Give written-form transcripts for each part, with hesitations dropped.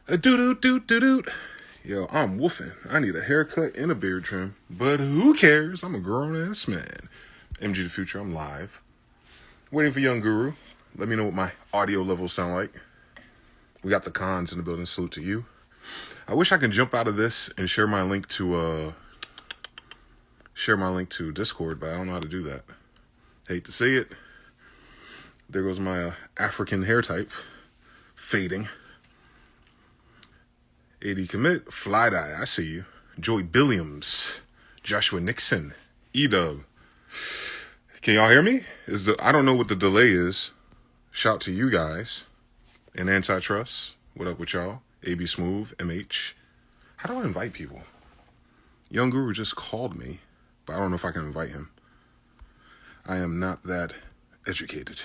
Doo doo doo doo doo. Yo, I'm woofing. I need a haircut and a beard trim, but who cares? I'm a grown ass man. MG the Future, I'm live. Waiting for Young Guru. Let me know what my audio levels sound like. We got the cons in the building. Salute to you. I wish I could jump out of this and share my link to Discord, but I don't know how to do that. Hate to see it. There goes my African hair type fading. AD Commit, Fly Dye, I see you. Joy Billiams, Joshua Nixon, E-Dub. Can y'all hear me? I don't know what the delay is. Shout to you guys. And Antitrust, what up with y'all? AB Smooth, MH. How do I invite people? Young Guru just called me, but I don't know if I can invite him. I am not that educated.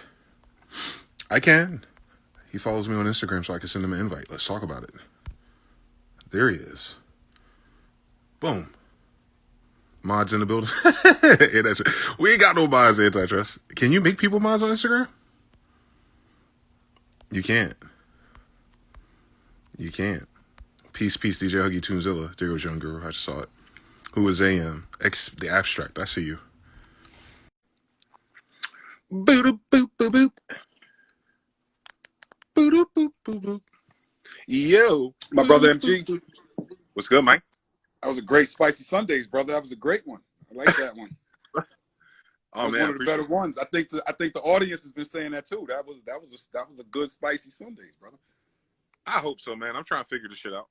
I can. He follows me on Instagram, so I can send him an invite. Let's talk about it. There he is. Boom. Mods in the building. Yeah, that's right. We ain't got no mods, Antitrust. Can you make people mods on Instagram? You can't. You can't. Peace, DJ Huggy Toonzilla. There goes Young Guru. I just saw it. Who is AM? The Abstract. I see you. Boop, boop, boop, boop. Boop, boop, boop, boop. Yo. My brother MG. What's good, Mike? That was a great Spicy Sundays, brother. That was a great one. I like that one. Oh, that was man, one of the better ones. I think the audience has been saying that too. That was a good Spicy Sundays, brother. I hope so, man. I'm trying to figure this shit out.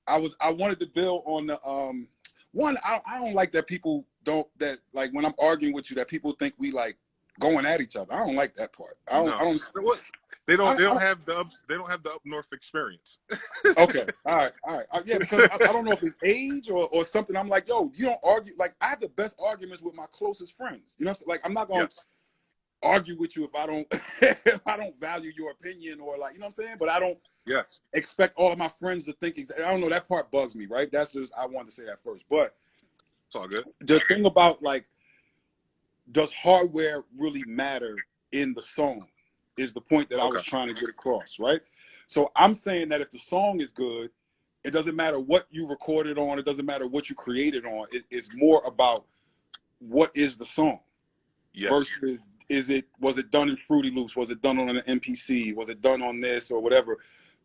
I wanted to build on the one. I don't like that people don't like when I'm arguing with you that people think we like going at each other. I don't like that part. I don't. They don't have the up north experience. Okay, all right. Yeah, because I don't know if it's age or something. I'm like, yo, you don't argue. Like, I have the best arguments with my closest friends. You know what I'm saying? Like, I'm not gonna argue with you if I don't if I don't value your opinion or like, you know what I'm saying? But I don't expect all of my friends to think I don't know, that part bugs me, right? That's just, I wanted to say that first. But it's all good. The thing about like, does hardware really matter in the song is the point that I was trying to get across, right? So I'm saying that if the song is good, it doesn't matter what you recorded on, it doesn't matter what you created on. It's more about what is the song versus was it done in Fruity Loops? Was it done on an MPC? Was it done on this or whatever?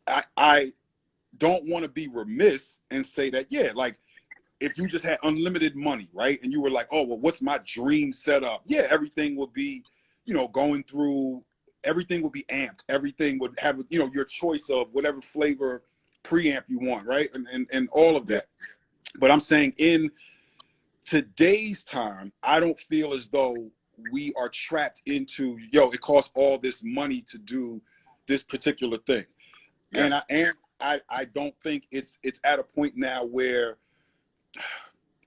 I don't want to be remiss and say that, yeah, like if you just had unlimited money, right? And you were like, oh, well, what's my dream setup? Yeah, everything would be, going through, everything would be amped. Everything would have, your choice of whatever flavor preamp you want, right? And all of that. But I'm saying in today's time, I don't feel as though we are trapped into, it costs all this money to do this particular thing. Yeah. And I don't think it's at a point now where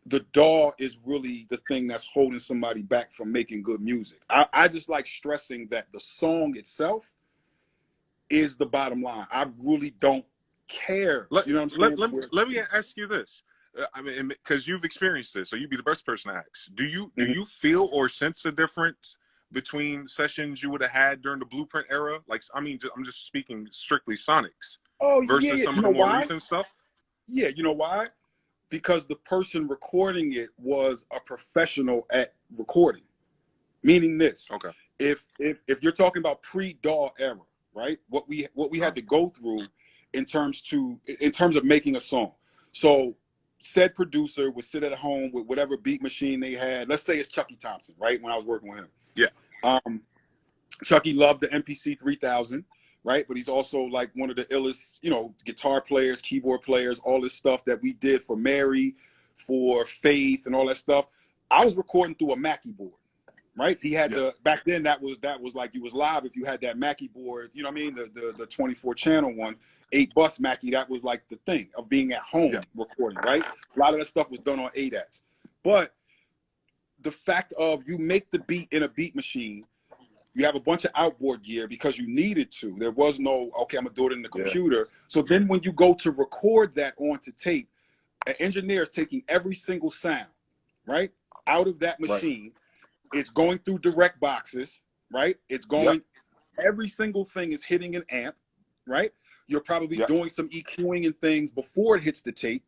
the DAW is really the thing that's holding somebody back from making good music. I just like stressing that the song itself is the bottom line. I really don't care. You know what I'm saying? Let me ask you this. I mean, because you've experienced this, so you'd be the best person to ask. Do you feel or sense a difference between sessions you would have had during the Blueprint era? Like, I mean, I'm just speaking strictly Sonics versus some of the more recent stuff. Yeah, you know why? Because the person recording it was a professional at recording. Meaning this. Okay. If you're talking about pre-DAW era, right? What we had to go through in terms of making a song. So said producer would sit at home with whatever beat machine they had. Let's say it's Chucky Thompson, right? When I was working with him. Yeah. Chucky loved the MPC 3000. Right, but he's also like one of the illest, guitar players, keyboard players, all this stuff that we did for Mary, for Faith, and all that stuff. I was recording through a Mackie board, right? He had back then that was like you was live if you had that Mackie board, you know what I mean? The 24 channel one, 8-bus Mackie. That was like the thing of being at home recording, right? A lot of that stuff was done on ADATs, but the fact of you make the beat in a beat machine. You have a bunch of outboard gear because you needed to. There was no, okay, I'm going to do it in the computer. So then when you go to record that onto tape, an engineer is taking every single sound, right, out of that machine. Right. It's going through direct boxes, right? It's going, every single thing is hitting an amp, right? You're probably doing some EQing and things before it hits the tape.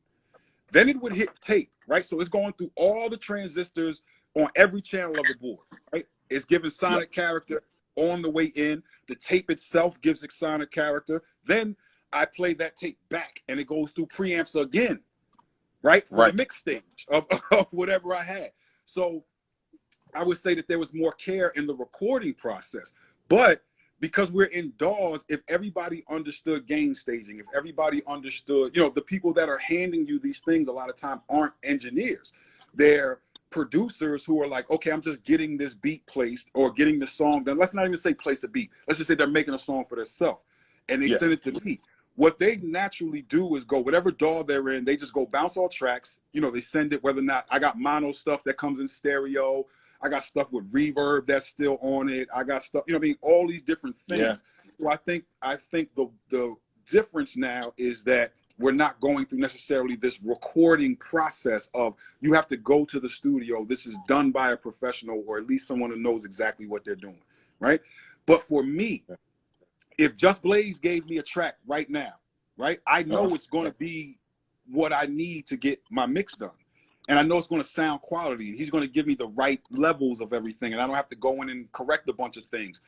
Then it would hit tape, right? So it's going through all the transistors on every channel of the board, right? It's giving sonic character on the way in. The tape itself gives it sonic character. Then I play that tape back, and it goes through preamps again, right? For the mix stage of whatever I had. So I would say that there was more care in the recording process. But because we're in DAWs, if everybody understood gain staging, if everybody understood, the people that are handing you these things a lot of time aren't engineers. They're producers who are like, okay, I'm just getting this beat placed or getting the song done. Let's not even say place a beat. Let's just say they're making a song for themselves and they send it to me. What they naturally do is go, whatever DAW they're in, they just go bounce all tracks. They send it, whether or not I got mono stuff that comes in stereo. I got stuff with reverb that's still on it. I got stuff, all these different things. So I think the difference now is that we're not going through necessarily this recording process of you have to go to the studio. This is done by a professional or at least someone who knows exactly what they're doing, right? But for me, if Just Blaze gave me a track right now, right, I know it's going to be what I need to get my mix done. And I know it's going to sound quality. He's going to give me the right levels of everything, and I don't have to go in and correct a bunch of things.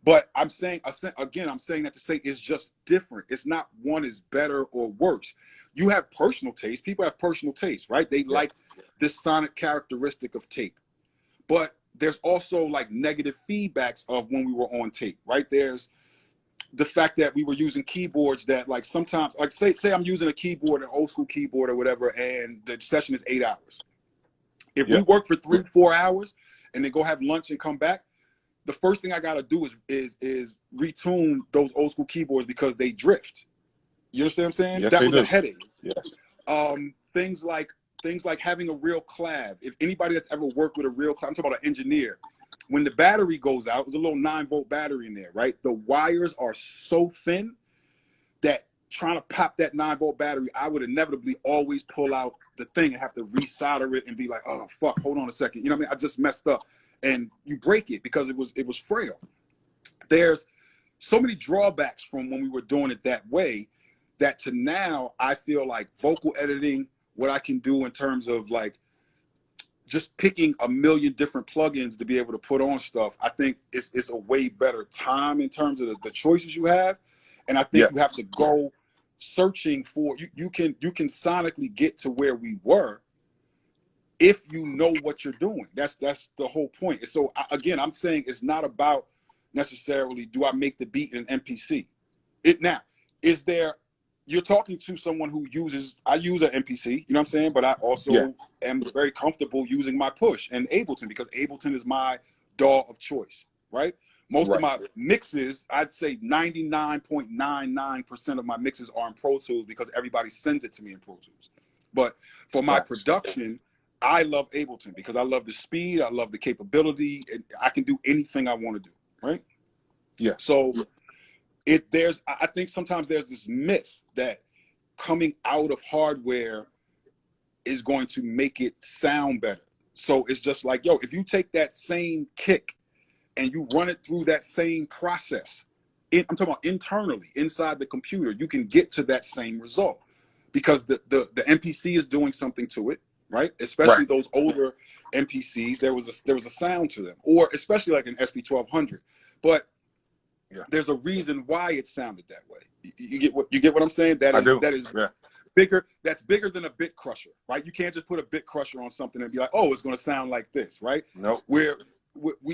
But I'm saying, again, I'm saying that to say it's just different. It's not one is better or worse. You have personal taste. People have personal taste, right? They like this sonic characteristic of tape. But there's also like negative feedbacks of when we were on tape, right? There's the fact that we were using keyboards that like sometimes, like say I'm using a keyboard, an old school keyboard or whatever, and the session is 8 hours. If we work for 3-4 hours and then go have lunch and come back, the first thing I got to do is retune those old school keyboards because they drift. You understand what I'm saying? Yes, that was a headache. Yes. Things like having a real clav. If anybody that's ever worked with a real clav, I'm talking about an engineer. When the battery goes out, there's a little 9-volt battery in there, right? The wires are so thin that trying to pop that 9-volt battery, I would inevitably always pull out the thing and have to resolder it and be like, oh, fuck, hold on a second. You know what I mean? I just messed up. And you break it because it was frail. There's so many drawbacks from when we were doing it that way that to now I feel like vocal editing, what I can do in terms of like just picking a million different plugins to be able to put on stuff, I think it's a way better time in terms of the choices you have. And I think you have to go searching for, you can sonically get to where we were if you know what you're doing. That's the whole point. So again, I'm saying it's not about necessarily do I make the beat in an MPC. Now, is there, you're talking to someone who I use an MPC, you know what I'm saying? But I also am very comfortable using my push and Ableton because Ableton is my DAW of choice, right? Most of my mixes, I'd say 99.99% of my mixes are in Pro Tools because everybody sends it to me in Pro Tools. But for my production, I love Ableton because I love the speed, I love the capability, and I can do anything I want to do, right? Yeah. So I think sometimes there's this myth that coming out of hardware is going to make it sound better. So it's just like, yo, if you take that same kick and you run it through that same process, I'm talking about internally, inside the computer, you can get to that same result because the MPC is doing something to it, right? Especially those older MPCs, there was a sound to them, or especially like an SP1200. But there's a reason why it sounded that way. You get what I'm saying? That is bigger. That's bigger than a bit crusher, right? You can't just put a bit crusher on something and be like, oh, it's going to sound like this, right? No. We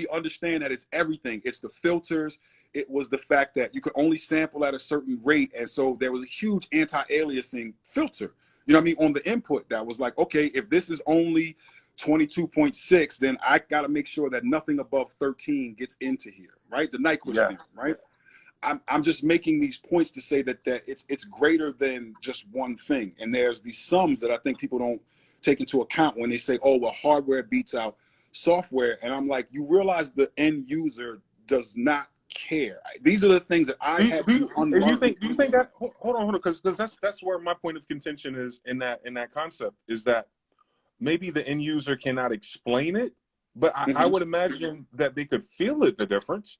understand that it's everything. It's the filters. It was the fact that you could only sample at a certain rate, and so there was a huge anti-aliasing filter. You know what I mean? On the input, that was like, okay, if this is only 22.6, then I got to make sure that nothing above 13 gets into here, right? The Nyquist theorem, right? I'm just making these points to say that it's greater than just one thing. And there's these sums that I think people don't take into account when they say, oh, well, hardware beats out software. And I'm like, you realize the end user does not care. These are the things that I had to unlearn. Do you think that, hold on, because that's where my point of contention is in that concept, is that maybe the end user cannot explain it, but I would imagine that they could feel it, the difference.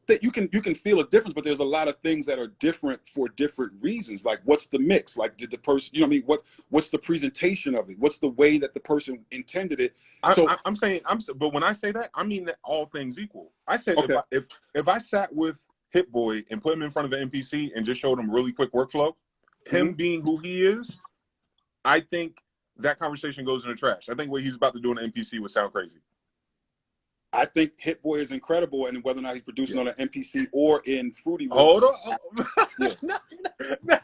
that you can feel a difference, but there's a lot of things that are different for different reasons. Like, what's the mix? Like, did the person, you know what I mean? What's the presentation of it? What's the way that the person intended it? I'm saying, but when I say that, I mean that all things equal. I said, okay. if I sat with Hit Boy and put him in front of an NPC and just showed him really quick workflow, him being who he is, I think that conversation goes in the trash. I think what he's about to do in an NPC would sound crazy. I think Hit Boy is incredible, and whether or not he's producing on an NPC or in Fruity Loops. Hold on. Yeah. No,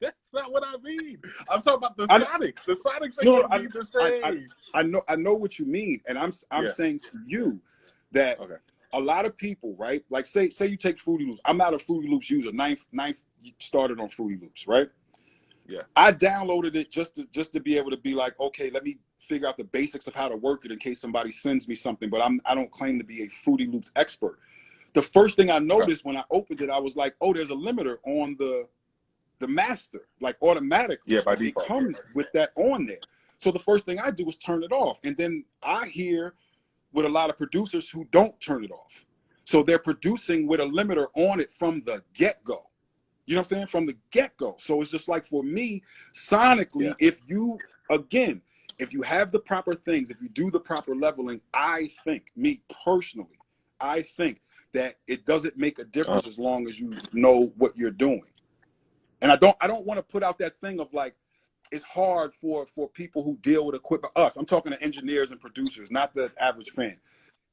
that's not what I mean. I'm talking about the Sonics. The Sonics ain't gonna be the same. I know what you mean, and I'm saying to you that a lot of people, right? Like say you take Fruity Loops. I'm not a Fruity Loops user. Ninth started on Fruity Loops, right? Yeah. I downloaded it just to be able to be like, okay, let me figure out the basics of how to work it in case somebody sends me something. But I don't claim to be a Fruity Loops expert. The first thing I noticed when I opened it, I was like, oh, there's a limiter on the master, like automatically. Yeah, by default. It comes with that on there. So the first thing I do is turn it off. And then I hear with a lot of producers who don't turn it off. So they're producing with a limiter on it from the get-go. You know what I'm saying? From the get-go. So it's just like, for me, sonically, if you have the proper things, if you do the proper leveling, I think, me personally, I think that it doesn't make a difference as long as you know what you're doing. And I don't want to put out that thing of like, it's hard for people who deal with equipment. I'm talking to engineers and producers, not the average fan.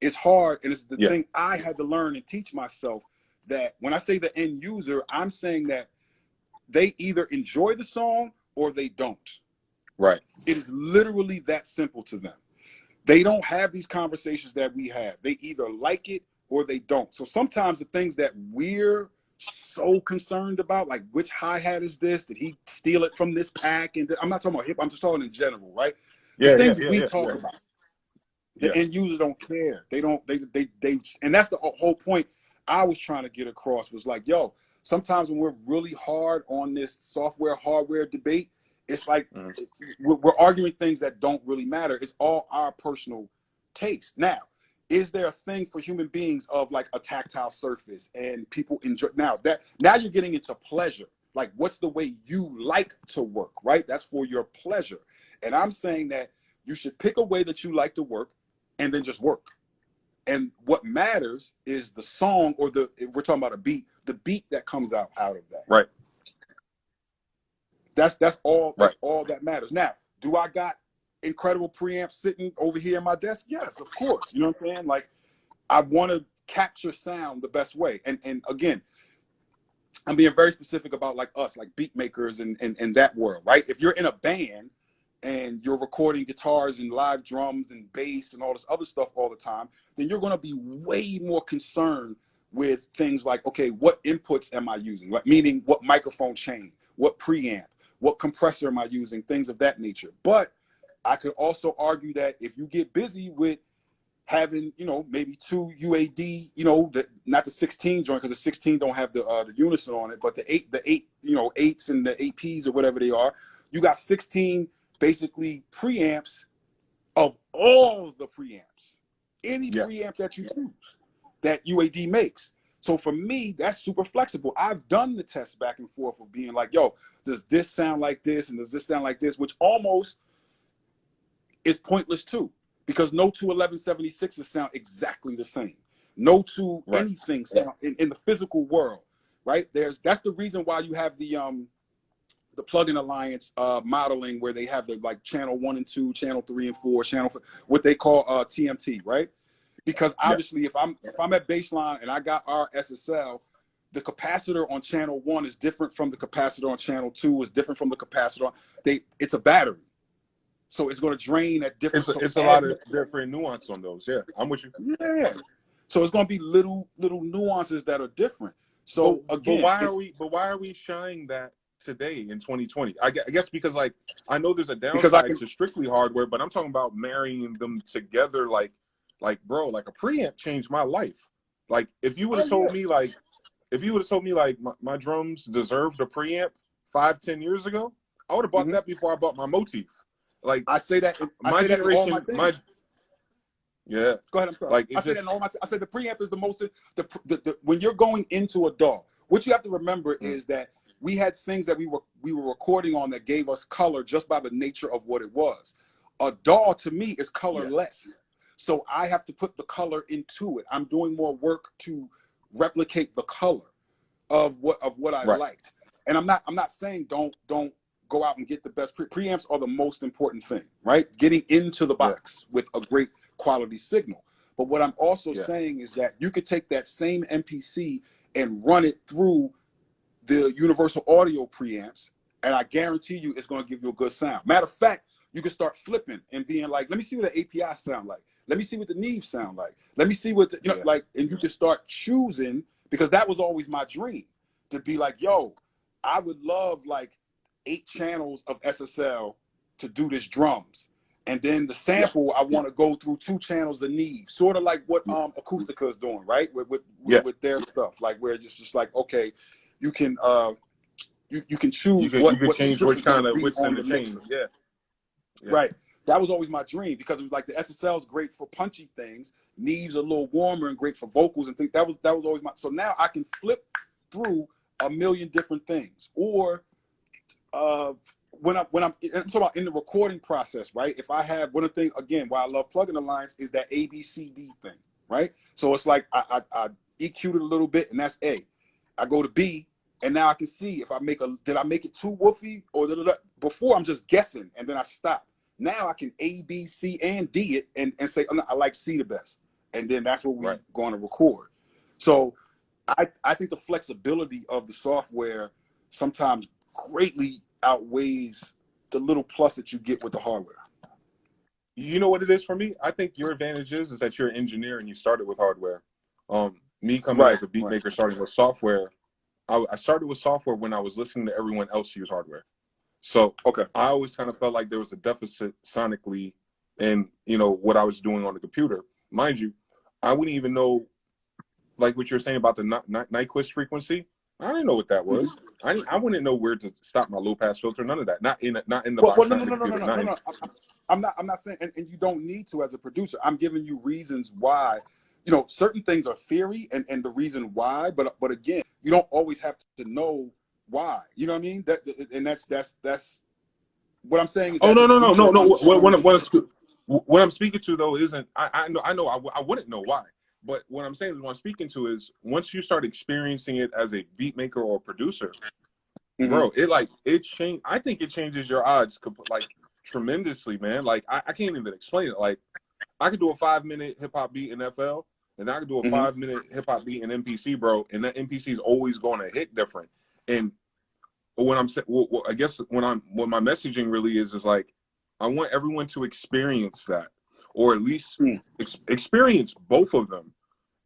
It's hard, and it's the thing I had to learn and teach myself, that when I say the end user, I'm saying that they either enjoy the song or they don't. Right. It is literally that simple to them. They don't have these conversations that we have. They either like it or they don't. So sometimes the things that we're so concerned about, like which hi-hat is this? Did he steal it from this pack? And I'm not talking about hip, I'm just talking in general, right? The things we talk about. The end user don't care. They don't, they and that's the whole point I was trying to get across, was like, yo, sometimes when we're really hard on this software, hardware debate, it's like we're arguing things that don't really matter. It's all our personal taste. Now, is there a thing for human beings of like a tactile surface and people enjoy? Now you're getting into pleasure. Like, what's the way you like to work, right? That's for your pleasure. And I'm saying that you should pick a way that you like to work and then just work. And what matters is the song, or if we're talking about a beat, the beat that comes out of that. Right. That's all that matters. Now, do I got incredible preamps sitting over here in my desk? Yes, of course. You know what I'm saying? Like, I want to capture sound the best way. And again, I'm being very specific about like us, like beat makers and that world, right? If you're in a band and you're recording guitars and live drums and bass and all this other stuff all the time, then you're going to be way more concerned with things like, okay, what inputs am I using? Like, meaning what microphone chain, what preamp, what compressor am I using, things of that nature. But I could also argue that if you get busy with having, you know, maybe two UAD, you know, not the 16 joint, because the 16 don't have the unison on it, but the eight, you know, 8s and the 8Ps or whatever they are, you got 16 basically preamps of all the preamps, any preamp that you use that UAD makes. So for me, that's super flexible. I've done the test back and forth of being like, yo, does this sound like this and does this sound like this, which almost is pointless too, because no two 1176s sound exactly the same. No two anything sound in the physical world, right? That's the reason why you have the Plugin Alliance modeling, where they have the like channel 1 and 2, channel 3 and 4, what they call TMT, right? Because obviously if I'm at baseline and I got our SSL, the capacitor on channel 1 is different from the capacitor on channel 2, is different from the capacitor. It's a battery. So it's going to drain at different. It's a lot of different nuance on those. Yeah, I'm with you. Yeah. So it's going to be little nuances that are different. So again, but why are we shying that today in 2020? I guess because like I know there's a downside to strictly hardware, but I'm talking about marrying them together. Like bro, like a preamp changed my life. Like if you would have told me like my drums deserved a preamp 5-10 years ago, I would have bought that before I bought my motif. Like I say that my generation, Yeah. Go ahead. I'm sorry. Like I it's said that just in all my. I said the preamp is the most. When you're going into a DAW, what you have to remember is that we had things that we were recording on that gave us color just by the nature of what it was. A DAW to me is colorless, so I have to put the color into it. I'm doing more work to replicate the color of what I right. liked. And I'm not saying don't go out and get the best preamps are the most important thing, right? Getting into the box with a great quality signal. But what I'm also saying is that you could take that same MPC and run it through the universal audio preamps, and I guarantee you it's going to give you a good sound. Matter of fact, you can start flipping and being like, let me see what the API sound like. Let me see what the Neve sound like. Let me see what the, like, and you can start choosing, because that was always my dream, to be like, yo, I would love like 8 channels of SSL to do this drums. And then the sample, I want to go through 2 channels of Neve, sort of like what Acoustica is doing, right? With their stuff, like where it's just like, okay, you can you can choose you what could change which kind of which on in the the chain. mixer. Yeah. Right. That was always my dream, because it was like the SSL is great for punchy things. Neve's a little warmer and great for vocals and things. That was always my. So now I can flip through a million different things. Or when I'm talking about in the recording process, right? If I have one of the things, again, why I love plugging the lines is that ABCD thing, right? So it's like I EQ'd it a little bit, and that's A. I go to B, and now I can see if I did I make it too woofy or before I'm just guessing and then I stop. Now I can A, B, C, and D it and say, oh, no, I like C the best. And then that's what we're going to record. So I think the flexibility of the software sometimes greatly outweighs the little plus that you get with the hardware. You know what it is for me? I think your advantage is that you're an engineer and you started with hardware. Me coming as a beat maker, starting with software, I started with software when I was listening to everyone else use hardware. So I always kind of felt like there was a deficit sonically in, what I was doing on the computer. Mind you, I wouldn't even know, like what you're saying about the Nyquist frequency. I didn't know what that was. I wouldn't know where to stop my low pass filter. None of that. Not in the box. No. I'm not saying, and you don't need to as a producer. I'm giving you reasons why. Certain things are theory and the reason why, but again, you don't always have to know why. You know what I mean? That's what I'm saying is. Oh no. What I'm speaking to though isn't. I know I wouldn't know why. But what I'm saying is, what I'm speaking to is, once you start experiencing it as a beat maker or producer, bro, it changed. I think it changes your odds like tremendously, man. Like I can't even explain it. Like I could do a 5-minute hip hop beat in FL, and I could do a 5-minute hip hop beat in MPC, bro, and that MPC is always going to hit different. And when I'm saying, I guess what my messaging really is like, I want everyone to experience that, or at least experience both of them.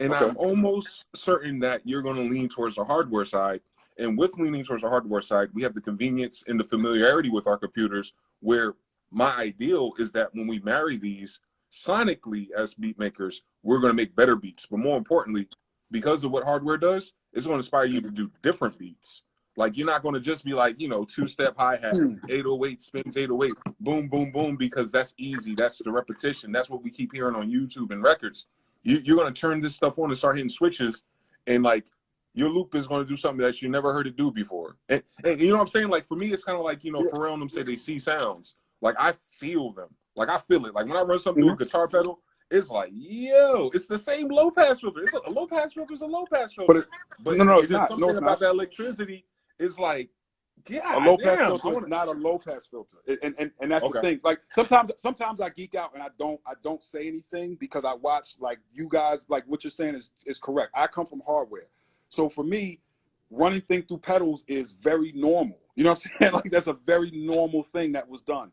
And I'm almost certain that you're going to lean towards the hardware side. And with leaning towards the hardware side, we have the convenience and the familiarity with our computers, where my ideal is that when we marry these sonically as beat makers, we're going to make better beats. But more importantly, because of what hardware does, it's going to inspire you to do different beats. Like, you're not going to just be like, 2-step hi-hat, 808 spins 808, boom, boom, boom, because that's easy. That's the repetition. That's what we keep hearing on YouTube and records. You're going to turn this stuff on and start hitting switches, and like your loop is going to do something that you never heard it do before. And you know what I'm saying? Like, for me, it's kind of like, Pharrell and them say they see sounds. Like, I feel them. Like, I feel it. Like, when I run something through a guitar pedal, it's like, yo, it's the same low pass filter. It's a low pass filter is a low pass filter. But no, it's just something about that electricity is like, yeah, a low pass filter is not a low pass filter, and that's the thing. Like sometimes I geek out and I don't say anything because I watch, like, you guys, like what you're saying is correct. I come from hardware, so for me, running things through pedals is very normal. You know what I'm saying? Like, that's a very normal thing that was done.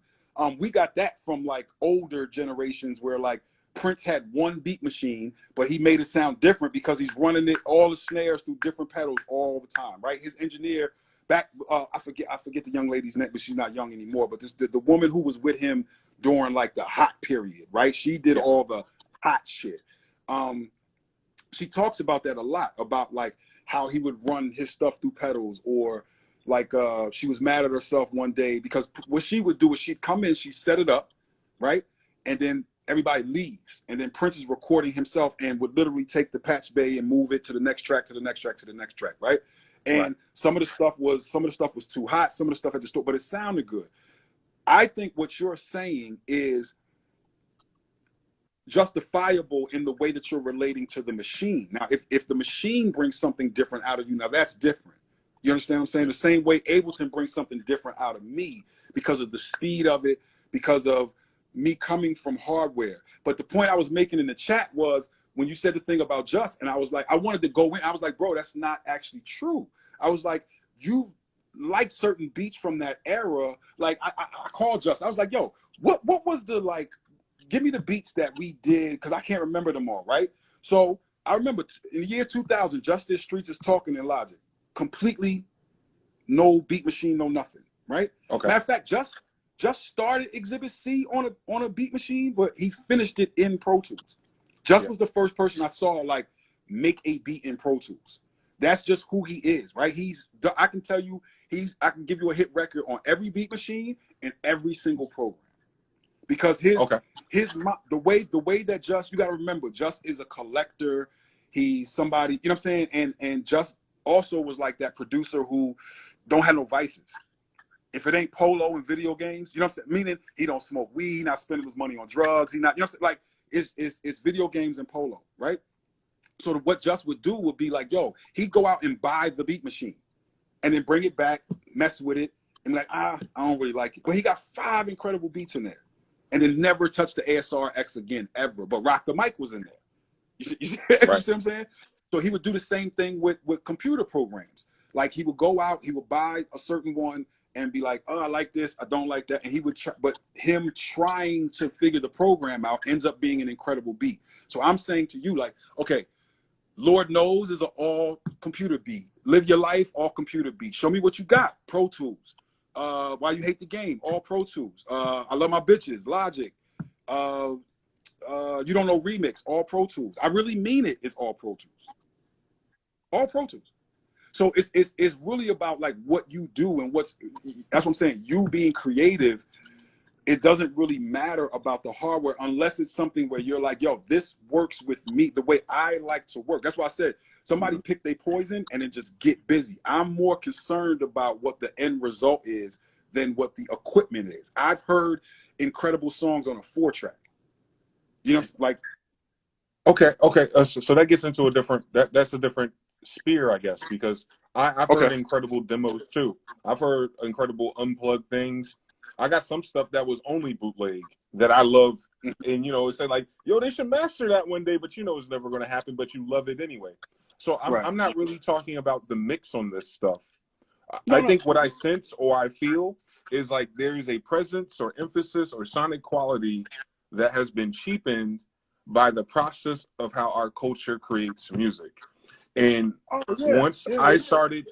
We got that from like older generations where like Prince had one beat machine, but he made it sound different because he's running it all the snares through different pedals all the time, right? His engineer back, I forget the young lady's name, but she's not young anymore. But the woman who was with him during like the hot period, right? She did all the hot shit. She talks about that a lot, about like how he would run his stuff through pedals, or like she was mad at herself one day because what she would do is she'd come in, she'd set it up, right? And then everybody leaves, and then Prince is recording himself and would literally take the patch bay and move it to the next track, to the next track, to the next track, right? And some of the stuff was too hot, some of the stuff had distorted, but it sounded good. I think what you're saying is justifiable in the way that you're relating to the machine. Now, if the machine brings something different out of you, now that's different. You understand what I'm saying? The same way Ableton brings something different out of me because of the speed of it, because of me coming from hardware. But the point I was making in the chat was when you said the thing about Just, and I was like, I wanted to go in. I was like, bro, that's not actually true. I was like, you like certain beats from that era. Like I called Just. I was like, yo, what was the like? Give me the beats that we did, because I can't remember them all, right? So I remember in the year 2000, Justice Streets is Talking in Logic. Completely no beat machine, no nothing, right? Okay. Matter of fact, just started Exhibit C on a beat machine, but he finished it in Pro Tools. Just was the first person I saw like make a beat in Pro Tools. That's just who he is, right? I can tell you, I can give you a hit record on every beat machine and every single program. Because the way that Just, you got to remember, Just is a collector. He's somebody, you know what I'm saying? And Just also was like that producer who don't have no vices. If it ain't polo and video games, you know what I'm saying? Meaning he don't smoke weed, he not spending his money on drugs, he not, you know what I'm saying? Like it's video games and polo, right? So what Just would do would be like, yo, he'd go out and buy the beat machine and then bring it back, mess with it, and like, I don't really like it. But he got 5 incredible beats in there. And then never touched the ASR X again, ever. But Rock the Mic was in there. You see what I'm saying? So he would do the same thing with computer programs. Like he would go out, he would buy a certain one and be like, oh, I like this, I don't like that. And he would try, but him trying to figure the program out ends up being an incredible beat. So I'm saying to you, like, okay, Lord Knows is an all computer beat. Live Your Life, all computer beat. Show Me What You Got, Pro Tools. Why You Hate the Game, all Pro Tools. I Love My Bitches, Logic. You Don't Know Remix, all Pro Tools. I Really Mean It is all Pro Tools. All Pro Tools. So it's really about like what you do and that's what I'm saying. You being creative, it doesn't really matter about the hardware unless it's something where you're like, yo, this works with me the way I like to work. That's why I said somebody pick their poison and then just get busy. I'm more concerned about what the end result is than what the equipment is. I've heard incredible songs on a 4-track. You know, like. Okay. So that gets into a different, that's a different sphere, I guess, because I've heard incredible demos too. I've heard incredible unplugged things. I got some stuff that was only bootleg that I love, and you know, it's like, yo, they should master that one day, but you know, it's never going to happen. But you love it anyway. So I'm not really talking about the mix on this stuff. I think what I sense or I feel is like there is a presence or emphasis or sonic quality that has been cheapened by the process of how our culture creates music. And once I started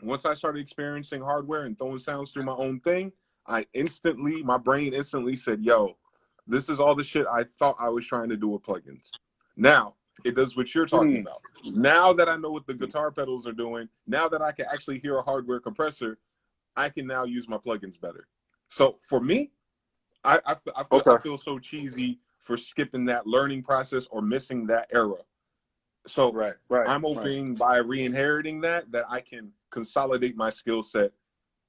experiencing hardware and throwing sounds through my own thing, my brain instantly said, yo, this is all the shit I thought I was trying to do with plugins. Now it does what you're talking about. Now that I know what the guitar pedals are doing, now that I can actually hear a hardware compressor, I can now use my plugins better. So for me, I feel so cheesy for skipping that learning process or missing that era. So I'm hoping by re-inheriting that I can consolidate my skill set,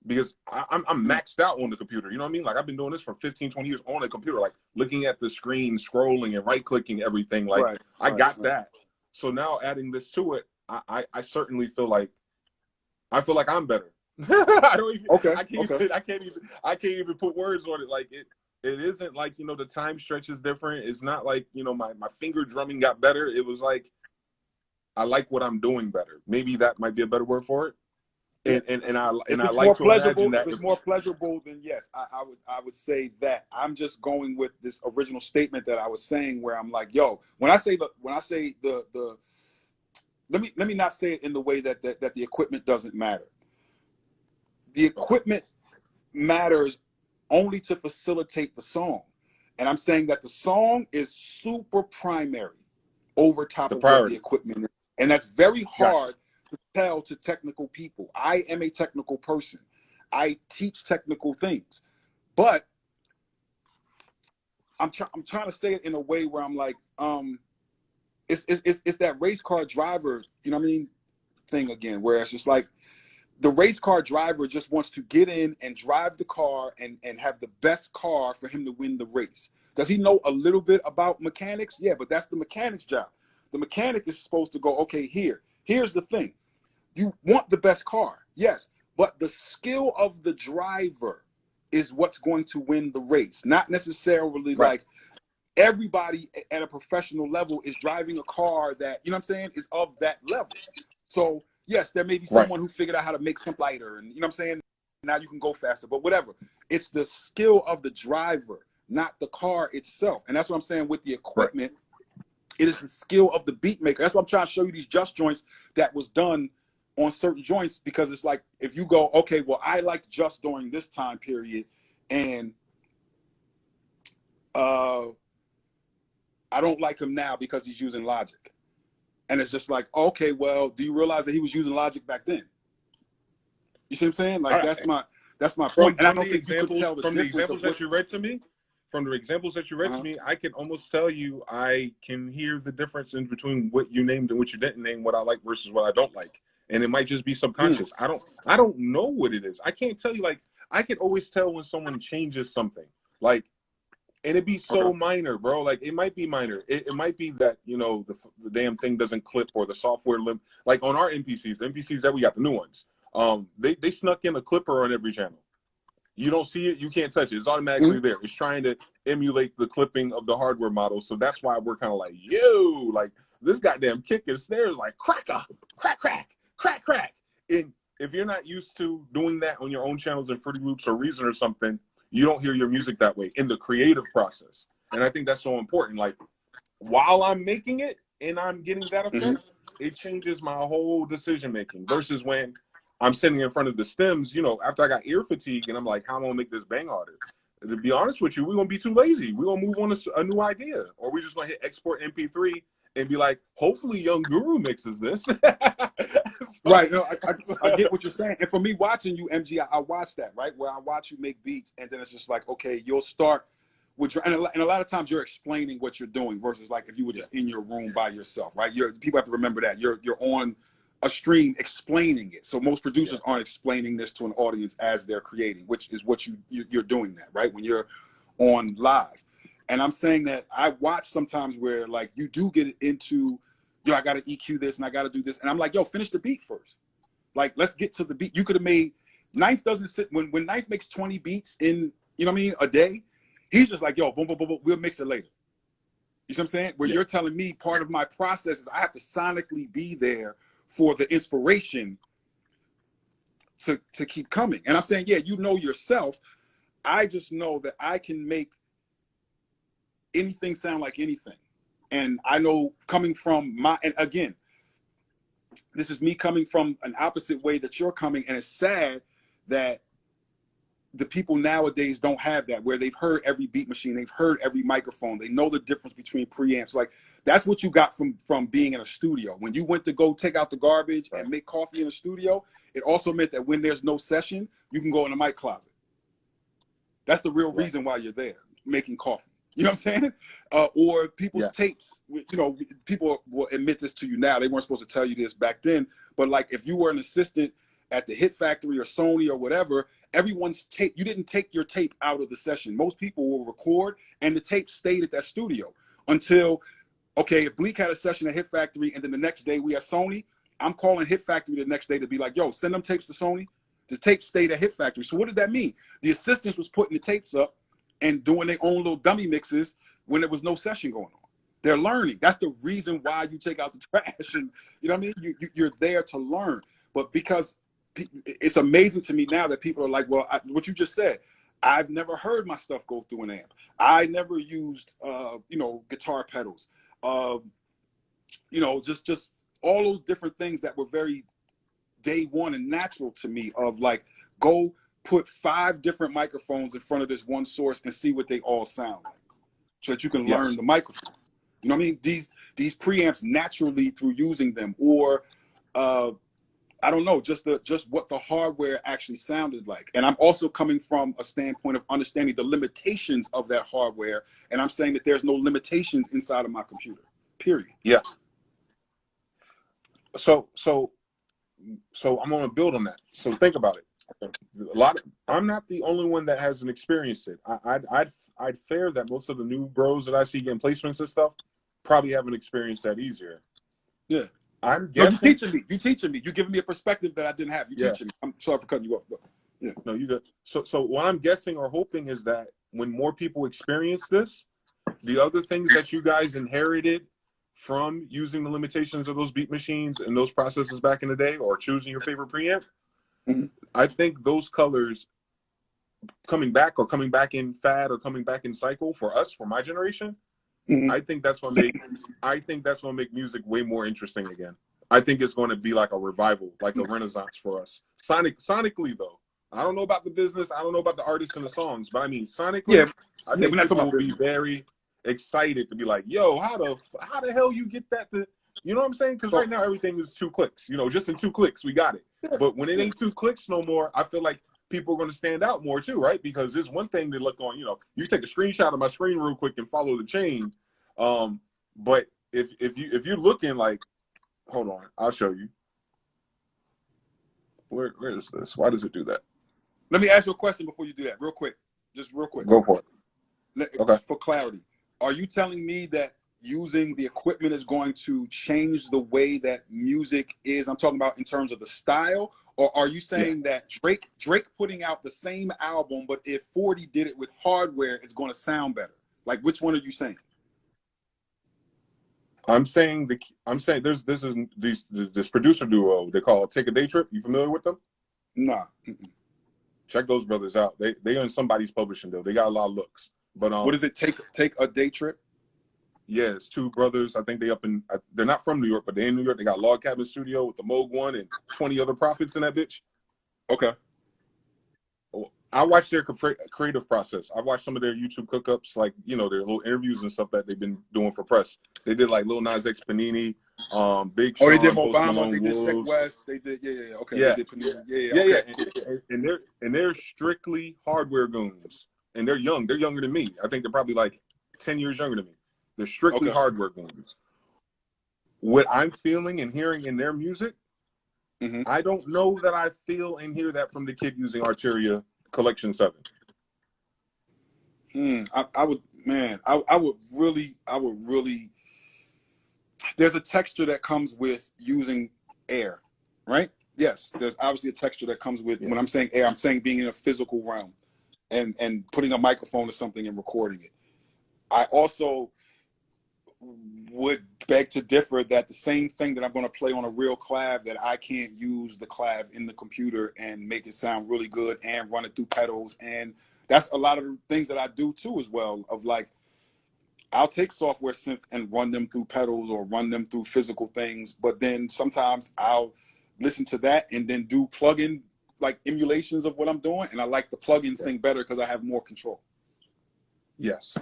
because I'm maxed out on the computer. You know what I mean? Like I've been doing this for 15, 20 years on a computer, like looking at the screen, scrolling and right-clicking everything. Like I got that. So now adding this to it, I certainly feel like I'm better. I don't even, I can't even put words on it. Like it isn't like, you know, the time stretch is different. It's not like, you know, my finger drumming got better. It was like, I like what I'm doing better. Maybe that might be a better word for it. And I like to imagine that if it's more pleasurable, then yes, I would say that. I'm just going with this original statement that I was saying, where I'm like, yo, when I say the let me not say it in the way that the equipment doesn't matter. The equipment matters only to facilitate the song, and I'm saying that the song is super primary over top of what the equipment is, and that's very hard to tell to technical people. I am a technical person. I teach technical things, but I'm trying to say it in a way where I'm like, it's that race car driver, you know what I mean, thing again, where it's just like the race car driver just wants to get in and drive the car and have the best car for him to win the race. Does he know a little bit about mechanics? Yeah, but that's the mechanic's job. The mechanic is supposed to go, okay, here's the thing. You want the best car, yes, but the skill of the driver is what's going to win the race, not necessarily Right. like everybody at a professional level is driving a car that, you know what I'm saying, is of that level. So yes, there may be someone who figured out how to make some lighter, and you know what I'm saying, now you can go faster, but whatever. It's the skill of the driver, not the car itself. And that's what I'm saying with the equipment. It is the skill of the beat maker. That's why I'm trying to show you these just joints that was done on certain joints, because it's like, if you go, okay, well, I like just during this time period, and I don't like him now because he's using Logic. And it's just like, okay, well, do you realize that he was using Logic back then? You see what I'm saying? Like, that's my point. And I don't think you could tell the difference. From the examples that you read to me, I can almost tell you, I can hear the difference in between what you named and what you didn't name, what I like versus what I don't like. And it might just be subconscious. I don't know what it is. I can't tell you. Like, I can always tell when someone changes something. Like, and it'd be so minor, bro. Like, it might be minor. It might be that, you know, the damn thing doesn't clip, or the software limp. Like on our MPCs that we got, the new ones. They snuck in a clipper on every channel. You don't see it, you can't touch it. It's automatically there. It's trying to emulate the clipping of the hardware model. So that's why we're kind of like, yo, like, this goddamn kick and snare is like cracker, crack, crack, crack, crack. And if you're not used to doing that on your own channels in Fruity Loops or Reason or something, you don't hear your music that way in the creative process. And I think that's so important. Like, while I'm making it and I'm getting that effect, it changes my whole decision making versus when I'm sitting in front of the stems, you know, after I got ear fatigue, and I'm like, how am I gonna make this bang harder? To be honest with you, we're gonna be too lazy. We're gonna move on to a new idea, or we're just gonna hit export MP3 and be like, hopefully Young Guru mixes this. Right. No, I get what you're saying. And for me watching you, MG, I watch that, right? Where I watch you make beats, and then it's just like, okay, you'll start with your, and a lot of times you're explaining what you're doing versus like if you were just in your room by yourself, right? People have to remember that you're on a stream explaining it. So most producers aren't explaining this to an audience as they're creating, which is what you're doing that, right? When you're on live. And I'm saying that I watch sometimes where like you do get into, yo, I got to EQ this and I got to do this. And I'm like, yo, finish the beat first. Like, let's get to the beat. You could have made, Knife doesn't sit, when Knife makes 20 beats in, you know what I mean, a day, he's just like, yo, boom, boom, boom, boom, we'll mix it later. You see what I'm saying? Where you're telling me part of my process is I have to sonically be there for the inspiration to keep coming. And I'm saying, yeah, you know yourself. I just know that I can make anything sound like anything. And I know coming from my, and again, this is me coming from an opposite way that you're coming. And it's sad that the people nowadays don't have that, where they've heard every beat machine, they've heard every microphone, they know the difference between preamps. Like, that's what you got from being in a studio. When you went to go take out the garbage and make coffee in a studio, it also meant that when there's no session, you can go in a mic closet. That's the real reason why you're there, making coffee. You know what I'm saying? Or people's tapes, you know, people will admit this to you now. They weren't supposed to tell you this back then. But like, if you were an assistant at the Hit Factory or Sony or whatever, everyone's tape, you didn't take your tape out of the session. Most people will record and the tape stayed at that studio until, okay, if Bleak had a session at Hit Factory and then the next day we had Sony, I'm calling Hit Factory the next day to be like, yo, send them tapes to Sony. The tape stayed at Hit Factory. So what does that mean? The assistants was putting the tapes up and doing their own little dummy mixes when there was no session going on. They're learning. That's the reason why you take out the trash. And you know what I mean? You're there to learn. But because it's amazing to me now that people are like, well, what you just said, I've never heard my stuff go through an amp. I never used, you know, guitar pedals. You know, just all those different things that were very day one and natural to me, of like, go put 5 different microphones in front of this one source and see what they all sound like, so that you can learn the microphone. You know what I mean? These preamps naturally through using them. Or I I don't know, just what the hardware actually sounded like. And I'm also coming from a standpoint of understanding the limitations of that hardware. And I'm saying that there's no limitations inside of my computer, period. Yeah. So I'm going to build on that. So think about it. I'm not the only one that hasn't experienced it. I'd fare that most of the new bros that I see getting placements and stuff probably haven't experienced that easier. Yeah. I'm guessing. No, you're teaching me. You're giving me a perspective that I didn't have. You're teaching me. I'm sorry for cutting you off. But yeah. No, you good. So what I'm guessing or hoping is that when more people experience this, the other things that you guys inherited from using the limitations of those beat machines and those processes back in the day, or choosing your favorite preamp, I think those colors coming back in fad or coming back in cycle for us, for my generation, I think that's what make music way more interesting again. I think it's going to be like a revival, like a renaissance for us. Sonically though, I don't know about the business, I don't know about the artists and the songs, but I mean sonically, I think people will be very excited to be like, yo, how the hell you get that to, you know what I'm saying? Because right now everything is 2 clicks, you know, just in 2 clicks we got it. But when it ain't 2 clicks no more, I feel like people are going to stand out more too, right? Because there's one thing to look on, you know, you take a screenshot of my screen real quick and follow the chain. But if you're looking like, hold on, I'll show you. Where is this? Why does it do that? Let me ask you a question before you do that, real quick. Just real quick. Go for it. Okay. For clarity, are you telling me that using the equipment is going to change the way that music is? I'm talking about in terms of the style, or are you saying that Drake putting out the same album, but if 40 did it with hardware, it's going to sound better? Like, which one are you saying? I'm saying this producer duo they call Take a Day Trip. You familiar with them? Nah. Check those brothers out. They in somebody's publishing deal. They got a lot of looks. But what does it take a day trip? Yeah, it's 2 brothers. I think they're not from New York, but they're in New York. They got Log Cabin Studio with the Moog One and 20 other prophets in that bitch. Okay. I watched their creative process. I watched some of their YouTube cookups, like, you know, their little interviews and stuff that they've been doing for press. They did like Lil Nas X, Panini, Big Sean, they did Post Obama, Malone, they did Sick Wolves. West, they did okay, yeah, they did Panini, okay. And they're strictly hardware goons, and they're young. They're younger than me. I think they're probably like 10 years younger than me. They're strictly hardware goons. What I'm feeling and hearing in their music, I don't know that I feel and hear that from the kid using Arteria Collection 7. I would really, there's a texture that comes with using air, right? Yes, there's obviously a texture that comes with, when I'm saying air, I'm saying being in a physical realm and putting a microphone to something and recording it. I also would beg to differ that the same thing that I'm going to play on a real clav, that I can't use the clav in the computer and make it sound really good and run it through pedals. And that's a lot of the things that I do too as well, of like, I'll take software synths and run them through pedals or run them through physical things, but then sometimes I'll listen to that and then do plugin like emulations of what I'm doing, and I like the plugin thing better because I have more control. Yes.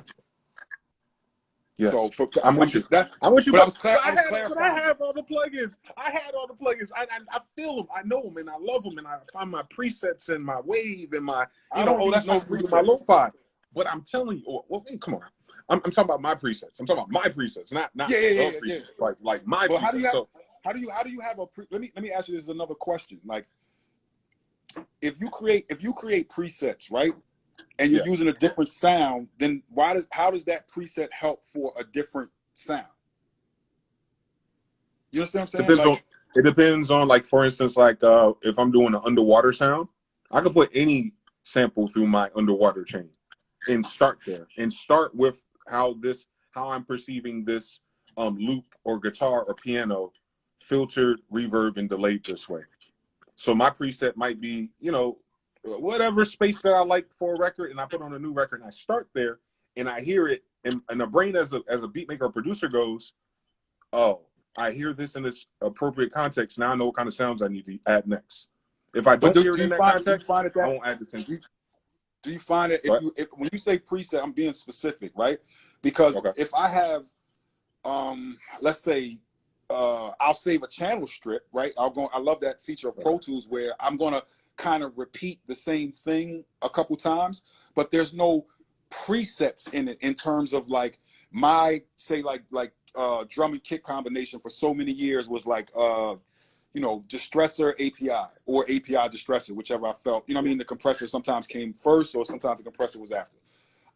So I'm with you. But I have all the plugins. I had all the plugins. I feel them. I know them, and I love them, and I find my presets and my wave and my my lo-fi. But I'm telling you, well, come on. I'm talking about my presets. I'm talking about my presets, not presets. Like my presets. How do you have a let me ask you this another question. Like, if you create presets, right? And you're using a different sound, then how does that preset help for a different sound? You understand what I'm saying? It depends on, like, for instance, like if I'm doing an underwater sound, I can put any sample through my underwater chain and start there and start with how I'm perceiving this loop or guitar or piano filtered, reverb, and delayed this way. So my preset might be, you know, whatever space that I like for a record, and I put on a new record and I start there and I hear it, and the brain as a beat maker or producer goes, oh, I hear this in its appropriate context. Now I know what kind of sounds I need to add next. If I don't hear it in that context, I won't add the same. Do you find it when you say preset, I'm being specific, right? Because if I have, let's say, I'll save a channel strip, right? I love that feature of Pro Tools where I'm gonna kind of repeat the same thing a couple times, but there's no presets in it in terms of like my drum and kick combination for so many years was like distressor API or API distressor, whichever I felt. You know what I mean? The compressor sometimes came first or sometimes the compressor was after.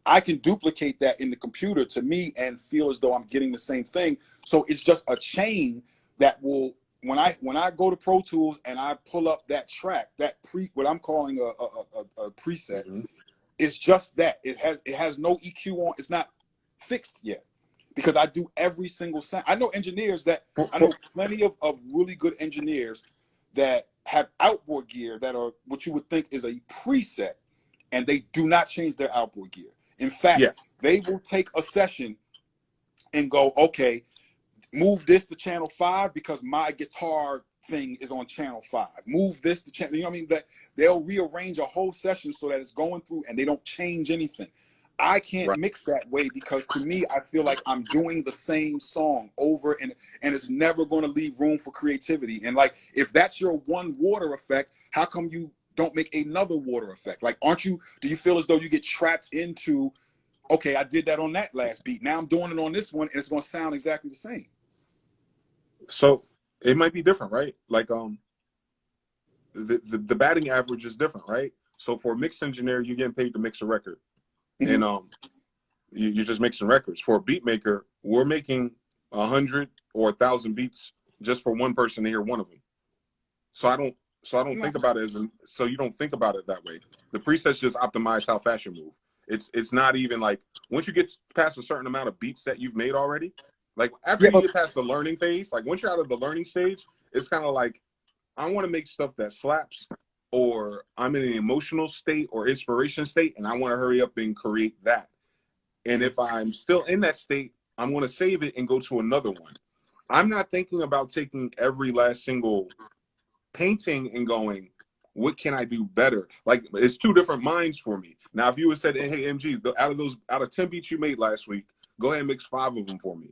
I can duplicate that in the computer to me and feel as though I'm getting the same thing. So it's just a chain that will, when I go to Pro Tools and I pull up that track, what I'm calling a preset, it's just that. It has no EQ on. It's not fixed yet because I do every single sound. I know engineers I know plenty of really good engineers that have outboard gear that are what you would think is a preset, and they do not change their outboard gear. In fact, they will take a session and go, okay, move this to channel 5 because my guitar thing is on channel 5. Move this to channel, you know what I mean? That they'll rearrange a whole session so that it's going through and they don't change anything. I can't mix that way because to me, I feel like I'm doing the same song over and it's never going to leave room for creativity. And like, if that's your one water effect, how come you don't make another water effect? Like, do you feel as though you get trapped into, okay, I did that on that last beat. Now I'm doing it on this one and it's going to sound exactly the same. So it might be different, right? Like, the batting average is different, right? So for a mix engineer, you're getting paid to mix a record. And you're just mixing records. For a beat maker, we're making 100 or 1,000 beats just for one person to hear one of them. So I don't think about it so you don't think about it that way. The presets just optimize how fast you move. It's not even like once you get past a certain amount of beats that you've made already, like after you get past the learning phase, like once you're out of the learning stage, it's kind of like I want to make stuff that slaps, or I'm in an emotional state or inspiration state and I want to hurry up and create that. And if I'm still in that state, I'm going to save it and go to another one. I'm not thinking about taking every last single painting and going, what can I do better? Like, it's two different minds for me. Now, if you would said, hey, MG, out of 10 beats you made last week, go ahead and mix 5 of them for me.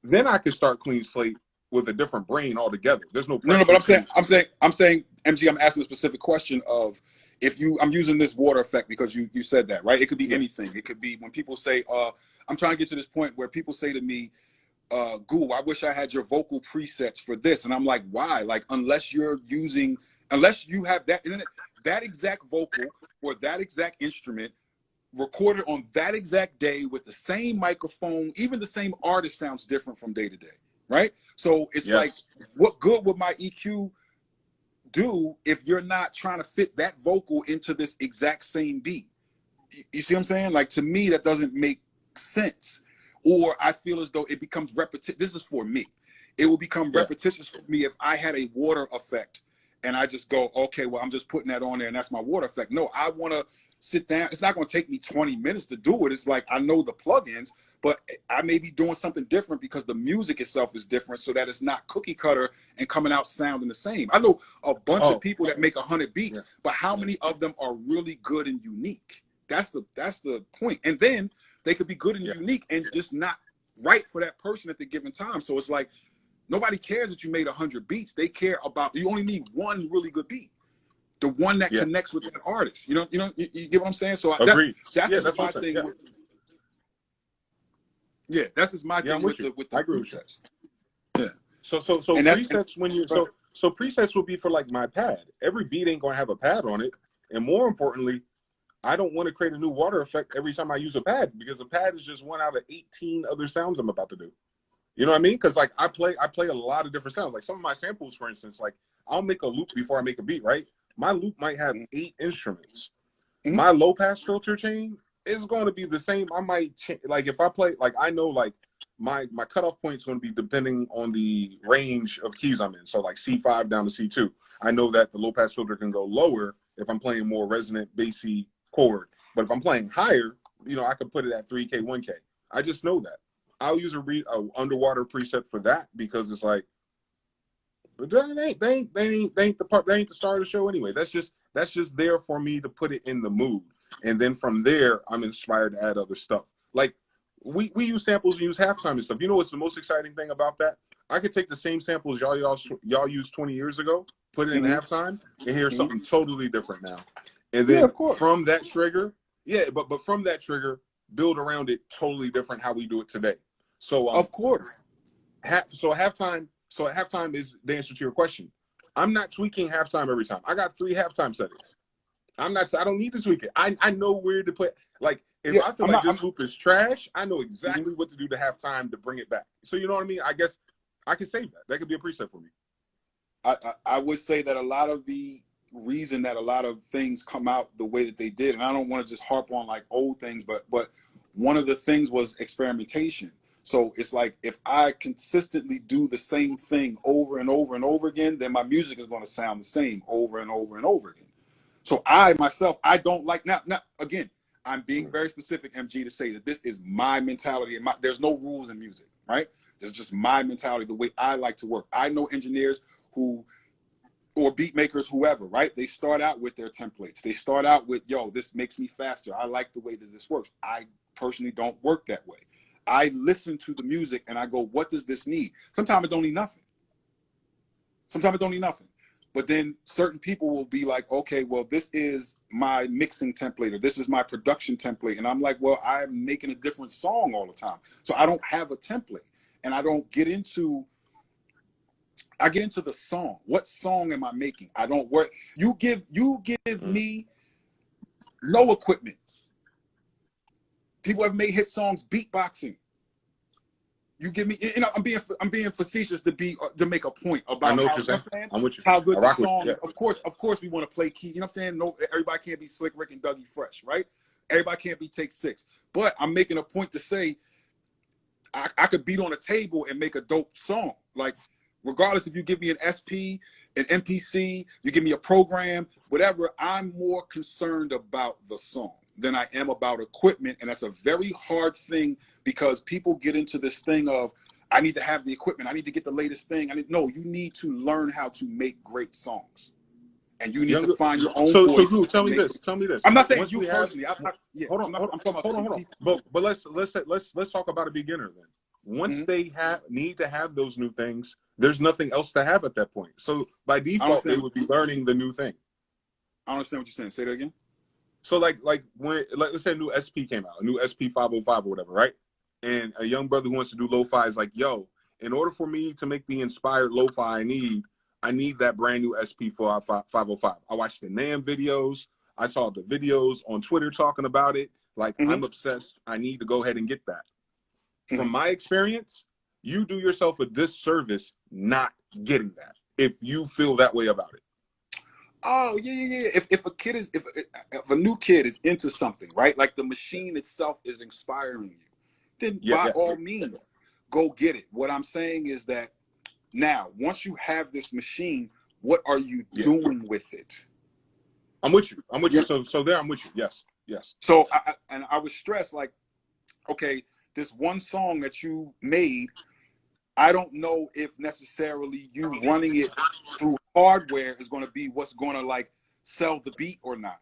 Then I could start clean slate with a different brain altogether. There's no pressure. No, but I'm saying, MG, I'm asking a specific question of I'm using this water effect because you said that, right? It could be anything. It could be when people say, I'm trying to get to this point where people say to me, Goo, I wish I had your vocal presets for this. And I'm like, why? Like, unless you have that exact vocal or that exact instrument recorded on that exact day with the same microphone, even the same artist sounds different from day to day, right? So it's like, what good would my EQ do if you're not trying to fit that vocal into this exact same beat? You see what I'm saying? Like, to me, that doesn't make sense. Or I feel as though it becomes repetitive. This is for me. It will become repetitious for me if I had a water effect and I just go, okay, well, I'm just putting that on there and that's my water effect. No, I want to sit down. It's not going to take me 20 minutes to do it. It's like, I know the plugins, but I may be doing something different because the music itself is different so that it's not cookie cutter and coming out sounding the same. I know a bunch of people that make 100 beats, but how many of them are really good and unique? That's the point. And then they could be good and unique and just not right for that person at the given time. So it's like, nobody cares that you made 100 beats. They care about, you only need one really good beat. The one that connects with that artist. You get what I'm saying? So that's just my thing. That's just my thing with the presets. Yeah. So presets so presets will be for like my pad. Every beat ain't gonna have a pad on it. And more importantly, I don't want to create a new water effect every time I use a pad because a pad is just one out of 18 other sounds I'm about to do. You know what I mean? Because like I play a lot of different sounds. Like some of my samples, for instance, like I'll make a loop before I make a beat, right? My loop might have 8 instruments. My low pass filter chain is going to be the same. I might like if I play, like I know like my cutoff point is going to be depending on the range of keys I'm in. So like C5 down to C2. I know that the low pass filter can go lower if I'm playing more resonant, bassy chord. But if I'm playing higher, I could put it at 3K, 1K. I just know that. I'll use a underwater preset for that because it's like, but that ain't the start of the show anyway. That's just there for me to put it in the mood. And then from there, I'm inspired to add other stuff. Like we use samples and use halftime and stuff. You know what's the most exciting thing about that? I could take the same samples y'all used 20 years ago, put it in halftime, and hear something totally different now. And then of course. from that trigger, but from that trigger, build around it totally different how we do it today. So of course. So at halftime is the answer to your question. I'm not tweaking halftime every time. I got 3 halftime settings. I don't need to tweak it. I know where to put, like, if I feel like this loop is trash, I know exactly what to do to halftime to bring it back. So you know what I mean? I guess I could save that. That could be a preset for me. I would say that a lot of the reason that a lot of things come out the way that they did, and I don't want to just harp on like old things, but one of the things was experimentation. So it's like if I consistently do the same thing over and over and over again, then my music is going to sound the same over and over and over again. So I myself, I don't like now again, I'm being very specific, MG, to say that this is my mentality and there's no rules in music, right? It's just my mentality, the way I like to work. I know engineers or beat makers, whoever, right? They start out with their templates. They start out with, yo, this makes me faster. I like the way that this works. I personally don't work that way. I listen to the music and I go, what does this need? Sometimes it don't need nothing. Sometimes it don't need nothing. But then certain people will be like, okay, well, this is my mixing template or this is my production template. And I'm like, well, I'm making a different song all the time. So I don't have a template. And I don't get into, I get into the song. What song am I making? I don't work. You give me no equipment. People have made hit songs beatboxing. You give me, you know, I'm being facetious to make a point about how, you know I'm saying? I'm with you. How good the song. Yeah. Of course, we want to play key. You know what I'm saying? No, everybody can't be Slick Rick and Dougie Fresh, right? Everybody can't be Take 6. But I'm making a point to say I could beat on a table and make a dope song. Like, regardless if you give me an SP, an MPC, you give me a program, whatever, I'm more concerned about the song than I am about equipment. And that's a very hard thing because people get into this thing of, I need to have the equipment. I need to get the latest thing. No, you need to learn how to make great songs. And you need to find your own voice. So, Drew, tell me this. I'm not saying you personally. Hold on. I'm talking about people. But let's talk about a beginner then. Once they need to have those new things, there's nothing else to have at that point. So by default, they would be learning the new thing. I don't understand what you're saying. Say that again. So like when let's say a new SP came out, a new SP 505 or whatever, right? And a young brother who wants to do lo-fi is like, yo, in order for me to make the inspired lo-fi I need that brand new SP 505. I watched the NAMM videos. I saw the videos on Twitter talking about it. Like, I'm obsessed. I need to go ahead and get that. From my experience, you do yourself a disservice not getting that if you feel that way about it. Oh, yeah. If a new kid is into something, right? Like the machine itself is inspiring you, then by all means, go get it. What I'm saying is that now, once you have this machine, what are you doing with it? I'm with you. So there, I'm with you. Yes. So I was stressed, like, okay, this one song that you made, I don't know if necessarily you running it through hardware is going to be what's going to like sell the beat or not.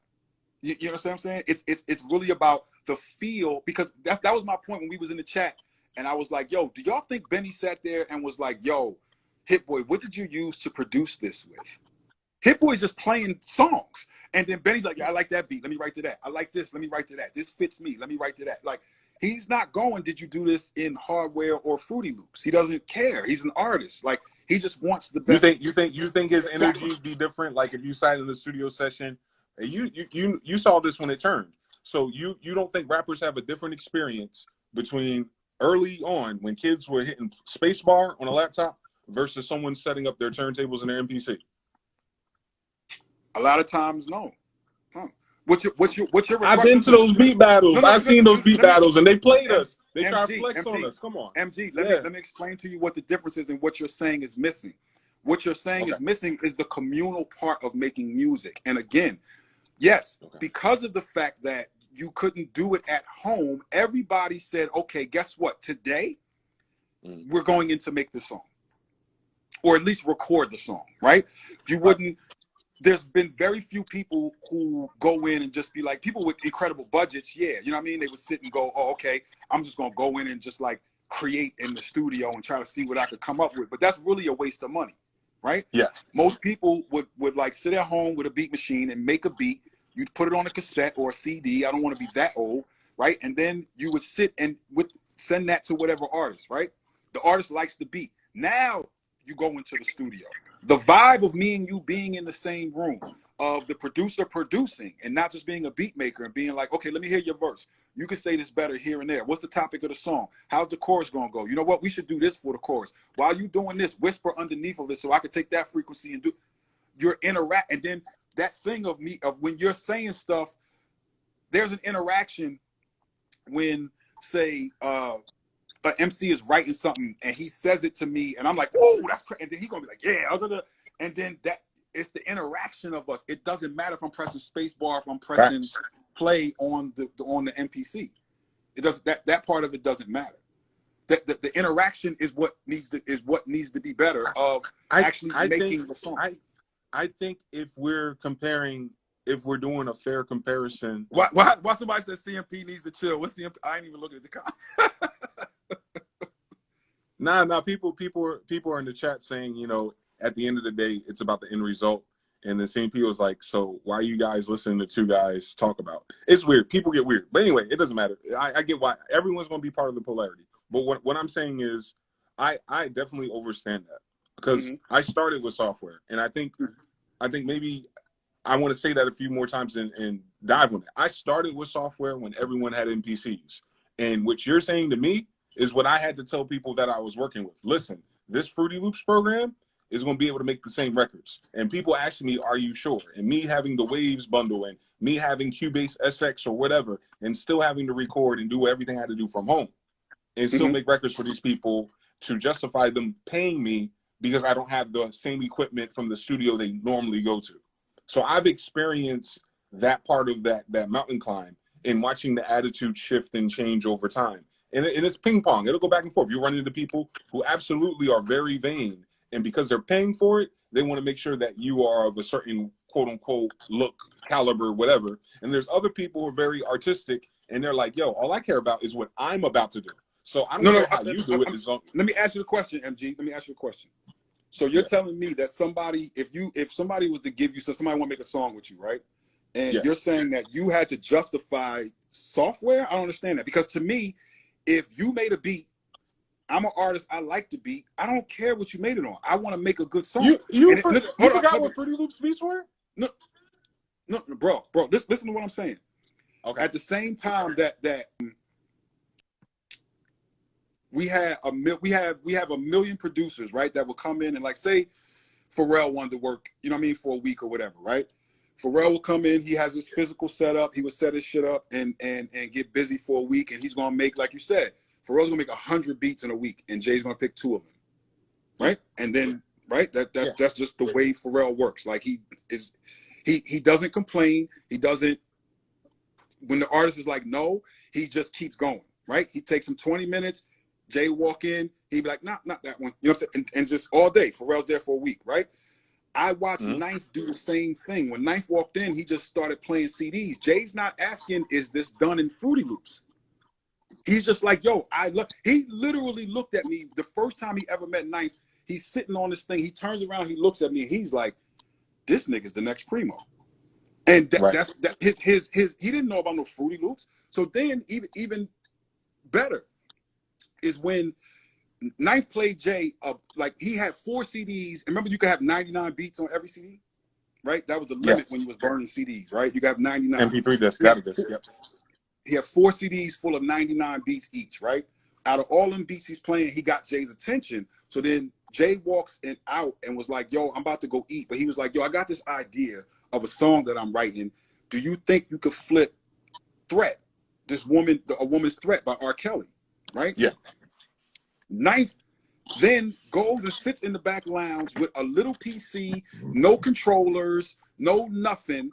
You know what I'm saying? It's really about the feel, because that was my point when we was in the chat, and I was like, yo, do y'all think Benny sat there and was like, yo, Hit Boy, what did you use to produce this with? Hit Boy's just playing songs. And then Benny's like, yeah, I like that beat. Let me write to that. I like this. Let me write to that. This fits me. Let me write to that. Like, he's not going, did you do this in hardware or Fruity Loops? He doesn't care. He's an artist. Like, he just wants the best. You think his energy would be different? Like, if you sat in the studio session, you saw this when it turned. So you don't think rappers have a different experience between early on when kids were hitting spacebar on a laptop versus someone setting up their turntables in their MPC? A lot of times, no. Huh. What's your I've been to those beat battles. I've seen those beat battles, and they played us. They tried to flex on us. Come on. MG, let me explain to you what the difference is and what you're saying is missing. What you're saying is missing is the communal part of making music. And again, yes, because of the fact that you couldn't do it at home, everybody said, okay, guess what? Today, we're going in to make the song. Or at least record the song, right? You wouldn't, there's been very few people who go in and just be like, people with incredible budgets, yeah, you know what I mean? They would sit and go, oh, okay, I'm just gonna go in and just like create in the studio and try to see what I could come up with. But that's really a waste of money, right? Yes. Most people would like sit at home with a beat machine and make a beat. You'd put it on a cassette or a CD. I don't want to be that old, right? And then you would sit and send that to whatever artist, right? The artist likes the beat. Now you go into the studio. The vibe of me and you being in the same room, of the producer producing and not just being a beat maker and being like, okay, let me hear your verse. You can say this better here and there. What's the topic of the song? How's the chorus gonna go? You know what? We should do this for the chorus. While you doing this, whisper underneath of it so I can take that frequency and do your interact. And then that thing of me, of when you're saying stuff, there's an interaction when, say, an MC is writing something and he says it to me and I'm like, oh, that's crazy. And then he's gonna be like, yeah. And then that, it's the interaction of us. It doesn't matter if I'm pressing space bar, if I'm pressing play on the MPC. It does that part of it doesn't matter. The interaction is what needs to be better of making the song. I think if we're doing a fair comparison. Why somebody says CMP needs to chill? What's CMP? I ain't even looking at the comment. Nah. People are in the chat saying, you know, at the end of the day, it's about the end result. And the CMP was like, so why are you guys listening to two guys talk about? It's weird. People get weird. But anyway, it doesn't matter. I get why. Everyone's going to be part of the polarity. But what I'm saying is I definitely understand that because I started with software. And I think maybe I want to say that a few more times and dive on it. I started with software when everyone had MPCs. And what you're saying to me is what I had to tell people that I was working with. Listen, this Fruity Loops program is going to be able to make the same records. And people asking me, are you sure? And me having the Waves bundle and me having Cubase SX or whatever, and still having to record and do everything I had to do from home and still make records for these people to justify them paying me because I don't have the same equipment from the studio they normally go to. So I've experienced that part of that mountain climb and watching the attitude shift and change over time. And it's ping pong. It'll go back and forth. You run into people who absolutely are very vain. And because they're paying for it, they want to make sure that you are of a certain quote unquote look, caliber, whatever. And there's other people who are very artistic and they're like, yo, all I care about is what I'm about to do. So I don't care how you do it. Let me ask you the question, MG. Let me ask you a question. So you're telling me that somebody, if somebody was to give you, so somebody want to make a song with you, right? And you're saying that you had to justify software? I don't understand that. Because to me, if you made a beat, I'm an artist. I like the beat. I don't care what you made it on. I want to make a good song. You forgot what Fruity Loops beats were? No, bro. Listen to what I'm saying. Okay. At the same time that we have a million producers, right? That will come in and like say Pharrell wanted to work, you know what I mean, for a week or whatever, right? Pharrell will come in. He has his physical setup. He will set his shit up and get busy for a week, and he's gonna make, like you said, Pharrell's gonna make 100 beats in a week, and Jay's gonna pick 2 of them, right? And then, right, that's just the way Pharrell works. Like he doesn't complain. He doesn't. When the artist is like no, he just keeps going, right? He takes him 20 minutes. Jay walk in, he'd be like, not that one, you know what I'm saying? And just all day. Pharrell's there for a week, right? I watched Knife do the same thing. When Knife walked in, he just started playing CDs. Jay's not asking, is this done in Fruity Loops? He's just like, yo, he literally looked at me the first time he ever met Knife. He's sitting on this thing. He turns around, he looks at me, and he's like, this nigga's the next Primo. And that's his he didn't know about no Fruity Loops. So then even better is when Knife played Jay, like he had 4 CDs. And remember, you could have 99 beats on every CD, right? That was the limit when you was burning CDs, right? You could have 99. MP3 disc, got a disc, yep. He had 4 CDs full of 99 beats each, right? Out of all them beats he's playing, he got Jay's attention. So then Jay walks out and was like, yo, I'm about to go eat. But he was like, yo, I got this idea of a song that I'm writing. Do you think you could flip Threat, A Woman's Threat by R. Kelly, right? Yeah. Knife then goes and sits in the back lounge with a little PC, no controllers, no nothing,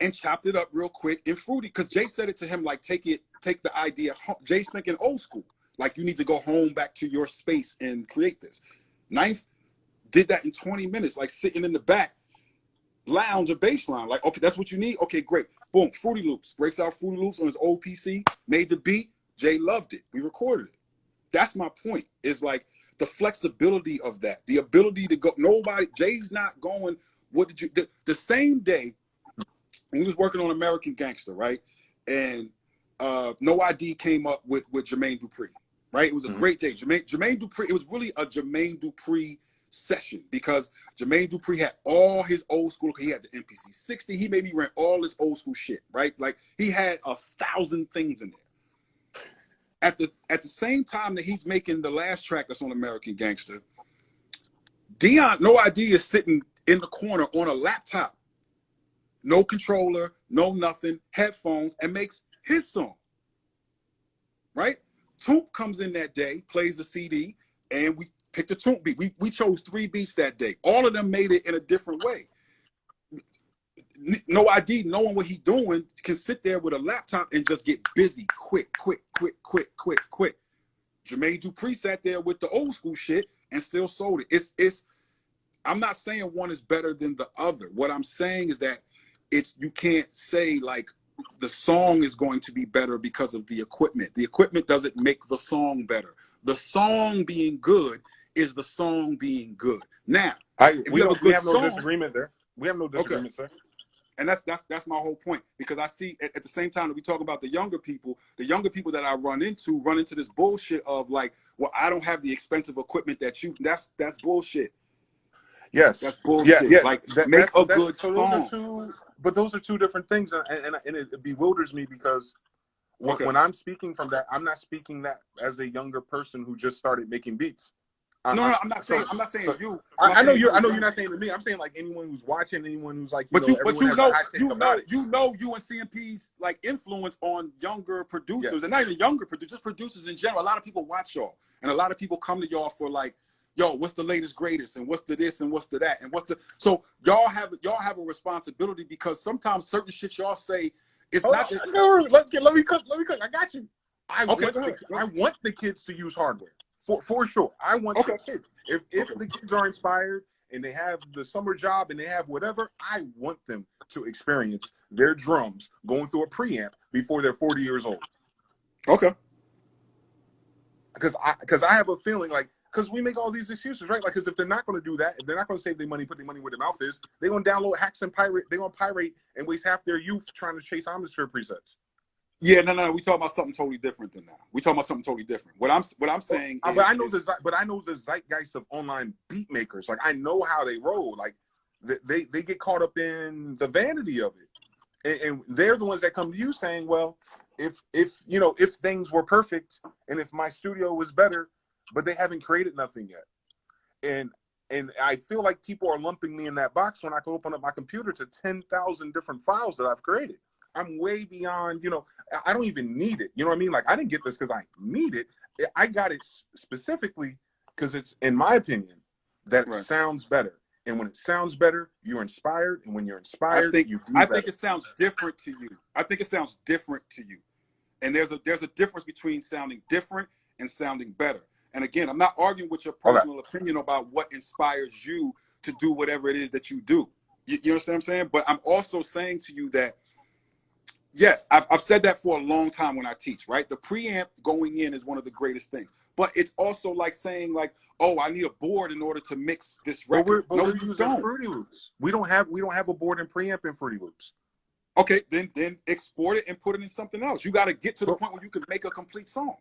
and chopped it up real quick in Fruity. Because Jay said it to him like, take the idea home. Jay's thinking old school. Like, you need to go home back to your space and create this. Knife did that in 20 minutes, like sitting in the back lounge or baseline. Like, okay, that's what you need? Okay, great. Boom, Fruity Loops. Breaks out Fruity Loops on his old PC, made the beat. Jay loved it. We recorded it. that's my point. Is like the flexibility of that, the ability to go. Jay's not going. What did you? The same day we was working on American Gangster, right? And No ID came up with Jermaine Dupri, right? It was a great day. Jermaine Dupri. It was really a Jermaine Dupri session because Jermaine Dupri had all his old school. He had the MPC 60. He made me rent all his old school shit, right? Like he had 1,000 things in there. At the same time that he's making the last track that's on American Gangster, No ID is sitting in the corner on a laptop, no controller, no nothing, headphones, and makes his song. Right? Toomp comes in that day, plays the CD, and we picked a Toomp beat. We chose 3 beats that day. All of them made it in a different way. No ID, knowing what he's doing, can sit there with a laptop and just get busy, quick. Jermaine Dupri sat there with the old school shit and still sold it. It's. I'm not saying one is better than the other. What I'm saying is that you can't say like the song is going to be better because of the equipment. The equipment doesn't make the song better. The song being good is the song being good. Now, we have no disagreement there. We have no disagreement, sir. And that's my whole point, because I see at the same time that we talk about the younger people that I run into this bullshit of like, well, I don't have the expensive equipment that you. That's bullshit. Yes, that's bullshit. Yeah. Like make a good song. Those are two different things, and it bewilders me because when I'm speaking from that, I'm not speaking that as a younger person who just started making beats. I'm not saying you. I know you're not saying to me. I'm saying like anyone who's watching, anyone who's like, you know, UNCMP's like influence on younger producers, and not even younger producers, just producers in general. A lot of people watch y'all, and a lot of people come to y'all for like, yo, what's the latest greatest, and what's the this, and what's the that, and what's the. So y'all have a responsibility, because sometimes certain shit y'all say is not. Let me cook. I got you. I want the kids to use hardware. For sure. I want the kids. If the kids are inspired and they have the summer job and they have whatever, I want them to experience their drums going through a preamp before they're 40 years old. Okay. Because I have a feeling like, because we make all these excuses, right? Like, because if they're not going to do that, if they're not going to save their money, put their money where their mouth is, they're going to download hacks and pirate. They're going to pirate and waste half their youth trying to chase Omnisphere presets. Yeah, no. We talking about something totally different than that. We talking about something totally different. What I'm saying, but I know the zeitgeist of online beat makers. Like, I know how they roll. Like, they get caught up in the vanity of it, and they're the ones that come to you saying, well, if things were perfect and if my studio was better, but they haven't created nothing yet, and I feel like people are lumping me in that box when I can open up my computer to 10,000 different files that I've created. I'm way beyond, I don't even need it. You know what I mean? Like, I didn't get this because I need it. I got it specifically because it's, in my opinion, that it sounds better. And when it sounds better, you're inspired. And when you're inspired, I think it sounds different to you. And there's a difference between sounding different and sounding better. And again, I'm not arguing with your personal opinion about what inspires you to do whatever it is that you do. You understand what I'm saying? But I'm also saying to you that, yes, I've said that for a long time when I teach, right? The preamp going in is one of the greatest things. But it's also like saying, like, oh, I need a board in order to mix this record. But we're using Fruity Loops. We don't have a board and preamp in Fruity Loops. Okay, then export it and put it in something else. You got to get to the point where you can make a complete song.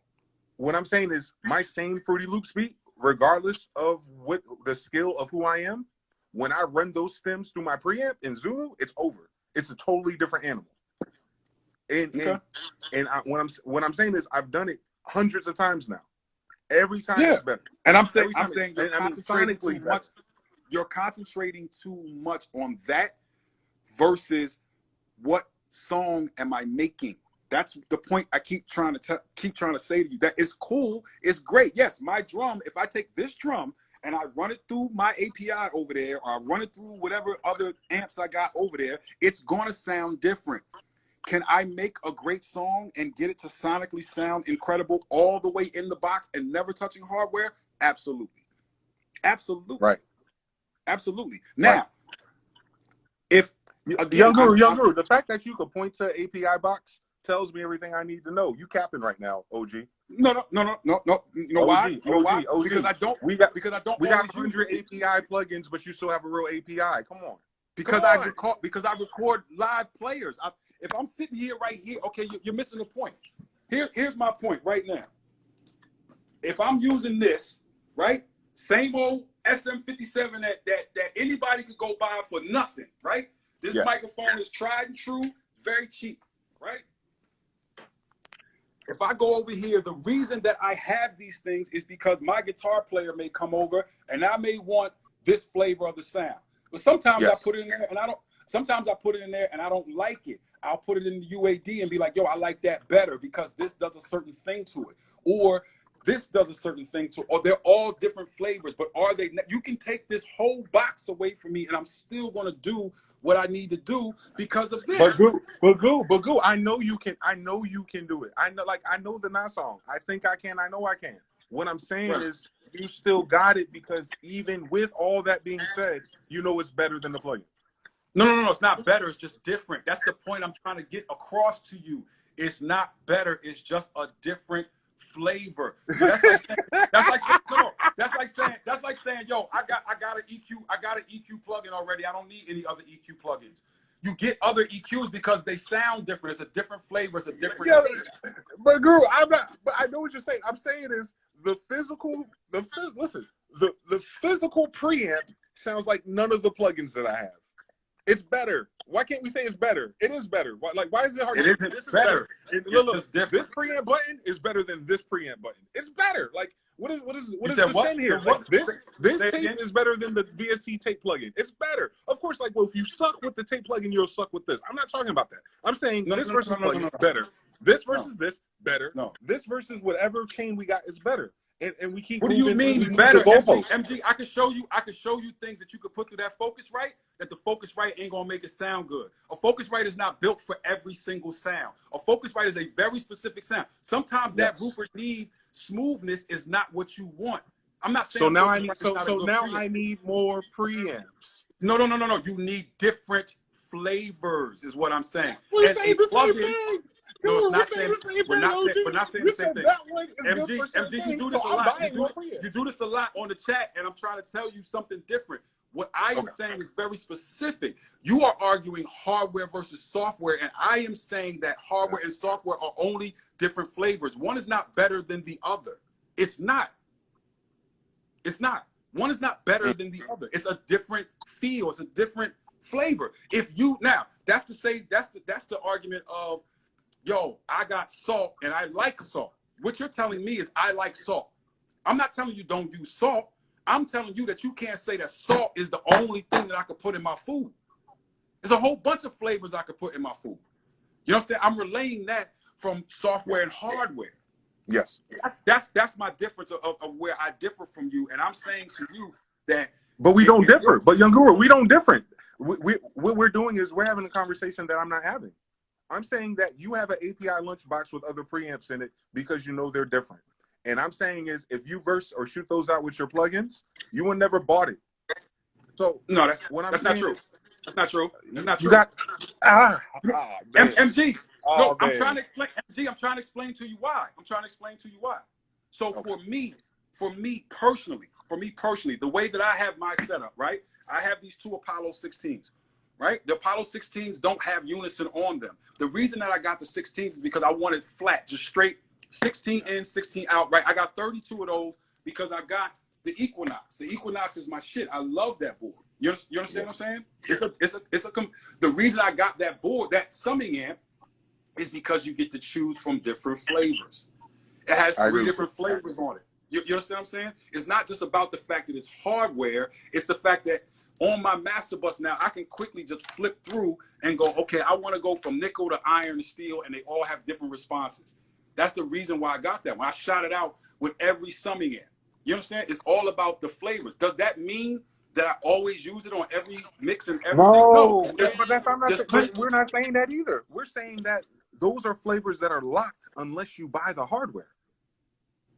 What I'm saying is, my same Fruity Loops beat, regardless of what the skill of who I am, when I run those stems through my preamp in Zulu, it's over. It's a totally different animal. What I'm saying is, I've done it hundreds of times now. Every time it's better. And I'm saying you're concentrating too much. You're concentrating too much on that versus what song am I making? That's the point I keep trying to say to you. That is cool. It's great. Yes, my drum, if I take this drum and I run it through my API over there, or I run it through whatever other amps I got over there, it's going to sound different. Can I make a great song and get it to sonically sound incredible all the way in the box and never touching hardware? Absolutely. Right. Absolutely. Now, if Young Guru, the fact that you could point to API box tells me everything I need to know. You capping right now, OG. No. You know OG, why? You know why? OG. Because I don't. We got We got 100 API plugins, but you still have a real API. Come on. Because I record live players. If I'm sitting here right here, okay, you're missing the point. Here's my point right now. If I'm using this, right, same old SM57 that anybody could go buy for nothing, right? This microphone is tried and true, very cheap, right? If I go over here, the reason that I have these things is because my guitar player may come over and I may want this flavor of the sound. But sometimes I put it in there and I don't. Sometimes I put it in there and I don't like it. I'll put it in the UAD and be like, yo, I like that better because this does a certain thing to it. Or this does a certain thing to it. Or they're all different flavors, but are they? You can take this whole box away from me and I'm still going to do what I need to do because of this. But Goo, I know you can do it. I know the Nas song. I think I can. I know I can. What I'm saying is you still got it because even with all that being said, you know it's better than the plugin. No. It's not better. It's just different. That's the point I'm trying to get across to you. It's not better. It's just a different flavor. So that's like saying, yo, I got an EQ plugin already. I don't need any other EQ plugins. You get other EQs because they sound different. It's a different flavor. It's a different. Yeah, but girl, I'm not. But I know what you're saying. I'm saying is the physical preamp sounds like none of the plugins that I have. It's better. Why can't we say it's better? It is better. Why is it hard? This is better. Look, this preamp button is better than this preamp button. It's better. Like what is the same here? Like, this tape is better than the VST tape plugin. It's better. Of course, like if you suck with the tape plugin, you'll suck with this. I'm not talking about that. I'm saying this versus plugin better. This versus this better. No. This versus whatever chain we got is better. And we keep. What do you mean better? MG, I can show you things that you could put through that Focusrite. That the Focusrite ain't gonna make it sound good. A Focusrite is not built for every single sound. A Focusrite is a very specific sound. Sometimes that Rupert Neve smoothness is not what you want. I'm not saying. So now I need more preamps. No. You need different flavors, is what I'm saying. We're saying the same thing. No, it's not saying. We're not saying the same thing. MG, you do this a lot. You do this a lot on the chat, and I'm trying to tell you something different. What I am saying is very specific. You are arguing hardware versus software, and I am saying that hardware and software are only different flavors. One is not better than the other. It's not. It's not. One is not better than the other. It's a different feel. It's a different flavor. If you now, that's the argument of, yo, I got salt and I like salt. What you're telling me is I like salt. I'm not telling you don't use salt. I'm telling you that you can't say that salt is the only thing that I could put in my food. There's a whole bunch of flavors I could put in my food. You know what I'm saying? I'm relaying that from software and hardware. Yes. That's my difference of where I differ from you. And I'm saying to you that. But we don't differ. But Young Guru, we don't differ. What we're doing is we're having a conversation that I'm not having. I'm saying that you have an API lunchbox with other preamps in it because you know they're different. And I'm saying is if you verse or shoot those out with your plugins, you would never bought it. So no, that's not true. That's not true. That's not true. You got MG. No, man. I'm trying to explain. MG, I'm trying to explain to you why. So for me personally, the way that I have my setup, right? I have these two Apollo 16s. Right? The Apollo 16s don't have unison on them. The reason that I got the 16s is because I wanted flat, just straight 16 in, 16 out, right? I got 32 of those because I got the Equinox. The Equinox is my shit. I love that board. You understand what I'm saying? The reason I got that board, that summing amp, is because you get to choose from different flavors. It has 3 different flavors on it. You understand what I'm saying? It's not just about the fact that it's hardware. It's the fact that on my master bus now, I can quickly just flip through and go, okay, I want to go from nickel to iron to steel, and they all have different responses. That's the reason why I got that. When I shot it out with every summing amp. You understand? It's all about the flavors. Does that mean that I always use it on every mix and everything? No, but we're not saying that either. We're saying that those are flavors that are locked unless you buy the hardware.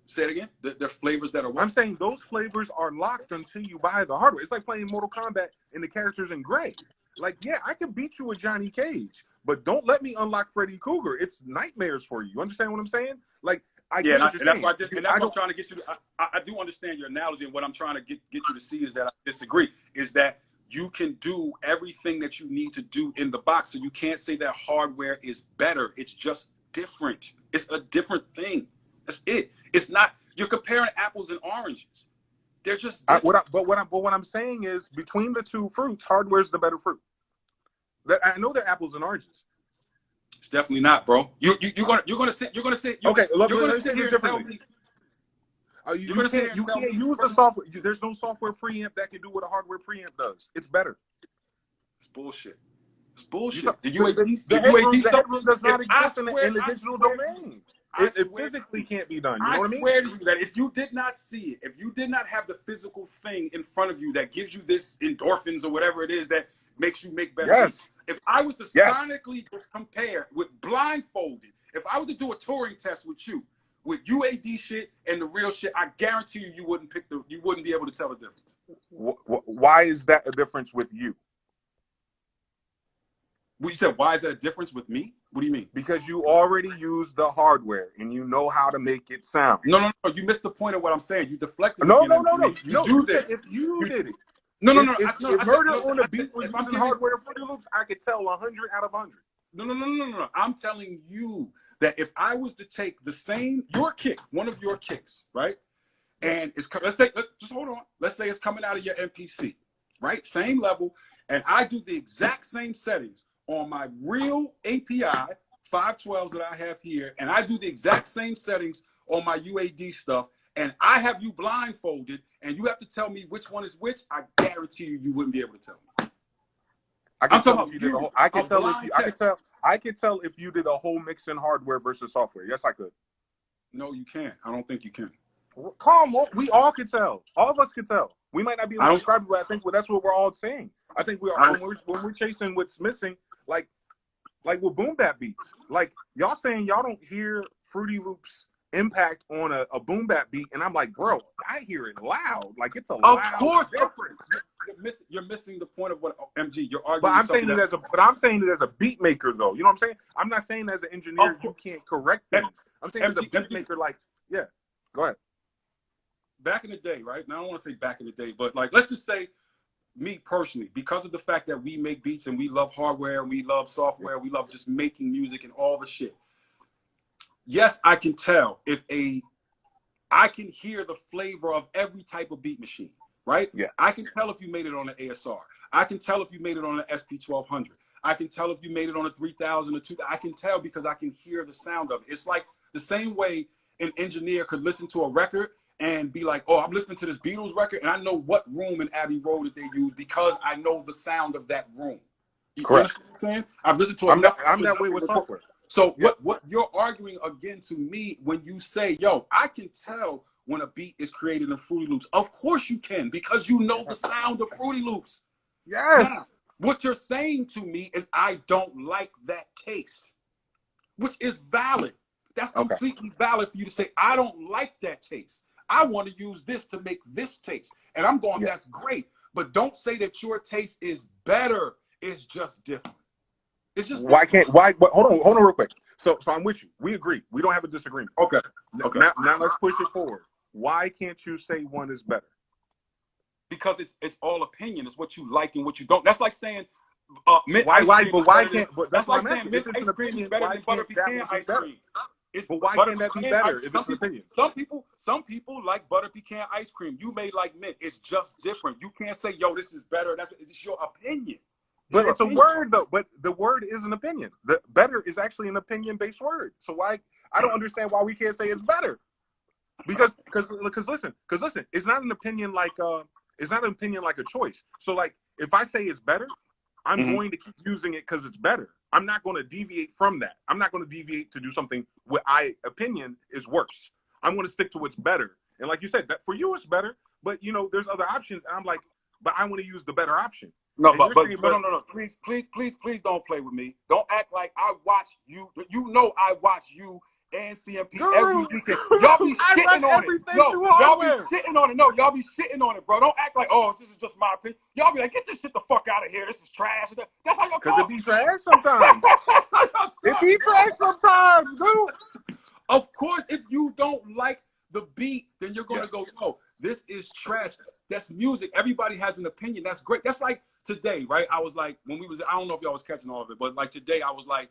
Say it again. The flavors that are what? I'm saying those flavors are locked until you buy the hardware. It's like playing Mortal Kombat and the characters in gray. Like, yeah, I can beat you with Johnny Cage, but don't let me unlock Freddy Krueger. It's nightmares for you. You understand what I'm saying? Like, I get what you're and that's saying. why and that's what I'm trying to get you to. I do understand your analogy, and what I'm trying to get you to see is that I disagree. Is that you can do everything that you need to do in the box, so you can't say that hardware is better. It's just different. It's a different thing. That's it. It's not. You're comparing apples and oranges. They're just different. But what I'm saying is, between the two fruits, hardware's the better fruit. That I know they're apples and oranges. It's definitely not, bro. You're gonna sit here and tell me. You can't use the software. There's no software preamp that can do what a hardware preamp does. It's better. It's bullshit. It's bullshit. The headroom does not exist in the digital domain. It physically can't be done. You know what I mean? swear to you that if you did not see it, if you did not have the physical thing in front of you that gives you this endorphins or whatever it is that makes you make better beats, if I was to sonically compare with blindfolded, if I was to do a Turing test with you, with UAD shit and the real shit, I guarantee you wouldn't be able to tell the difference. Why is that a difference with you? Well, you said, why is that a difference with me? What do you mean? Because you already use the hardware and you know how to make it sound. No. You missed the point of what I'm saying. You deflected. No. You do this. If you did it. No. If Murder on the Beat was using hardware Fruity Loops, I could tell 100 out of 100. No. I'm telling you that if I was to take one of your kicks, right? And let's just hold on. Let's say it's coming out of your MPC, right? Same level. And I do the exact same settings on my real API 512s that I have here, and I do the exact same settings on my UAD stuff, and I have you blindfolded, and you have to tell me which one is which, I guarantee you wouldn't be able to tell me. I could tell if you did a whole mix in hardware versus software. Yes, I could. No, you can't. I don't think you can. Come on, we all could tell. All of us could tell. We might not be able to describe it, but I think that's what we're all saying. I think when we're chasing what's missing, like with boom bap beats, like y'all saying y'all don't hear Fruity Loops impact on a boom bap beat, and I'm like, bro, I hear it loud. Like it's a loud difference. You're missing the point of what MG you're arguing. But I'm saying it as a beat maker, though. You know what I'm saying? I'm not saying as an engineer you can't correct things. I'm saying as a beat maker, like, yeah. Go ahead. Back in the day, right? Now I don't want to say back in the day, but like let's just say me personally, because of the fact that we make beats and we love hardware and we love software, we love just making music and all the shit. Yes, I can tell I can hear the flavor of every type of beat machine, right? Yeah. I can tell if you made it on an ASR. I can tell if you made it on an SP1200. I can tell if you made it on a 3000 or 2000. I can tell because I can hear the sound of it. It's like the same way an engineer could listen to a record and be like, oh, I'm listening to this Beatles record, and I know what room in Abbey Road that they use because I know the sound of that room. You understand what I'm saying? I've listened to enough. I'm that way with software. So what you're arguing again to me when you say, yo, I can tell when a beat is created in Fruity Loops. Of course you can, because you know the sound of Fruity Loops. Yes. Now, what you're saying to me is I don't like that taste, which is valid. That's completely valid for you to say, I don't like that taste. I want to use this to make this taste. And I'm going, that's great. But don't say that your taste is better. It's just different. It's just hold on real quick. So I'm with you. We agree. We don't have a disagreement. Okay. Now let's push it forward. Why can't you say one is better? Because it's all opinion. It's what you like and what you don't. That's like saying mint why ice cream. Why can't? But that's like saying mint ice cream is better than butter pecan ice cream. But why can't that be better if it's an opinion? Some people like butter pecan ice cream. You may like mint. It's just different. You can't say, yo, this is better. It's your opinion. But it's a word, though. But the word is an opinion. The better is actually an opinion-based word. So I don't understand why we can't say it's better. Because listen, it's not an opinion like a choice. So like if I say it's better, I'm going to keep using it because it's better. I'm not going to deviate from that. I'm not going to deviate to do something what I opinion is worse. I'm going to stick to what's better. And like you said, that for you it's better, but there's other options. And I'm like, but I want to use the better option. No, but no. Please don't play with me. Don't act like I watch you. I watch you and CMP every Guru, weekend. Y'all be I shitting run on it. everything Yo, through y'all be hardware. shitting on it. No, y'all be shitting on it, bro. Don't act like, oh, this is just my opinion. Y'all be like, get this shit the fuck out of here. This is trash. That's how y'all Because talk. it be trash sometimes. That's how y'all talk. It be trash sometimes, Guru. Of course, if you don't like the beat, then you're going to go, yo, this is trash. That's music. Everybody has an opinion. That's great. That's like today, right? I was like, when we was, I don't know if y'all was catching all of it, but like today I was like,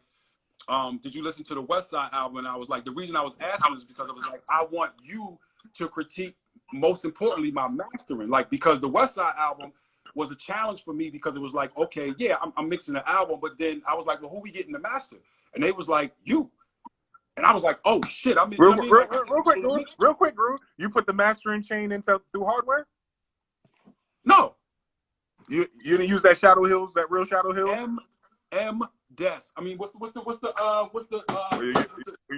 did you listen to the West Side album? And I was like, the reason I was asking is because I was like, I want you to critique, most importantly, my mastering. Like, because the West Side album was a challenge for me because it was like, okay, yeah, I'm mixing the album, but then I was like, well, who we getting the master? And they was like, you. And I was like, oh shit, I mean, Real quick, Guru. You put the mastering chain into through hardware? No. You didn't use that Shadow Hills, that real Shadow Hills? M Des. I mean, what's the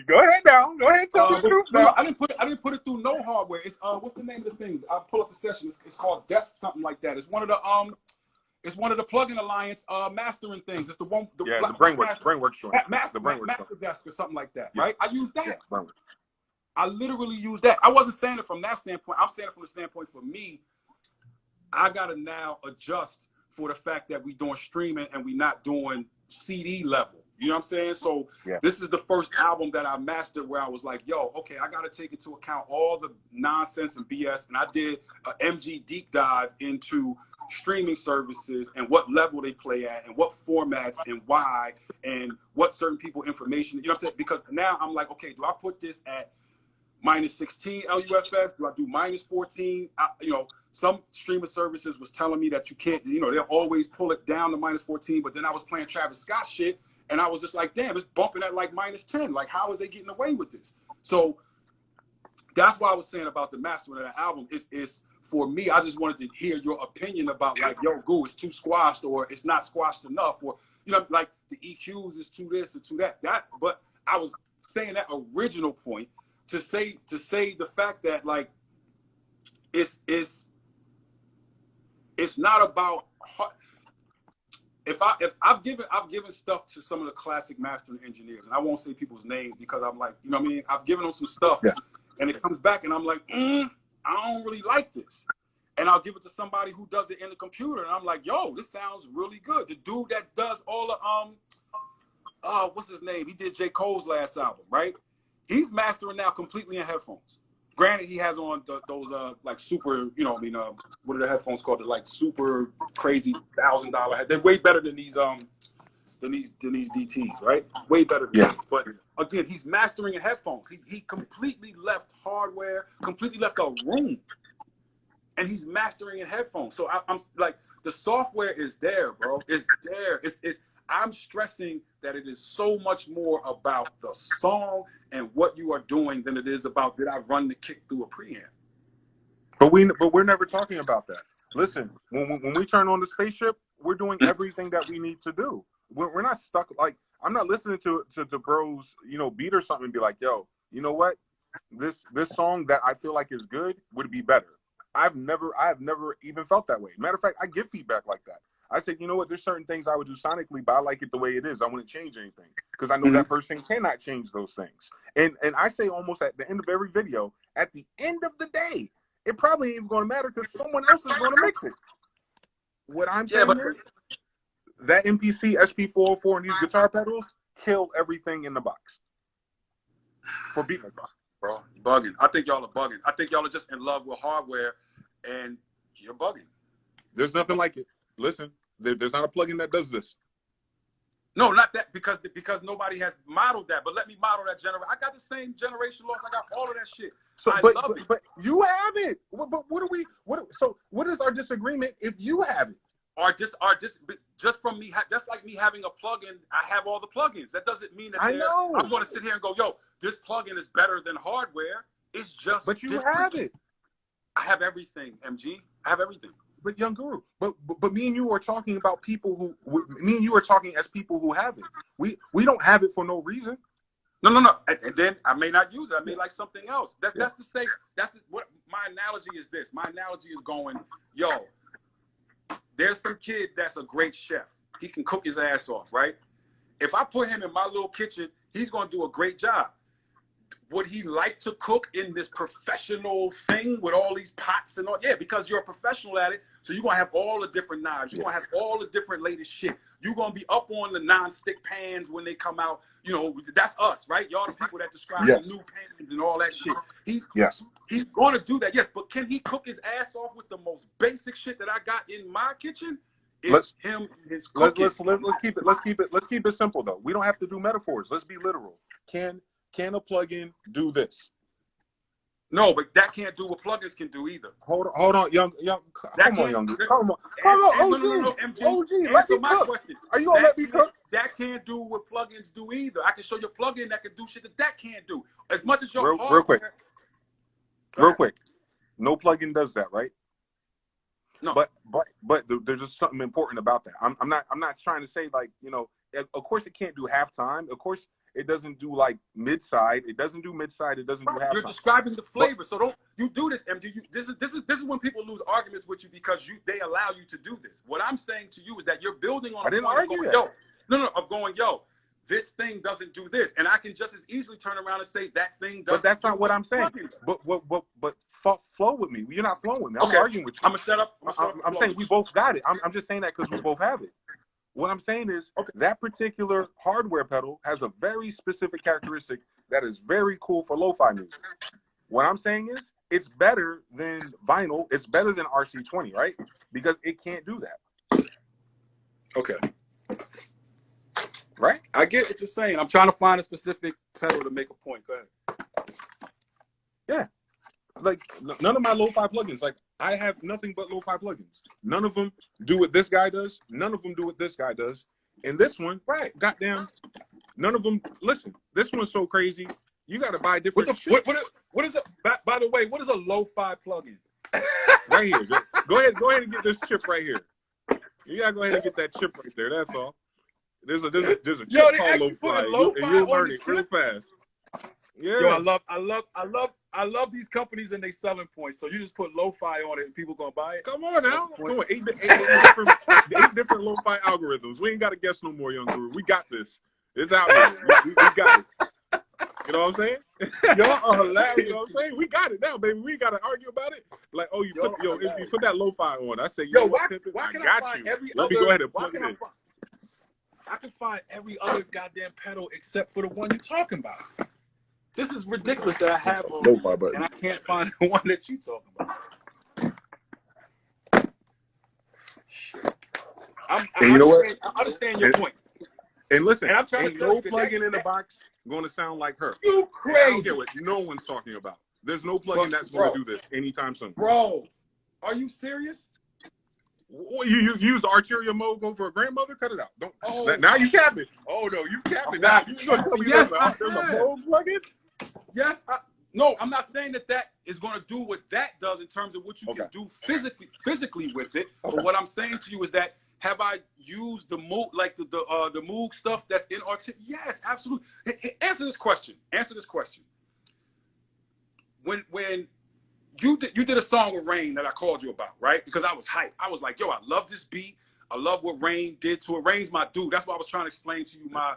Go ahead now. Go ahead and tell the truth now. No, I didn't put it through no hardware. It's what's the name of the thing? I'll pull up the session. It's called Desk, something like that. It's one of the Plugin Alliance mastering things. It's the one the Brainworks joint. Master Desk or something like that, right? I use that. Yeah, I literally use that. I wasn't saying it from that standpoint. I'm saying it from the standpoint for me. I gotta now adjust for the fact that we doing streaming and we not doing CD level. You know what I'm saying? So This is the first album that I mastered where I was like, yo, okay, I gotta take into account all the nonsense and BS. And I did an MG deep dive into streaming services and what level they play at and what formats and why and what certain people information, you know what I'm saying? Because now I'm like, okay, do I put this at -16 LUFS? Do I do -14? You know, some streaming services was telling me that you can't, you know, they'll always pull it down to -14, but then I was playing Travis Scott shit, and I was just like, damn, it's bumping at like -10. Like, how is they getting away with this? So that's why I was saying about the mastering of the album is for me, I just wanted to hear your opinion about like, yo, Goo, it's too squashed or it's not squashed enough, or, you know, like the EQs is too this or too that. But I was saying that original point to say the fact that like it's not about if I've given stuff to some of the classic mastering engineers, and I won't say people's names because I'm like, you know what I mean? I've given them some stuff and it comes back and I'm like, I don't really like this. And I'll give it to somebody who does it in the computer and I'm like, yo, this sounds really good. The dude that does all the what's his name? He did J. Cole's last album, right? He's mastering now completely in headphones. Granted, he has on those like super, you know, I mean, what are the headphones called? They're like super crazy $1,000. They're way better than these DTs, right? Way better than these. But again, he's mastering in headphones. He completely left hardware, completely left a room, and he's mastering in headphones. So I'm like, the software is there, bro. It's there. I'm stressing that it is so much more about the song and what you are doing than it is about, did I run the kick through a preamp? But we're never talking about that. Listen, when we turn on the spaceship, we're doing everything that we need to do. We're not stuck. Like, I'm not listening to bros, you know, beat or something and be like, yo, you know what? This song that I feel like is good would be better. I have never even felt that way. Matter of fact, I give feedback like that. I said, you know what? There's certain things I would do sonically, but I like it the way it is. I wouldn't change anything because I know that person cannot change those things. And I say almost at the end of every video, at the end of the day, it probably ain't even going to matter because someone else is going to mix it. What I'm saying is that MPC SP404 and these guitar pedals kill everything in the box for beatmakers. Bro, you're bugging. I think y'all are bugging. I think y'all are just in love with hardware, and you're bugging. There's nothing like it. Listen, there's not a plugin that does this. No, not that, because nobody has modeled that. But let me model that generation. I got the same generation loss. I got all of that shit. So I love it. But you have it. But what is our disagreement if you have it? Just from me, just like me having a plugin, I have all the plugins. That doesn't mean that I'm going to sit here and go, yo, this plugin is better than hardware. It's just. But you have it. I have everything, MG. I have everything. But Young Guru, but me and you are talking about people who, me and you are talking as people who have it. We don't have it for no reason. No. And then I may not use it. I may like something else. That's to say, what my analogy is this. My analogy is going, yo, there's some kid that's a great chef. He can cook his ass off, right? If I put him in my little kitchen, he's going to do a great job. would he like to cook in this professional thing with all these pots and all? Yeah, because you're a professional at it. So you're going to have all the different knives. You're going to have all the different latest shit. You're going to be up on the non-stick pans when they come out. You know, that's us, right? Y'all the people that describe the new pans and all that shit. He's going to do that, yes. But can he cook his ass off with the most basic shit that I got in my kitchen? It's him and his cooking. Let's keep it simple though. We don't have to do metaphors. Let's be literal. Can a plugin do this? No, but that can't do what plugins can do either. Hold on, young. Come on, OG. Let me cook. Question. Are you gonna let me cook? That can't do what plugins do either. I can show you a plugin that can do shit that can't do. As much as your real quick. No plugin does that, right? No. But there's just something important about that. I'm not trying to say like, you know, of course it can't do halftime. Of course it doesn't do like mid-side. It doesn't do mid-side. It doesn't do halftime. You're describing the flavor. So don't you do this, MG. This is when people lose arguments with you because they allow you to do this. What I'm saying to you is that you're building on this thing doesn't do this, and I can just as easily turn around and say that thing doesn't. But that's not what I'm saying. But flow with me. You're not flowing with me. I'm arguing with you. I'm gonna shut up. I'm saying we both got it. I'm just saying that because we both have it. What I'm saying is that particular hardware pedal has a very specific characteristic that is very cool for lo-fi music. What I'm saying is it's better than vinyl. It's better than RC20, right? Because it can't do that. Okay. Right? I get what you're saying. I'm trying to find a specific pedal to make a point. Go ahead. Yeah. Like, none of my lo-fi plugins, like, I have nothing but lo-fi plugins. None of them do what this guy does. None of them do what this guy does. And this one, goddamn, none of them, listen, this one's so crazy, you got to buy different shit. What is it? By the way, what is a lo-fi plugin? Right here. Go ahead and get this chip right here. You got to go ahead and get that chip right there. That's all. There's a chip called lo-fi. And you'll learn it real fast. Yeah. Yo, I love these companies and they selling points. So you just put lo-fi on it and people gonna buy it. Come on now. Come on. Eight different lo-fi algorithms. We ain't got to guess no more, young guru. We got this. It's out here. We got it. You know what I'm saying? Y'all are hilarious. You know what I'm saying? We got it now, baby. We ain't got to argue about it. Like, if you put that lo-fi on, I say, why can I find every Let me go ahead and plug it in. I can find every other goddamn pedal except for the one you're talking about. This is ridiculous that I have one and I can't find the one that you talking about. I understand your point. And listen, and I'm trying ain't no plugin in the box going to sound like her. You crazy. I don't care what no one's talking about. There's no plugin that's going to do this anytime soon. Bro, are you serious? You use the arterial mode going for a grandmother? Cut it out. Don't. Now you cap it. Oh no, you cap it. Now you gonna tell me there's a mode plugin? Yes. No, I'm not saying that is going to do what that does in terms of what you can do physically with it. But what I'm saying to you is that have I used the Moog, like the Moog stuff that's in arterial? Yes, absolutely. Answer this question. When you did a song with Rain that I called you about, right? Because I was hyped. I was like, yo, I love this beat. I love what Rain did to it. Rain's my dude. That's why I was trying to explain to you my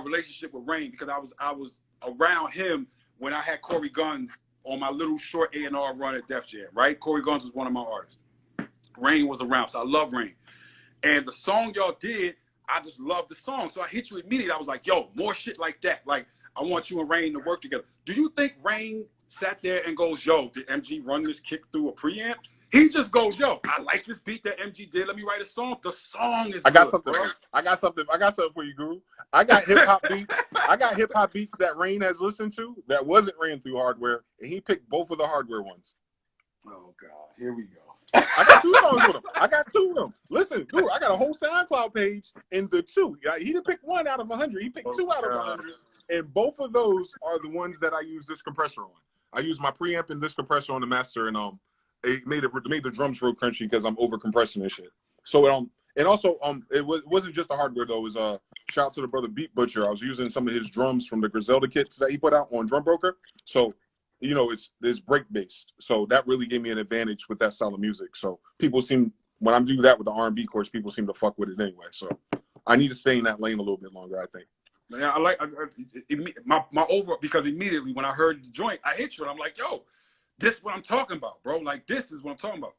relationship with Rain, because I was around him when I had Corey Guns on my little short A&R run at Def Jam, right? Corey Guns was one of my artists. Rain was around, so I love Rain. And the song y'all did, I just loved the song. So I hit you immediately. I was like, yo, more shit like that. Like, I want you and Rain to work together. Do you think Rain sat there and goes, yo, did MG run this kick through a preamp? He just goes, yo, I like this beat that MG did. Let me write a song. The song is I got good, something. bro. I got something for you, Guru. I got hip hop beats. I got hip hop beats that Rain has listened to that wasn't ran through hardware, and he picked both of the hardware ones. Oh God, here we go. I got 2 songs with him. I got 2 of them. Listen, Guru, I got a whole SoundCloud page in the 2. He didn't pick 1 out of 100. He picked 2 out of 100, and both of those are the ones that I use this compressor on. I use my preamp and this compressor on the master, and it made the drums real crunchy because I'm over compressing this shit. So and also it wasn't just the hardware though. It was shout out to the brother Beat Butcher. I was using some of his drums from the Griselda kits that he put out on Drum Broker. So it's break based. So that really gave me an advantage with that style of music. So when I'm doing that with the R&B course, people seem to fuck with it anyway. So I need to stay in that lane a little bit longer, I think. Yeah, my overall, because immediately when I heard the joint, I hit you and I'm like, yo, this is what I'm talking about, bro. Like, this is what I'm talking about.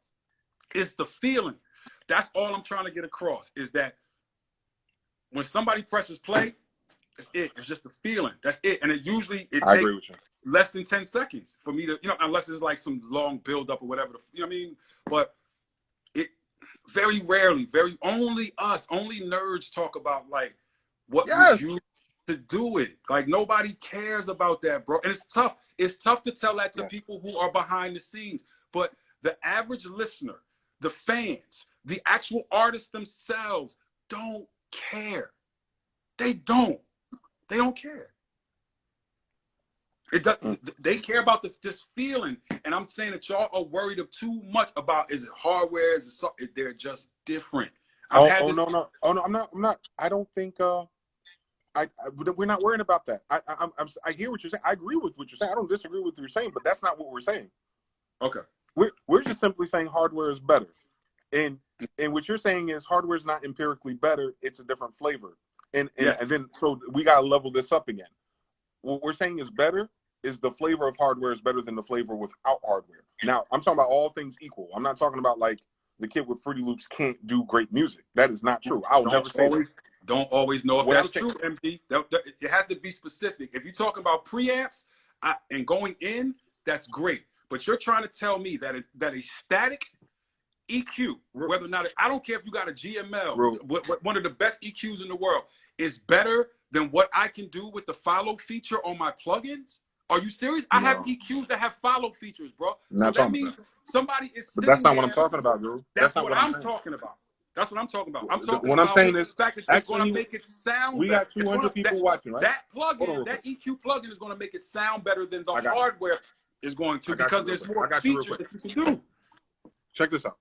It's the feeling. That's all I'm trying to get across, is that when somebody presses play, it's it. It's just the feeling. That's it. And it I takes agree with you. less than 10 seconds for me to, unless it's like some long build up or whatever, you know what I mean? But it very rarely, only nerds talk about like what was Yes. used to do it. Like, nobody cares about that, bro. And it's tough. It's tough to tell that to people who are behind the scenes. But the average listener, the fans, the actual artists themselves don't care. They don't care. It does, They care about this feeling, and I'm saying that y'all are worried of too much about, is it hardware? Is it so? They're just different. No, I'm not. I don't think. We're not worrying about that. I hear what you're saying. I agree with what you're saying. I don't disagree with what you're saying, but that's not what we're saying. Okay. We're just simply saying hardware is better, and what you're saying is hardware is not empirically better. It's a different flavor, and then so we gotta level this up again. What we're saying is better is the flavor of hardware is better than the flavor without hardware. Now, I'm talking about all things equal. I'm not talking about like the kid with Fruity Loops can't do great music. That is not true. I'll never say that. Don't always know if What that's true, MD. It has to be specific. If you're talking about preamps and going in, that's great. But you're trying to tell me that a static EQ, whether or not, I don't care if you got a GML, one of the best EQs in the world, is better than what I can do with the follow feature on my plugins? Are you serious? No. I have EQs that have follow features, bro. So that means somebody is sitting there. But that's not what I'm talking about, Drew. That's not what I'm talking about. That's what I'm talking about. I'm talking what about I'm saying the is, fact that it's going to make it sound we better. got 200 people watching, right? That plugin, that EQ plugin is going to make it sound better than the hardware is going to, because there's more features that you can do. Check this out.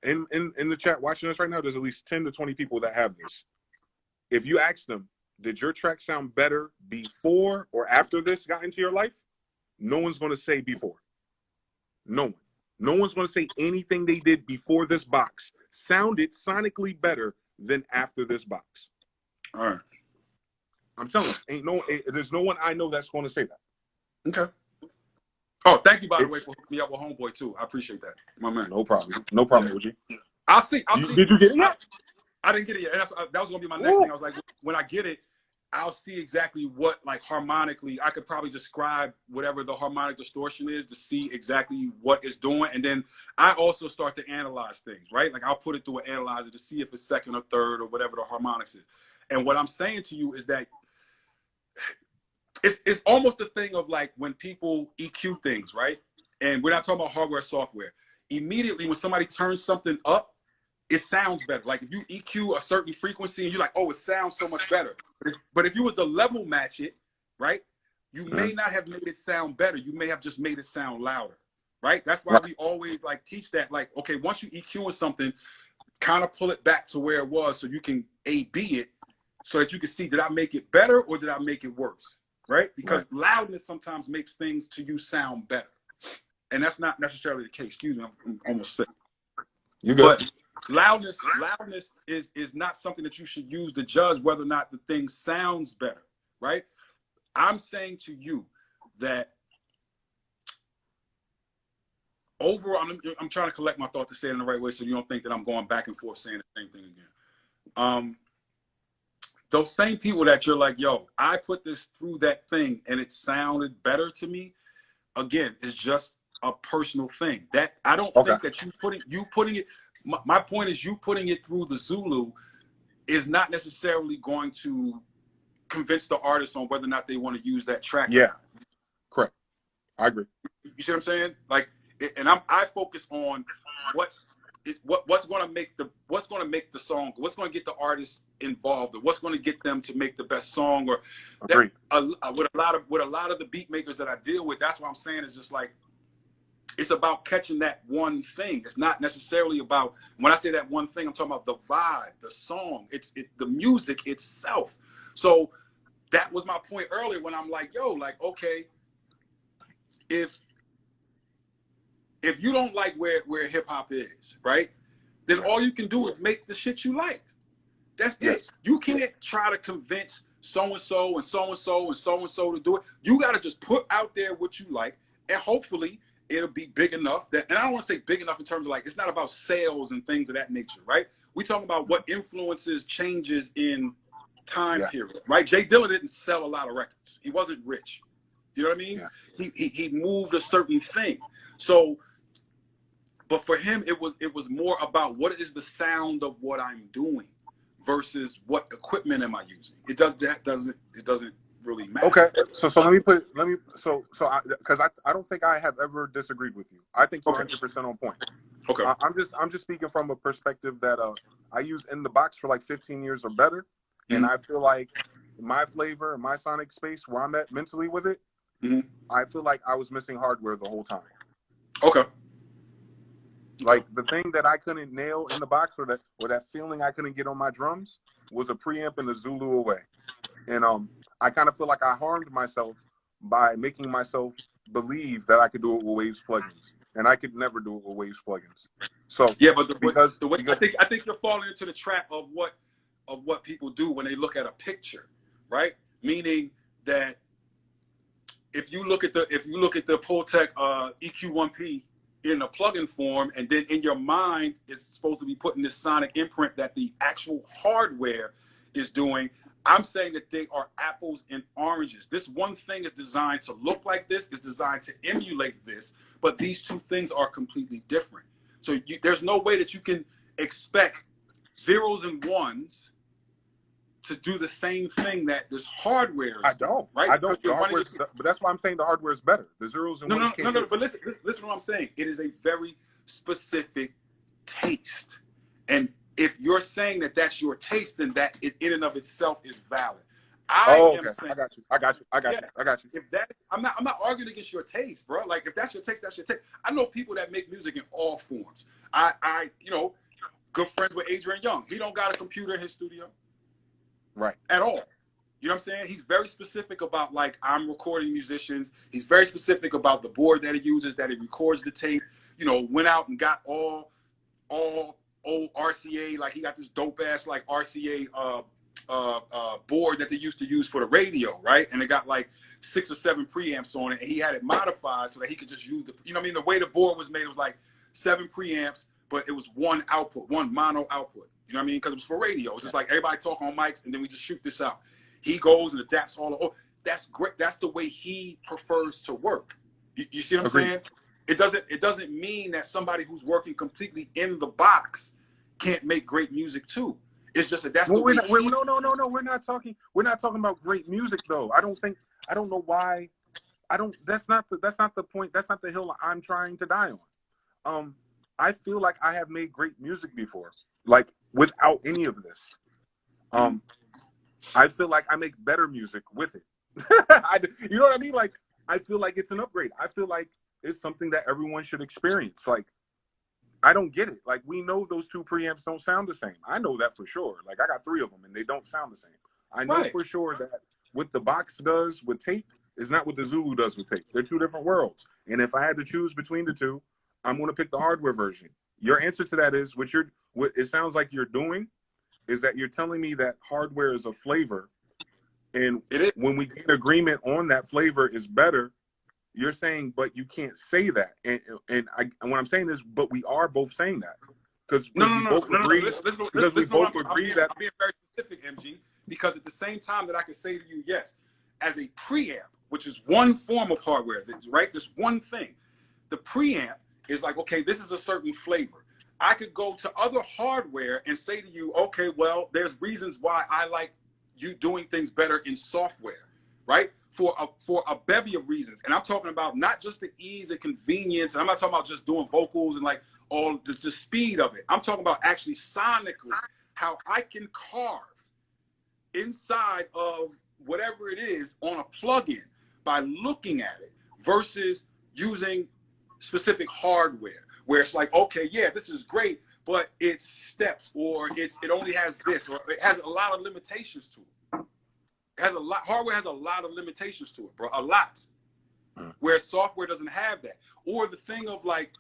In the chat watching us right now, there's at least 10 to 20 people that have this. If you ask them, did your track sound better before or after this got into your life? No one's going to say before. No one. No one's going to say anything they did before this box sounded sonically better than after this box. All right. I'm telling you, there's no one I know that's going to say that. Okay. Oh, thank you, by the way, for hooking me up with Homeboy, too. I appreciate that, my man. No problem. No problem, OG. I'll see. Did you get it yet? I didn't get it yet. And that was going to be my next thing. I was like, when I get it, I'll see exactly what, like, harmonically, I could probably describe whatever the harmonic distortion is to see exactly what it's doing. And then I also start to analyze things, right? Like, I'll put it through an analyzer to see if it's second or third or whatever the harmonics is. And what I'm saying to you is that it's almost the thing of, like, when people EQ things, right? And we're not talking about hardware, software. Immediately when somebody turns something up, it sounds better. Like, if you EQ a certain frequency and you're like, oh, it sounds so much better. But if you was to level match it, right, you may not have made it sound better. You may have just made it sound louder, right? That's why we always, like, teach that, like, okay, once you EQ something, kind of pull it back to where it was so you can A/B it so that you can see, did I make it better or did I make it worse, right? Because loudness sometimes makes things to you sound better. And that's not necessarily the case. Excuse me, I'm almost sick. You good. But loudness is not something that you should use to judge whether or not the thing sounds better, right? I'm saying to you that overall, I'm trying to collect my thought to say it in the right way so you don't think that I'm going back and forth saying the same thing again. Those same people that you're like, yo, I put this through that thing and it sounded better to me, again, it's just a personal thing. That I don't think that you putting it. My point is, you putting it through the Zulu is not necessarily going to convince the artist on whether or not they want to use that track. Yeah, correct. I agree. You see what I'm saying? Like, and I focus on what's going to make the song, what's going to get the artist involved, or what's going to get them to make the best song. Or that, with a lot of the beat makers that I deal with, that's what I'm saying is just like, it's about catching that one thing. It's not necessarily about, when I say that one thing, I'm talking about the vibe, the song, the music itself. So that was my point earlier when I'm like, yo, like, okay, if you don't like where hip hop is, right, then all you can do is make the shit you like. That's it. You can't try to convince so-and-so and so-and-so and so-and-so to do it. You got to just put out there what you like, and hopefully it'll be big enough that, and I don't want to say big enough in terms of like, it's not about sales and things of that nature, right? We talking about what influences changes in time period, right? Jay Dilla didn't sell a lot of records. He wasn't rich. You know what I mean? Yeah. He moved a certain thing. So, but for him, it was more about what is the sound of what I'm doing versus what equipment am I using. It doesn't really matter. Okay, so because I don't think I have ever disagreed with you. I think you're 100% on point. Okay. I'm just speaking from a perspective that I use In the Box for like 15 years or better, and I feel like my flavor and my sonic space where I'm at mentally with it, I feel like I was missing hardware the whole time. Okay. Like the thing that I couldn't nail In the Box, or that feeling I couldn't get on my drums, was a preamp and a Zulu away, and I kind of feel like I harmed myself by making myself believe that I could do it with Waves plugins, and I could never do it with Waves plugins. So yeah, but I think you're falling into the trap of what people do when they look at a picture, right? Meaning that if you look at the Pultec EQ1P in a plugin form, and then in your mind it's supposed to be putting this sonic imprint that the actual hardware is doing. I'm saying that they are apples and oranges. This one thing is designed to look like this, is designed to emulate this, but these two things are completely different. So there's no way that you can expect zeros and ones to do the same thing that this hardware is. I don't. Right? I don't. But that's why I'm saying the hardware is better. The zeros and ones can't. No. But listen to what I'm saying. It is a very specific taste, and if you're saying that that's your taste, then that in and of itself is valid. I got you. If that, I'm not arguing against your taste, bro. Like if that's your taste, that's your taste. I know people that make music in all forms. I good friends with Adrian Young. He don't got a computer in his studio. Right. At all. You know what I'm saying? He's very specific about, like, I'm recording musicians. He's very specific about the board that he uses, that he records the tape. Went out and got all old RCA. Like, he got this dope ass like RCA board that they used to use for the radio, right? And it got like 6 or 7 preamps on it, and he had it modified so that he could just use the way the board was made, it was like 7 preamps, but it was one output, one mono output. You know what I mean? Because it was for radio. It's just like everybody talk on mics, and then we just shoot this out. He goes and adapts all. That's great. That's the way he prefers to work. You see what I'm saying? It doesn't mean that somebody who's working completely in the box can't make great music too. It's just that that's the way. No. We're not talking about great music though. I don't know why. That's not the point. That's not the hill I'm trying to die on. I feel like I have made great music before, like without any of this. I feel like I make better music with it. You know what I mean? Like, I feel like it's an upgrade. I feel like it's something that everyone should experience. Like, I don't get it. Like, we know those 2 preamps don't sound the same. I know that for sure. Like, I got 3 of them and they don't sound the same. I know for sure that what the box does with tape is not what the Zulu does with tape. They're 2 different worlds. And if I had to choose between the 2, I'm going to pick the hardware version. Your answer to that is what it sounds like you're doing is that you're telling me that hardware is a flavor, and when we get agreement on that flavor is better, you're saying, but you can't say that. And what I'm saying is, but we are both saying that because we both agree that I'm being very specific, MG, because at the same time that I can say to you, yes, as a preamp, which is one form of hardware, right? This one thing, the preamp is like, okay, this is a certain flavor. I could go to other hardware and say to you, okay, well, there's reasons why I like you doing things better in software, right? For a bevy of reasons. And I'm talking about not just the ease and convenience. And I'm not talking about just doing vocals and like all the speed of it. I'm talking about actually sonically how I can carve inside of whatever it is on a plugin by looking at it versus using specific hardware where it's like, okay, yeah, this is great, but it's steps, or it only has this, or it has a lot of limitations to it. Hardware has a lot of limitations to it, bro, a lot. Where software doesn't have that. Or the thing of like,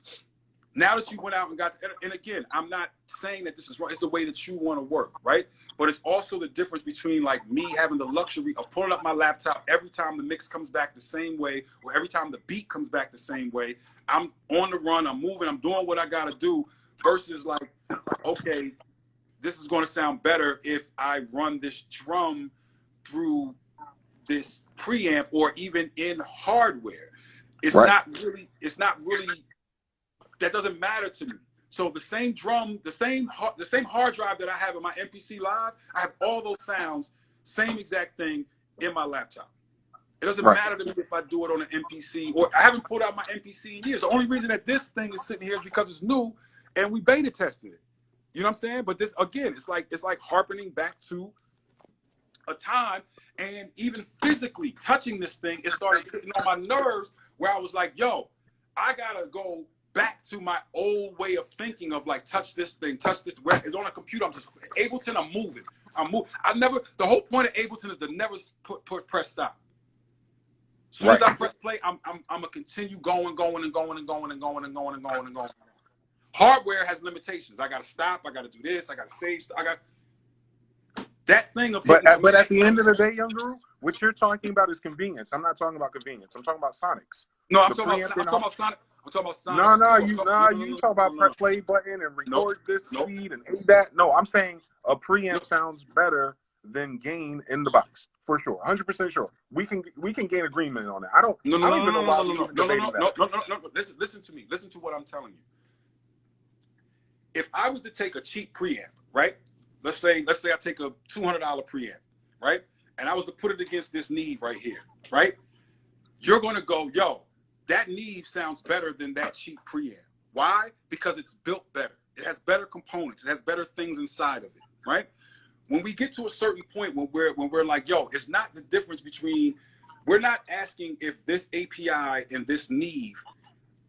Now that you went out and got, and again, I'm not saying that this is wrong. It's the way that you want to work, right? But it's also the difference between like me having the luxury of pulling up my laptop every time the mix comes back the same way, or every time the beat comes back the same way. I'm on the run, I'm moving, I'm doing what I got to do, versus like, okay, this is going to sound better if I run this drum through this preamp or even in hardware. It's not really, that doesn't matter to me. So the same drum, the same hard drive that I have in my MPC Live, I have all those sounds, same exact thing in my laptop. It doesn't matter to me if I do it on an MPC, or I haven't pulled out my MPC in years. The only reason that this thing is sitting here is because it's new and we beta tested it. You know what I'm saying? But this, again, it's like harkening back to a time, and even physically touching this thing, it started getting on my nerves where I was like, yo, I gotta go back to my old way of thinking of like, touch this thing, touch this. Where it's on a computer, I'm just Ableton, I'm moving. The whole point of Ableton is to never press stop. As soon as I press play, I'm gonna continue going. Hardware has limitations. I gotta stop, I gotta do this, I gotta save, I got that thing of but at the end of the day, Young Guru, what you're talking about is convenience. I'm not talking about convenience. I'm talking about sonics. No, I'm talking about Sonic. I'm talking about Sonic. You talk about press play button and record this speed and that. No, I'm saying a preamp sounds better than gain in the box for sure, 100% sure. We can gain agreement on that. I don't even know why we even debating that. No. Listen to me. Listen to what I'm telling you. If I was to take a cheap preamp, right? Let's say I take a $200 preamp, right? And I was to put it against this Neve right here, right? You're going to go, yo, that Neve sounds better than that cheap preamp. Why? Because it's built better. It has better components. It has better things inside of it, right? When we get to a certain point when we're like, yo, it's not the difference between, we're not asking if this API and this Neve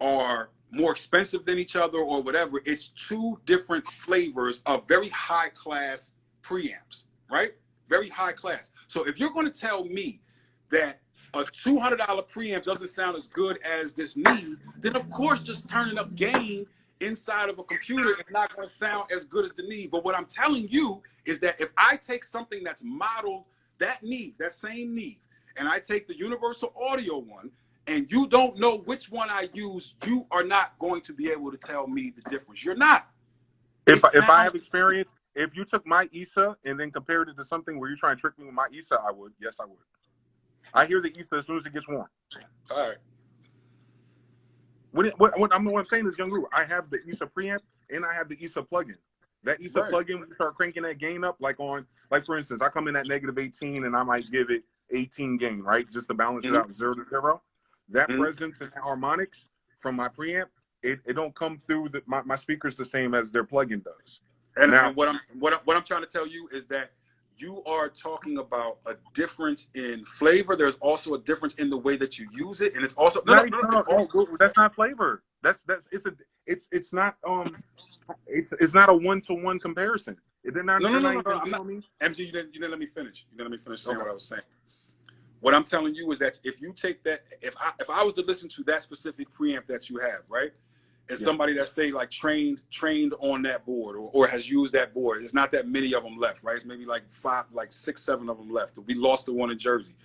are more expensive than each other or whatever. It's two different flavors of very high class preamps, right? Very high class. So if you're going to tell me that a $200 preamp doesn't sound as good as this Neve, then of course just turning up gain inside of a computer is not going to sound as good as the Neve. But what I'm telling you is that if I take something that's modeled that Neve, that same Neve, and I take the universal audio one, and you don't know which one I use, you are not going to be able to tell me the difference. You're not. If I have experience, if you took my ISA and then compared it to something where you're trying to trick me with my ISA, I would. Yes, I would. I hear the ISA as soon as it gets warm. All right. What I'm saying is, Young Guru, I have the ISA preamp and I have the ISA plugin. That ISA plugin, when you start cranking that gain up, like for instance, I come in at -18 and I might give it 18 gain, right? Just to balance it out 0 to 0. That presence and harmonics from my preamp, it don't come through my speakers the same as their plugin does. And what I'm trying to tell you is that you are talking about a difference in flavor. There's also a difference in the way that you use it, and it's also that's not flavor. It's not a 1-to-1 comparison. No. MG, you didn't let me finish. You didn't let me finish saying what I was saying. What I'm telling you is that if you take that, if I was to listen to that specific preamp that you have, right, and somebody that say like trained on that board or has used that board, there's not that many of them left, right? It's maybe like 6, 7 of them left. We lost the one in Jersey.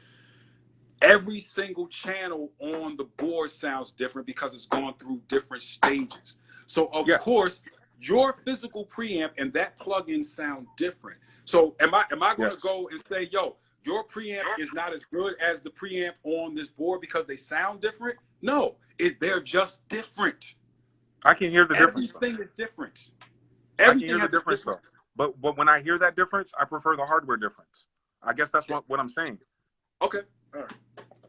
Every single channel on the board sounds different because it's gone through different stages. So of course, your physical preamp and that plugin sound different. So am I going to go and say, yo, your preamp is not as good as the preamp on this board because they sound different? No, they're just different. I can hear the difference. Everything is different. Everything I can hear the difference, though. But when I hear that difference, I prefer the hardware difference. I guess that's what I'm saying. Okay, all right.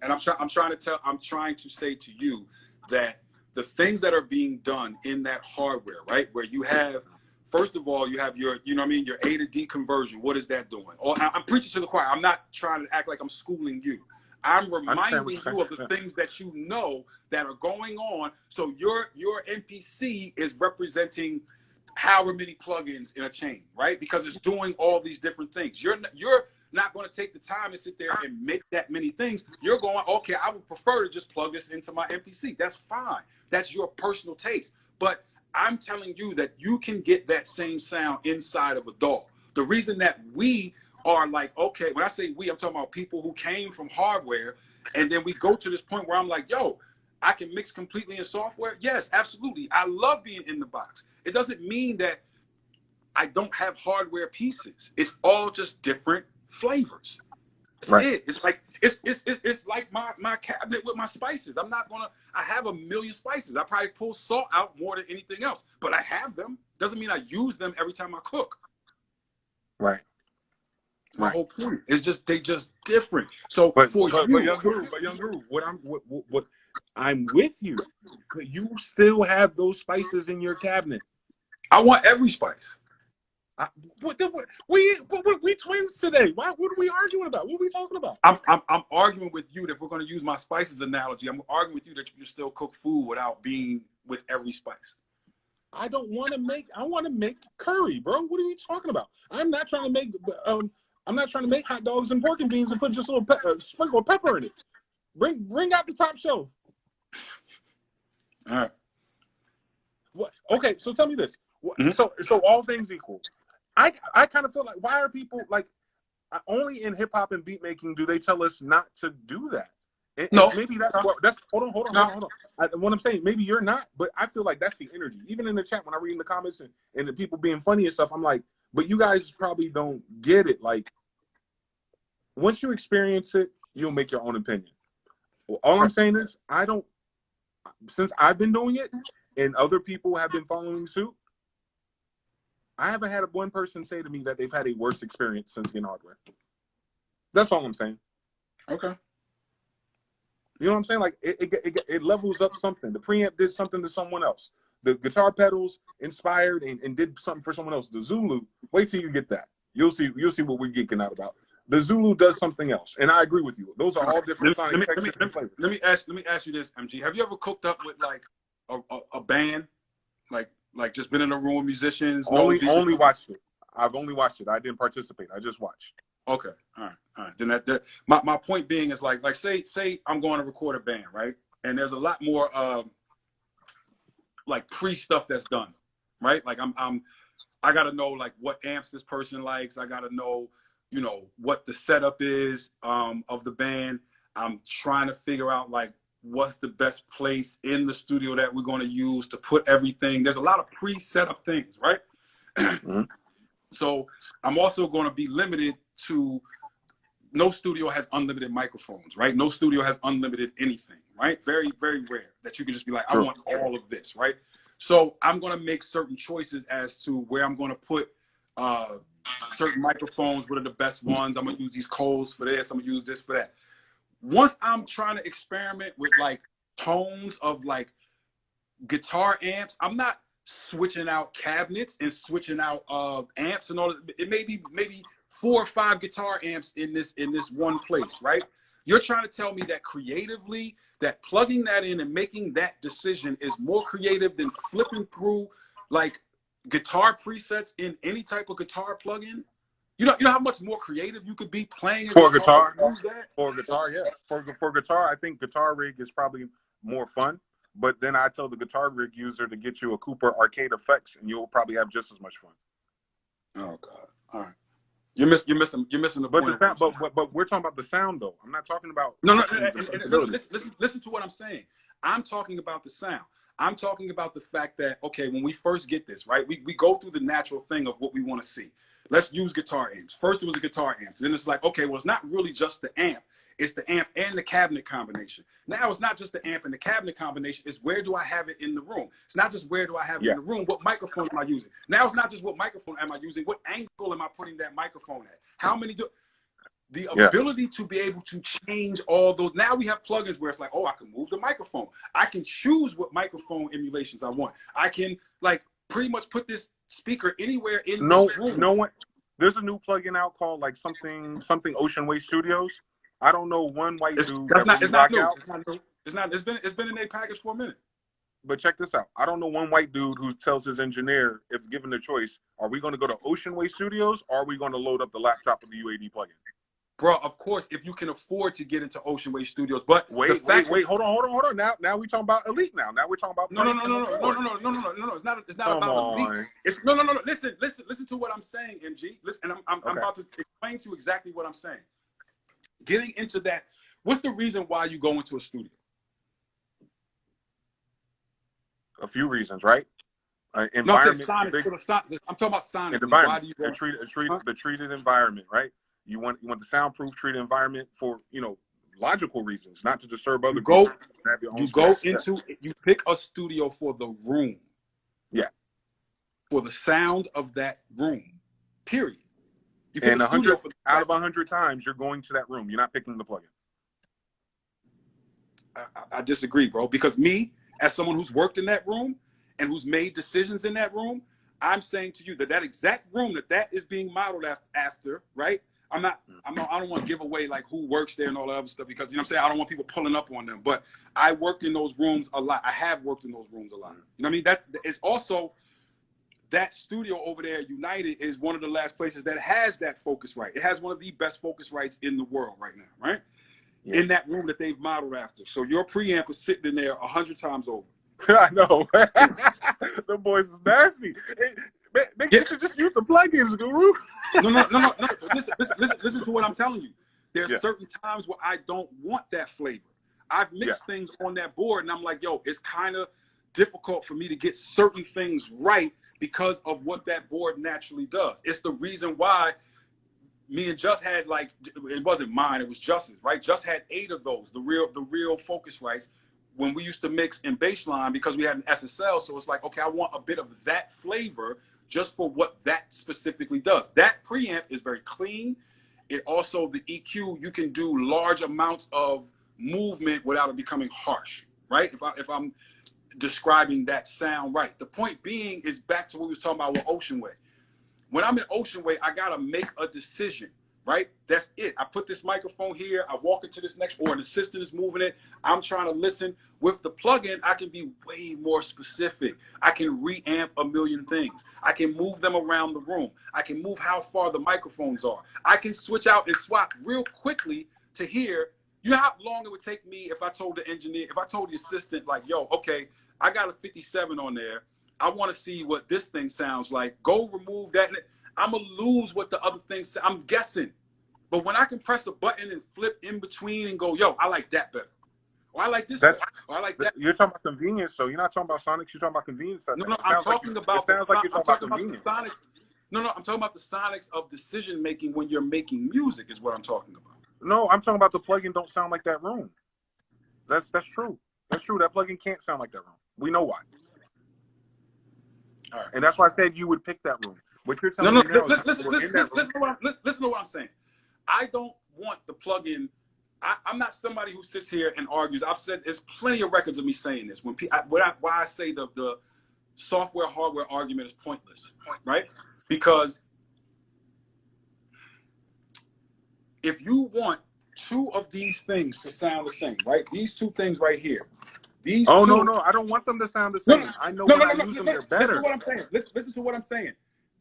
And I'm trying to say to you that the things that are being done in that hardware, right, where you have, first of all, you have your, your A to D conversion. What is that doing? I'm preaching to the choir. I'm not trying to act like I'm schooling you. I'm reminding you of the things that you know that are going on. So your MPC is representing however many plugins in a chain, right? Because it's doing all these different things. You're not going to take the time to sit there and make that many things. You're going, okay, I would prefer to just plug this into my MPC. That's fine. That's your personal taste. But I'm telling you that you can get that same sound inside of a DAW. The reason that we are like, okay, when I say we, I'm talking about people who came from hardware, and then we go to this point where I'm like, yo, I can mix completely in software. Yes, absolutely. I love being in the box. It doesn't mean that I don't have hardware pieces. It's all just different flavors. That's Right. it. It's like it's like my cabinet with my spices. I have a million spices. I probably pull salt out more than anything else, but I have them. Doesn't mean I use them every time I cook. Right. My whole point is just they just different. So But young guru, what I'm with you. You still have those spices in your cabinet. I want every spice. We twins today. What are we arguing about? What are we talking about? I'm arguing with you that if we're going to use my spices analogy. I'm arguing with you that you can still cook food without being with every spice. I want to make curry, bro. What are we talking about? I'm not trying to make hot dogs and pork and beans and put just a little sprinkle of pepper in it. Bring out the top shelf. All right. What? Okay, so tell me this. Mm-hmm. So all things equal, I kind of feel like, why are people like, only in hip hop and beat making do they tell us not to do that? No, maybe that's hold on. What I'm saying, maybe you're not, but I feel like that's the energy. Even in the chat, when I read in the comments and the people being funny and stuff, I'm like, but you guys probably don't get it. Like, once you experience it, you'll make your own opinion. Well, all I'm saying is, since I've been doing it and other people have been following suit, I haven't had one person say to me that they've had a worse experience since getting hardware. That's all I'm saying. Okay. You know what I'm saying? Like, it levels up something. The preamp did something to someone else. The guitar pedals inspired and did something for someone else. The Zulu, wait till you get that. You'll see what we're geeking out about. The Zulu does something else, and I agree with you. Those are all different sonic textures and flavors. Let me ask you this, MG. Have you ever cooked up with like a band, like just been in a room with musicians? Only watched it. I've only watched it. I didn't participate. I just watched. Okay, all right. Then my point being is like say I'm going to record a band, right? And there's a lot more like pre stuff that's done, right? Like I got to know like what amps this person likes. I got to know, what the setup is of the band. I'm trying to figure out like what's the best place in the studio that we're going to use to put everything. There's a lot of pre-set up things, right? Mm-hmm. So I'm also going to be limited to, no studio has unlimited microphones, right? No studio has unlimited anything, right? Very, very rare that you can just be like, I want all of this, right? So I'm going to make certain choices as to where I'm going to put certain microphones. What are the best ones? I'm going to use these Coles for this. I'm going to use this for that. Once I'm trying to experiment with like tones of like guitar amps, I'm not switching out cabinets and switching out amps and all. It may be maybe 4 or 5 guitar amps in this one place, right? You're trying to tell me that creatively, that plugging that in and making that decision is more creative than flipping through like guitar presets in any type of guitar plugin? You know how much more creative you could be playing for a guitar. For guitar, yeah. For guitar, I think Guitar Rig is probably more fun. But then I tell the Guitar Rig user to get you a Cooper Arcade Effects, and you'll probably have just as much fun. Oh God! All right, you're missing the point. The sound, but we're talking about the sound though. I'm not talking about listen to what I'm saying. I'm talking about the sound. I'm talking about the fact that, okay, when we first get this, right, we go through the natural thing of what we want to see. Let's use guitar amps. First, it was a guitar amp. Then it's like, okay, well, it's not really just the amp. It's the amp and the cabinet combination. Now it's not just the amp and the cabinet combination. It's where do I have it in the room? It's not just where do I have it in the room. What microphone am I using? Now it's not just what microphone am I using. What angle am I putting that microphone at? How many the ability to be able to change all those. Now we have plugins where it's like, oh, I can move the microphone. I can choose what microphone emulations I want. I can like pretty much put this speaker anywhere in this room. No one. There's a new plugin out called like something Ocean Way Studios. I don't know one white dude. It's not new. It's been in a package for a minute. But check this out. I don't know one white dude who tells his engineer, if given the choice, are we going to go to Ocean Way Studios or are we going to load up the laptop with the UAD plugin? bro, of course, if you can afford to get into Ocean Way Studios, but wait, hold on. Now we talking about elite. Now we're talking about no. It's not Come about elite. on. It's no. Listen to what I'm saying, MG. Listen, and I'm Okay. about to explain to you exactly what I'm saying. Getting into that, what's the reason why you go into a studio? A few reasons, right? No, I'm saying Environment. sonic. I'm talking about The sonically. environment. Why do you go? The treated environment, right? You want the soundproof treated environment for, you know, logical reasons, not to disturb other people. You go into you pick a studio for the room. Yeah. For the sound of that room. Period. You pick And a studio for out of 100 times you're going to that room. You're not picking the plugin. I disagree, bro. Because me, as someone who's worked in that room and who's made decisions in that room, I'm saying to you that exact room that is being modeled after, right? I don't want to give away like who works there and all that other stuff, because, you know what I'm saying, I don't want people pulling up on them. But I worked in those rooms a lot. I have worked in those rooms a lot. You know what I mean? That is also, that studio over there, United, is one of the last places that has that Focusrite. It has one of the best Focusrites in the world right now, right? Yeah. In that room that they've modeled after. So your preamp is sitting in there 100 times over. I know. The boys is nasty. They should just use the plugins, Guru. No. Listen to what I'm telling you. There's certain times where I don't want that flavor. I've mixed things on that board, and I'm like, yo, it's kind of difficult for me to get certain things right because of what that board naturally does. It's the reason why me and Just had, like, it wasn't mine, it was Just's, right? Just had 8 of those, the real Focusrites, when we used to mix in baseline, because we had an SSL. So it's like, okay, I want a bit of that flavor just for what that specifically does. That preamp is very clean. It also, the EQ, you can do large amounts of movement without it becoming harsh, right? If I'm describing that sound right. The point being is back to what we was talking about with Ocean Way. When I'm in Ocean Way, I gotta make a decision, right? That's it. I put this microphone here, I walk into this next, or an assistant is moving it, I'm trying to listen. With the plugin, I can be way more specific. I can reamp a million things. I can move them around the room. I can move how far the microphones are. I can switch out and swap real quickly to hear. You know how long it would take me if I told the engineer, if I told the assistant, like, yo, okay, I got a 57 on there. I want to see what this thing sounds like. Go remove that. I'm going to lose what the other things, I'm guessing. But when I can press a button and flip in between and go, yo, I like that better. Or I like this better. Or I like that. You're talking about convenience, so you're not talking about sonics. You're talking about convenience. No, I'm talking about. It sounds like you're talking about convenience. Sonics. No, I'm talking about the sonics of decision making when you're making music is what I'm talking about. No, I'm talking about the plugin don't sound like that room. That's true. That's true. That plugin can't sound like that room. We know why. All right. And that's why I said you would pick that room. What you're telling me now is listen to what I'm saying. I don't want the plugin. I'm not somebody who sits here and argues. I've said there's plenty of records of me saying this. Why I say the software hardware argument is pointless, right? Because if you want 2 of these things to sound the same, right? These 2 things right here. These. Oh, no, I don't want them to sound the same. I know when I use them, they're better. Listen to what I'm saying. Listen to what I'm saying.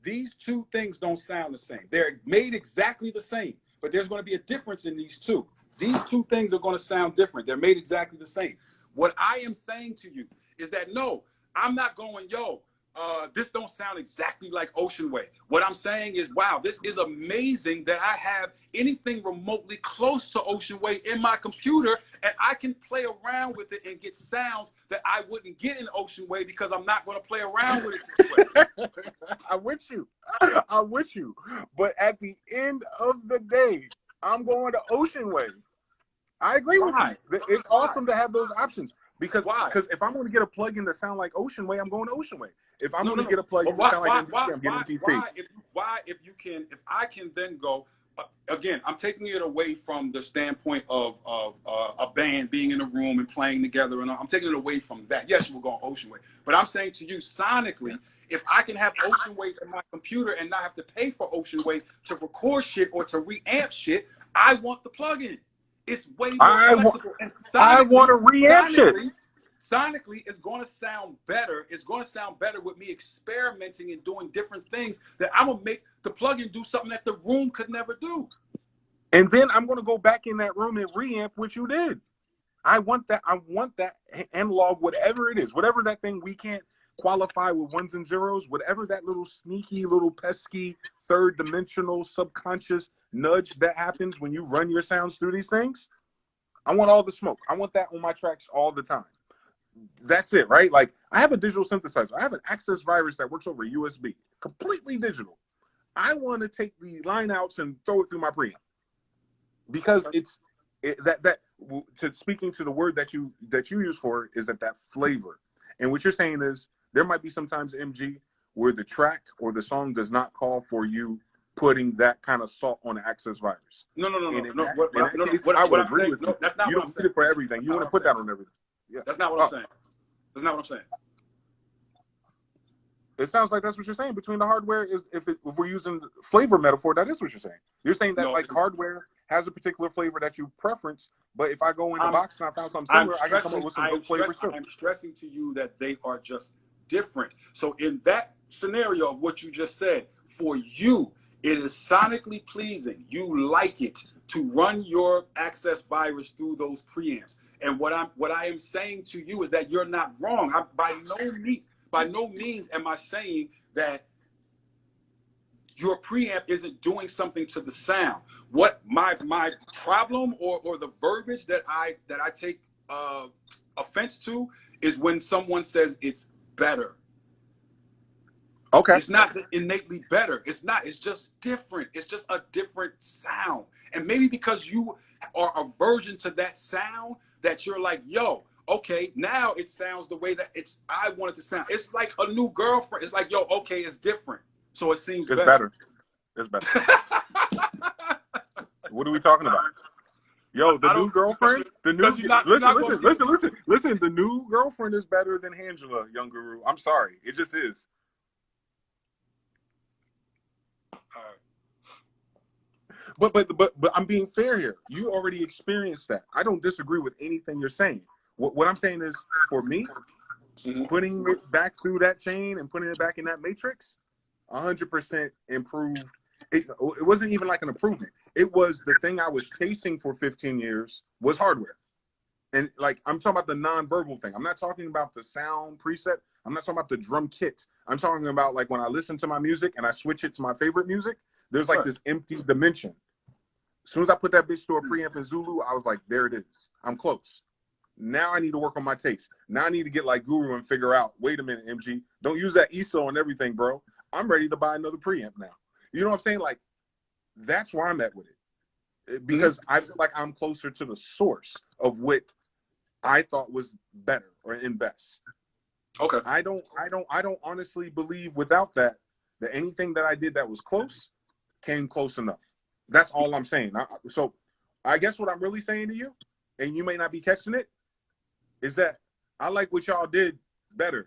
These 2 things don't sound the same. They're made exactly the same, but there's going to be a difference in these 2. These 2 things are going to sound different. They're made exactly the same. What I am saying to you is that, no, I'm not going, yo, this don't sound exactly like Ocean Way. What I'm saying is, wow, this is amazing that I have anything remotely close to Ocean Way in my computer, and I can play around with it and get sounds that I wouldn't get in Ocean Way because I'm not going to play around with it this way. I'm with you. But at the end of the day, I'm going to Ocean Way. I agree with you. It's awesome to have those options. Because if I'm going to get a plugin that sound like Ocean Way, I'm going to Ocean Way. If I'm going to get a plugin that sound like MPC, I'm getting MPC. If I can then go, again, I'm taking it away from the standpoint of a band being in a room and playing together, and I'm taking it away from that. Yes, you will go on Ocean Way. But I'm saying to you, sonically, if I can have Ocean Way in my computer and not have to pay for Ocean Way to record shit or to reamp shit, I want the plugin. It's way more flexible. I want to reamp shit. Sonically, it's going to sound better. It's going to sound better with me experimenting and doing different things that I'm going to make the plugin do something that the room could never do. And then I'm going to go back in that room and reamp what you did. I want that analog, whatever it is, whatever that thing we can't qualify with ones and zeros, whatever that little sneaky, little pesky, third dimensional, subconscious nudge that happens when you run your sounds through these things. I want all the smoke. I want that on my tracks all the time. That's it, right? Like, I have a digital synthesizer. I have an Access virus that works over USB, completely digital. I want to take the line outs and throw it through my preamp because speaking to the word that you use for it is that flavor. And what you're saying is there might be sometimes, MG, where the track or the song does not call for you putting that kind of salt on the Access virus. No. I would agree with you. That's not you what don't I'm need saying. it for everything. You want to put that on everything. Yeah. That's not what I'm saying. That's not what I'm saying. It sounds like that's what you're saying. Between the hardware, if we're using flavor metaphor, that is what you're saying. You're saying that hardware has a particular flavor that you preference, but if I go in the box and I found something similar, I can come up with some good flavors too. I'm stressing to you that they are just different. So in that scenario of what you just said, for you, it is sonically pleasing. You like it to run your Access virus through those preamps. And what I am saying to you is that you're not wrong. By no means am I saying that your preamp isn't doing something to the sound. What my problem or the verbiage that I take offense to is when someone says it's better. Okay. It's not just innately better. It's not. It's just different. It's just a different sound. And maybe because you are a virgin to that sound, that you're like, yo, okay, now it sounds the way that I want it to sound. It's like a new girlfriend. It's like, yo, okay, it's different. So it seems better. It's better. What are we talking about? Yo, the new girlfriend? Listen, the new girlfriend is better than Angela, Young Guru. I'm sorry. It just is. But I'm being fair here. You already experienced that. I don't disagree with anything you're saying. What I'm saying is, for me, putting it back through that chain and putting it back in that matrix, 100% improved. It wasn't even like an improvement. It was the thing I was chasing for 15 years was hardware. And like, I'm talking about the non-verbal thing. I'm not talking about the sound preset. I'm not talking about the drum kit. I'm talking about like when I listen to my music and I switch it to my favorite music, there's like this empty dimension. As soon as I put that bitch to a preamp in Zulu, I was like, there it is. I'm close. Now I need to work on my taste. Now I need to get like Guru and figure out, wait a minute, MG, don't use that ESO on everything, bro. I'm ready to buy another preamp now. You know what I'm saying? Like, that's where I'm at with it. Because I feel like I'm closer to the source of what I thought was better or in best. Okay. I don't honestly believe without that anything that I did that was close came close enough. That's all I'm saying. So I guess what I'm really saying to you, and you may not be catching it, is that I like what y'all did better.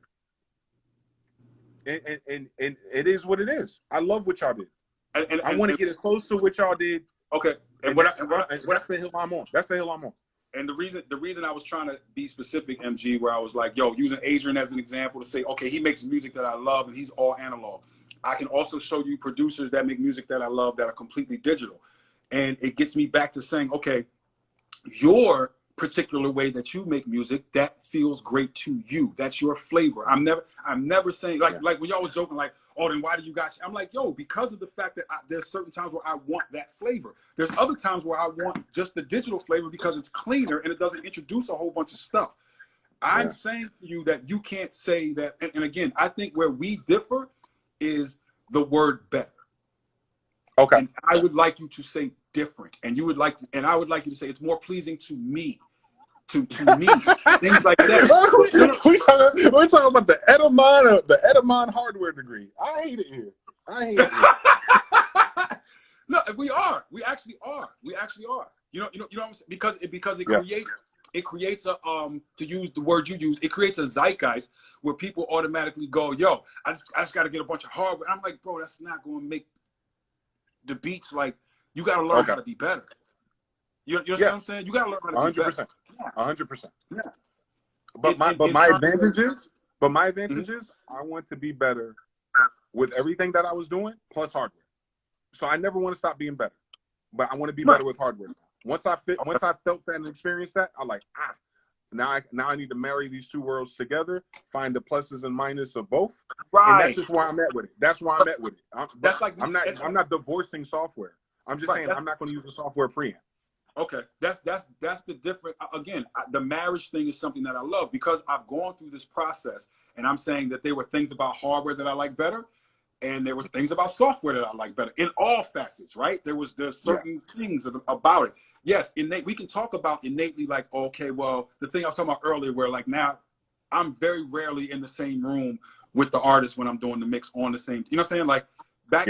And it is what it is. I love what y'all did. And I want to get as close to what y'all did. Okay. And that's the hill I'm on. That's the hill I'm on. And the reason I was trying to be specific, MG, where I was like, yo, using Adrian as an example to say, okay, he makes music that I love and he's all analog. I can also show you producers that make music that I love that are completely digital. And it gets me back to saying, okay, your particular way that you make music, that feels great to you. That's your flavor. I'm never saying like when y'all was joking like, oh, then why do you guys? I'm like, yo, because of the fact that there's certain times where I want that flavor. There's other times where I want just the digital flavor because it's cleaner and it doesn't introduce a whole bunch of stuff. I'm saying to you that you can't say that. And again, I think where we differ is the word better. Okay. And I would like you to say different, and I would like you to say it's more pleasing to me, to me, things like that. We're talking about the Edamon hardware degree. I hate it here. No, we are. We actually are. You know what I'm saying? Because it creates a to use the word you use, it creates a zeitgeist where people automatically go, yo, I just got to get a bunch of hardware. I'm like, bro, that's not going to make the beats. Like, you got to learn how to be better. You know what I'm saying? You got to learn how to be better. 100%. Yeah. But my advantages, I want to be better with everything that I was doing plus hardware. So I never want to stop being better. but I want to be Right. better with hardware. Once I felt that and experienced that, I'm like, now I need to marry these two worlds together, find the pluses and minuses of both. Right. And that's just where I'm at with it. That's where I'm at with it. That's like I'm not divorcing software. I'm just saying I'm not going to use the software preamp. Okay, that's the different. Again, the marriage thing is something that I love because I've gone through this process, and I'm saying that there were things about hardware that I like better, and there was things about software that I like better in all facets. Right? There's certain things about it. Yes, innate. We can talk about innately, like, okay, well, the thing I was talking about earlier, where like now, I'm very rarely in the same room with the artist when I'm doing the mix on the same. You know what I'm saying? Like back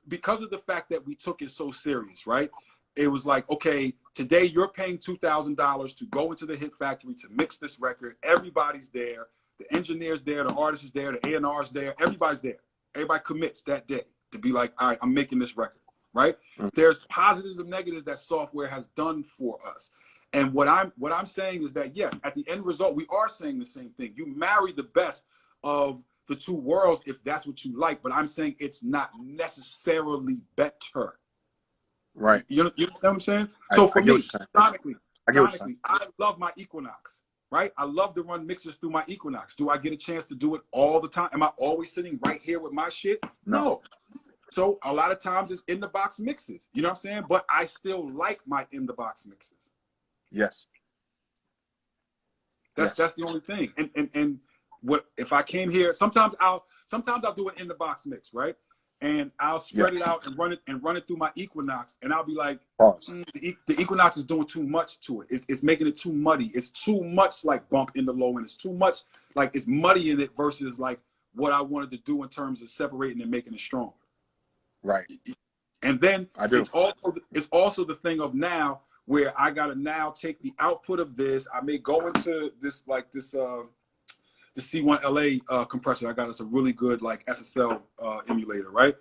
because of the fact that we took it so serious, right? It was like, okay, today you're paying $2,000 to go into the Hit Factory to mix this record. Everybody's there. The engineer's there. The artist is there. The A&R's there. Everybody's there. Everybody commits that day to be like, all right, I'm making this record, right? There's positives and negatives that software has done for us. And what I'm saying is that, yes, at the end result, we are saying the same thing. You marry the best of the two worlds if that's what you like. But I'm saying it's not necessarily better. Right. You know what I'm saying? So for me, sonically, I love my Equinox, right? I love to run mixers through my Equinox. Do I get a chance to do it all the time? Am I always sitting right here with my shit? No. So a lot of times it's in the box mixes. You know what I'm saying? But I still like my in the box mixes. Yes. That's the only thing. And what if I came here? Sometimes I'll do an in the box mix, right? And I'll spread it out and run it through my Equinox, and I'll be like, the Equinox is doing too much to it. It's making it too muddy. It's too much like bump in the low end. It's too much like it's muddy in it versus like what I wanted to do in terms of separating and making it stronger. Right. And then it's also the thing of now where I gotta now take the output of this. I may go into this the C1 LA compressor. I got us a really good like SSL emulator, right?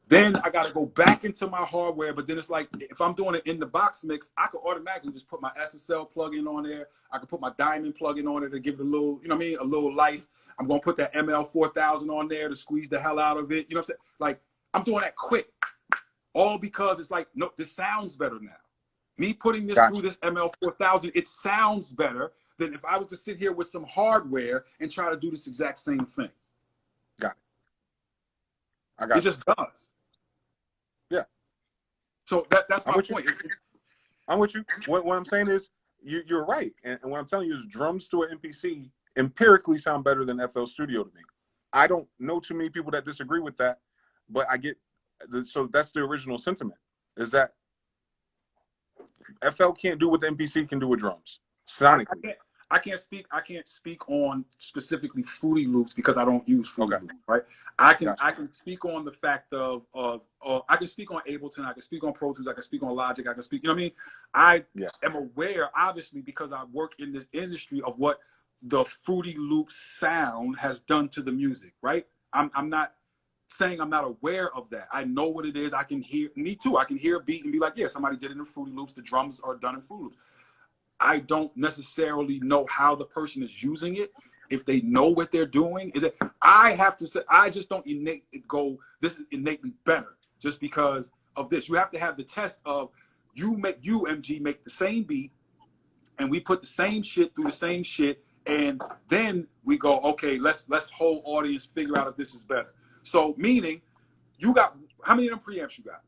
Then I got to go back into my hardware, but then it's like if I'm doing it in the box mix, I could automatically just put my SSL plugin on there. I could put my Diamond plugin on it to give it a little, you know what I mean, a little life. I'm gonna put that ML4000 on there to squeeze the hell out of it. You know what I'm saying? Like I'm doing that quick, all because it's like, no, this sounds better now. Me putting this through this ML4000, it sounds better than if I was to sit here with some hardware and try to do this exact same thing. Got it. It just does. Yeah. So that's my point. I'm with you. What I'm saying is you're right. And what I'm telling you is drums to an MPC empirically sound better than FL Studio to me. I don't know too many people that disagree with that, but I get, so that's the original sentiment, is that FL can't do what the MPC can do with drums sonically. I can't speak on specifically Fruity Loops because I don't use Fruity Loops, right? I can speak on the fact of I can speak on Ableton, I can speak on Pro Tools, I can speak on Logic, I can speak, you know what I mean? I am aware, obviously, because I work in this industry of what the Fruity Loops sound has done to the music, right? I'm not saying I'm not aware of that. I know what it is. I can hear, me too. I can hear a beat and be like, yeah, somebody did it in Fruity Loops. The drums are done in Fruity Loops. I don't necessarily know how the person is using it. If they know what they're doing, is it? I have to say, I just don't this is innately better just because of this. You have to have the test of MG make the same beat and we put the same shit through the same shit. And then we go, okay, let's whole audience figure out if this is better. So meaning you got, how many of them preamps you got?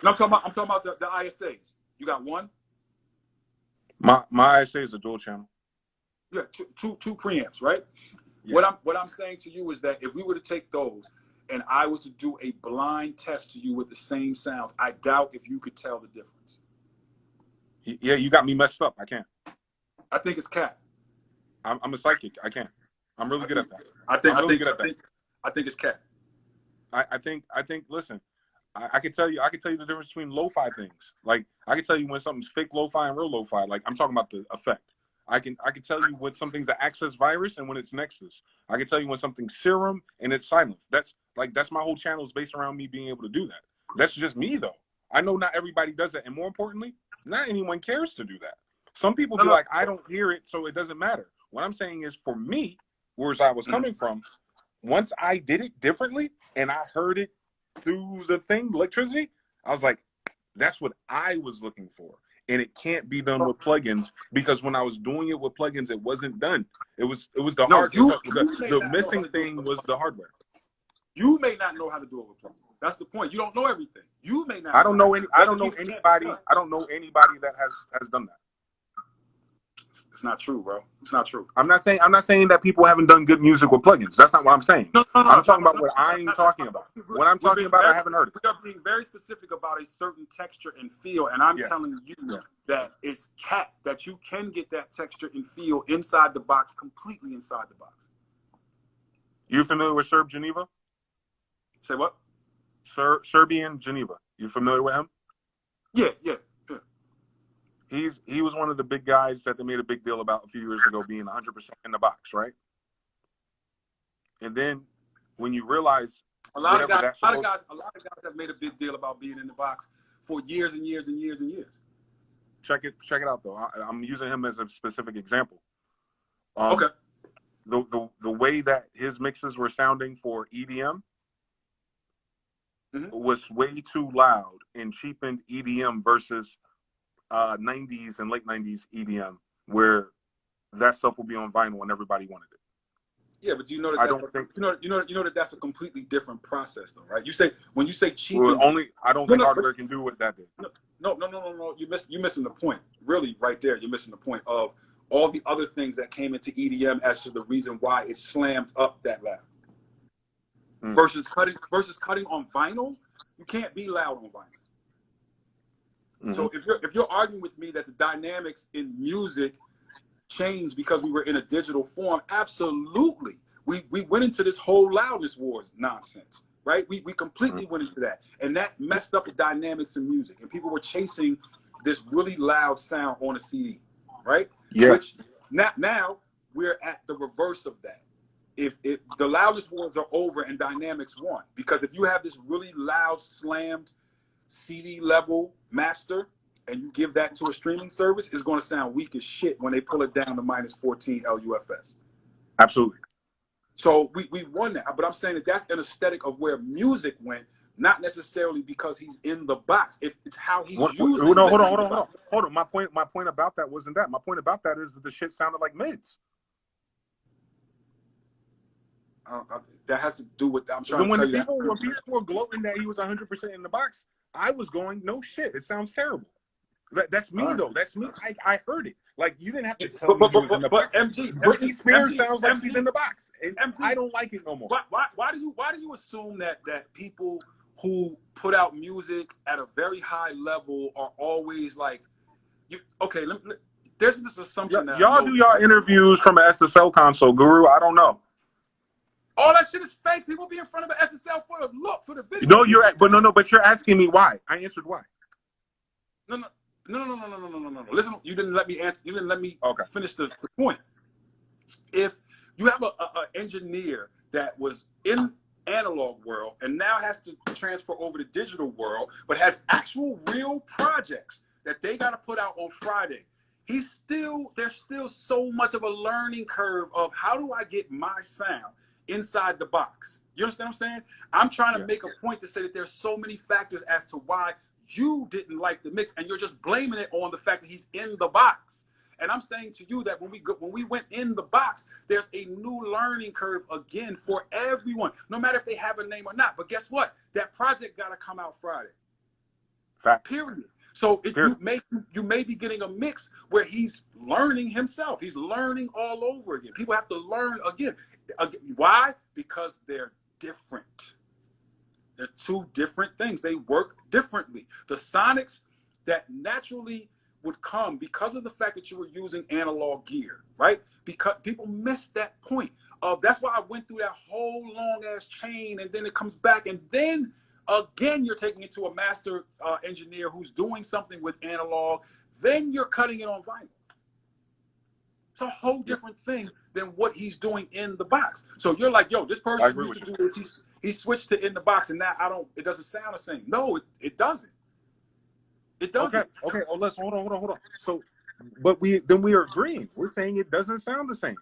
And I'm talking about the ISAs. You got one? My ISA is a dual channel. Yeah, two preamps, right? Yeah. What I'm saying to you is that if we were to take those and I was to do a blind test to you with the same sounds, I doubt if you could tell the difference. Yeah, you got me messed up. I can't. I think it's cat. I'm a psychic. I can't. I'm really good at that. I think it's cat. I think. Listen, I can tell you the difference between lo-fi things. Like I can tell you when something's fake lo-fi and real lo-fi. Like I'm talking about the effect. I can tell you when something's an access virus and when it's Nexus. I can tell you when something's serum and it's silent. That's my whole channel is based around me being able to do that. That's just me though. I know not everybody does that, and more importantly, not anyone cares to do that. Some people be like, I don't hear it, so it doesn't matter. What I'm saying is, for me, whereas I was coming from, once I did it differently and I heard it through the thing, electricity. I was like, that's what I was looking for. And it can't be done with plugins, because when I was doing it with plugins, it wasn't done. It was the No, hardware. you The missing thing was the hardware. You may not know how to do it with plugins. That's the point. You don't know everything. You may not. I don't know any. I don't know Doesn't mean anybody. I don't know anybody that has done that. It's not true, bro. It's not true. I'm not saying that people haven't done good music with plugins. That's not what I'm saying. No, I'm talking about what I'm talking about. What I'm talking about, I haven't heard of. We are being very specific about a certain texture and feel, and I'm telling you that it's that you can get that texture and feel inside the box, completely inside the box. You familiar with Serb Geneva? Say what? Serbian Geneva. You familiar with him? Yeah. He was one of the big guys that they made a big deal about a few years ago, being 100% in the box, right? And then when you realize a lot of guys have made a big deal about being in the box for years and years and years and years. Check it out though. I'm using him as a specific example. Okay. The way that his mixes were sounding for EDM was way too loud and cheapened EDM versus 90s and late 90s EDM, where that stuff will be on vinyl and everybody wanted it. Yeah, but you know that that's a completely different process, though, right? When you say cheap, I don't think hardware can do what that did. No. You're missing the point. Really, right there, you're missing the point of all the other things that came into EDM as to the reason why it slammed up that loud. Versus cutting on vinyl, you can't be loud on vinyl. So if you're arguing with me that the dynamics in music changed because we were in a digital form, absolutely. We went into this whole loudness wars nonsense, right? We completely went into that, and that messed up the dynamics in music, and people were chasing this really loud sound on a CD, right? Yeah. Which now we're at the reverse of that. If the loudness wars are over and dynamics won, because if you have this really loud slammed CD level master and you give that to a streaming service, it's going to sound weak as shit when they pull it down to -14 LUFS. Absolutely. So we won that, but I'm saying that that's an aesthetic of where music went, not necessarily because he's in the box. It's how he's using. No, hold on. My point about that wasn't that. My point about that is that the shit sounded like mids. That has to do with. I'm trying to tell you when people were gloating that he was 100% in the box, I was going, no shit, it sounds terrible. That's me though. That's me. I heard it. Like, you didn't have to tell me he was in the box. Britney Spears sounds like she's in the box, and I don't like it no more. Why do you assume that people who put out music at a very high level are always like you? Okay, there's this assumption that y'all do y'all interviews from an SSL console, Guru. I don't know. All that shit is fake. People be in front of an SSL for the video. No, but you're asking me why. I answered why. No. Listen, you didn't let me answer. You didn't let me finish the point. If you have a engineer that was in analog world and now has to transfer over to digital world, but has actual real projects that they got to put out on Friday, there's still so much of a learning curve of how do I get my sound inside the box. You understand what I'm saying? I'm trying to make a point to say that there's so many factors as to why you didn't like the mix, and you're just blaming it on the fact that he's in the box. And I'm saying to you that when we went in the box, there's a new learning curve again for everyone, no matter if they have a name or not. But guess what? That project got to come out Friday. Fact. Period. So you may be getting a mix where he's learning himself. He's learning all over again. People have to learn again. Why? Because they're different. They're two different things. They work differently. The sonics that naturally would come because of the fact that you were using analog gear, right? Because people missed that point of, that's why I went through that whole long ass chain, and then it comes back, and then again you're taking it to a master engineer who's doing something with analog, then you're cutting it on vinyl. It's a whole different thing than what he's doing in the box. So you're like, yo, this person used to do this. He switched to in the box, and now it doesn't sound the same. No, it doesn't. It doesn't. Okay. Oh, let's hold on. So, but we are agreeing. We're saying it doesn't sound the same.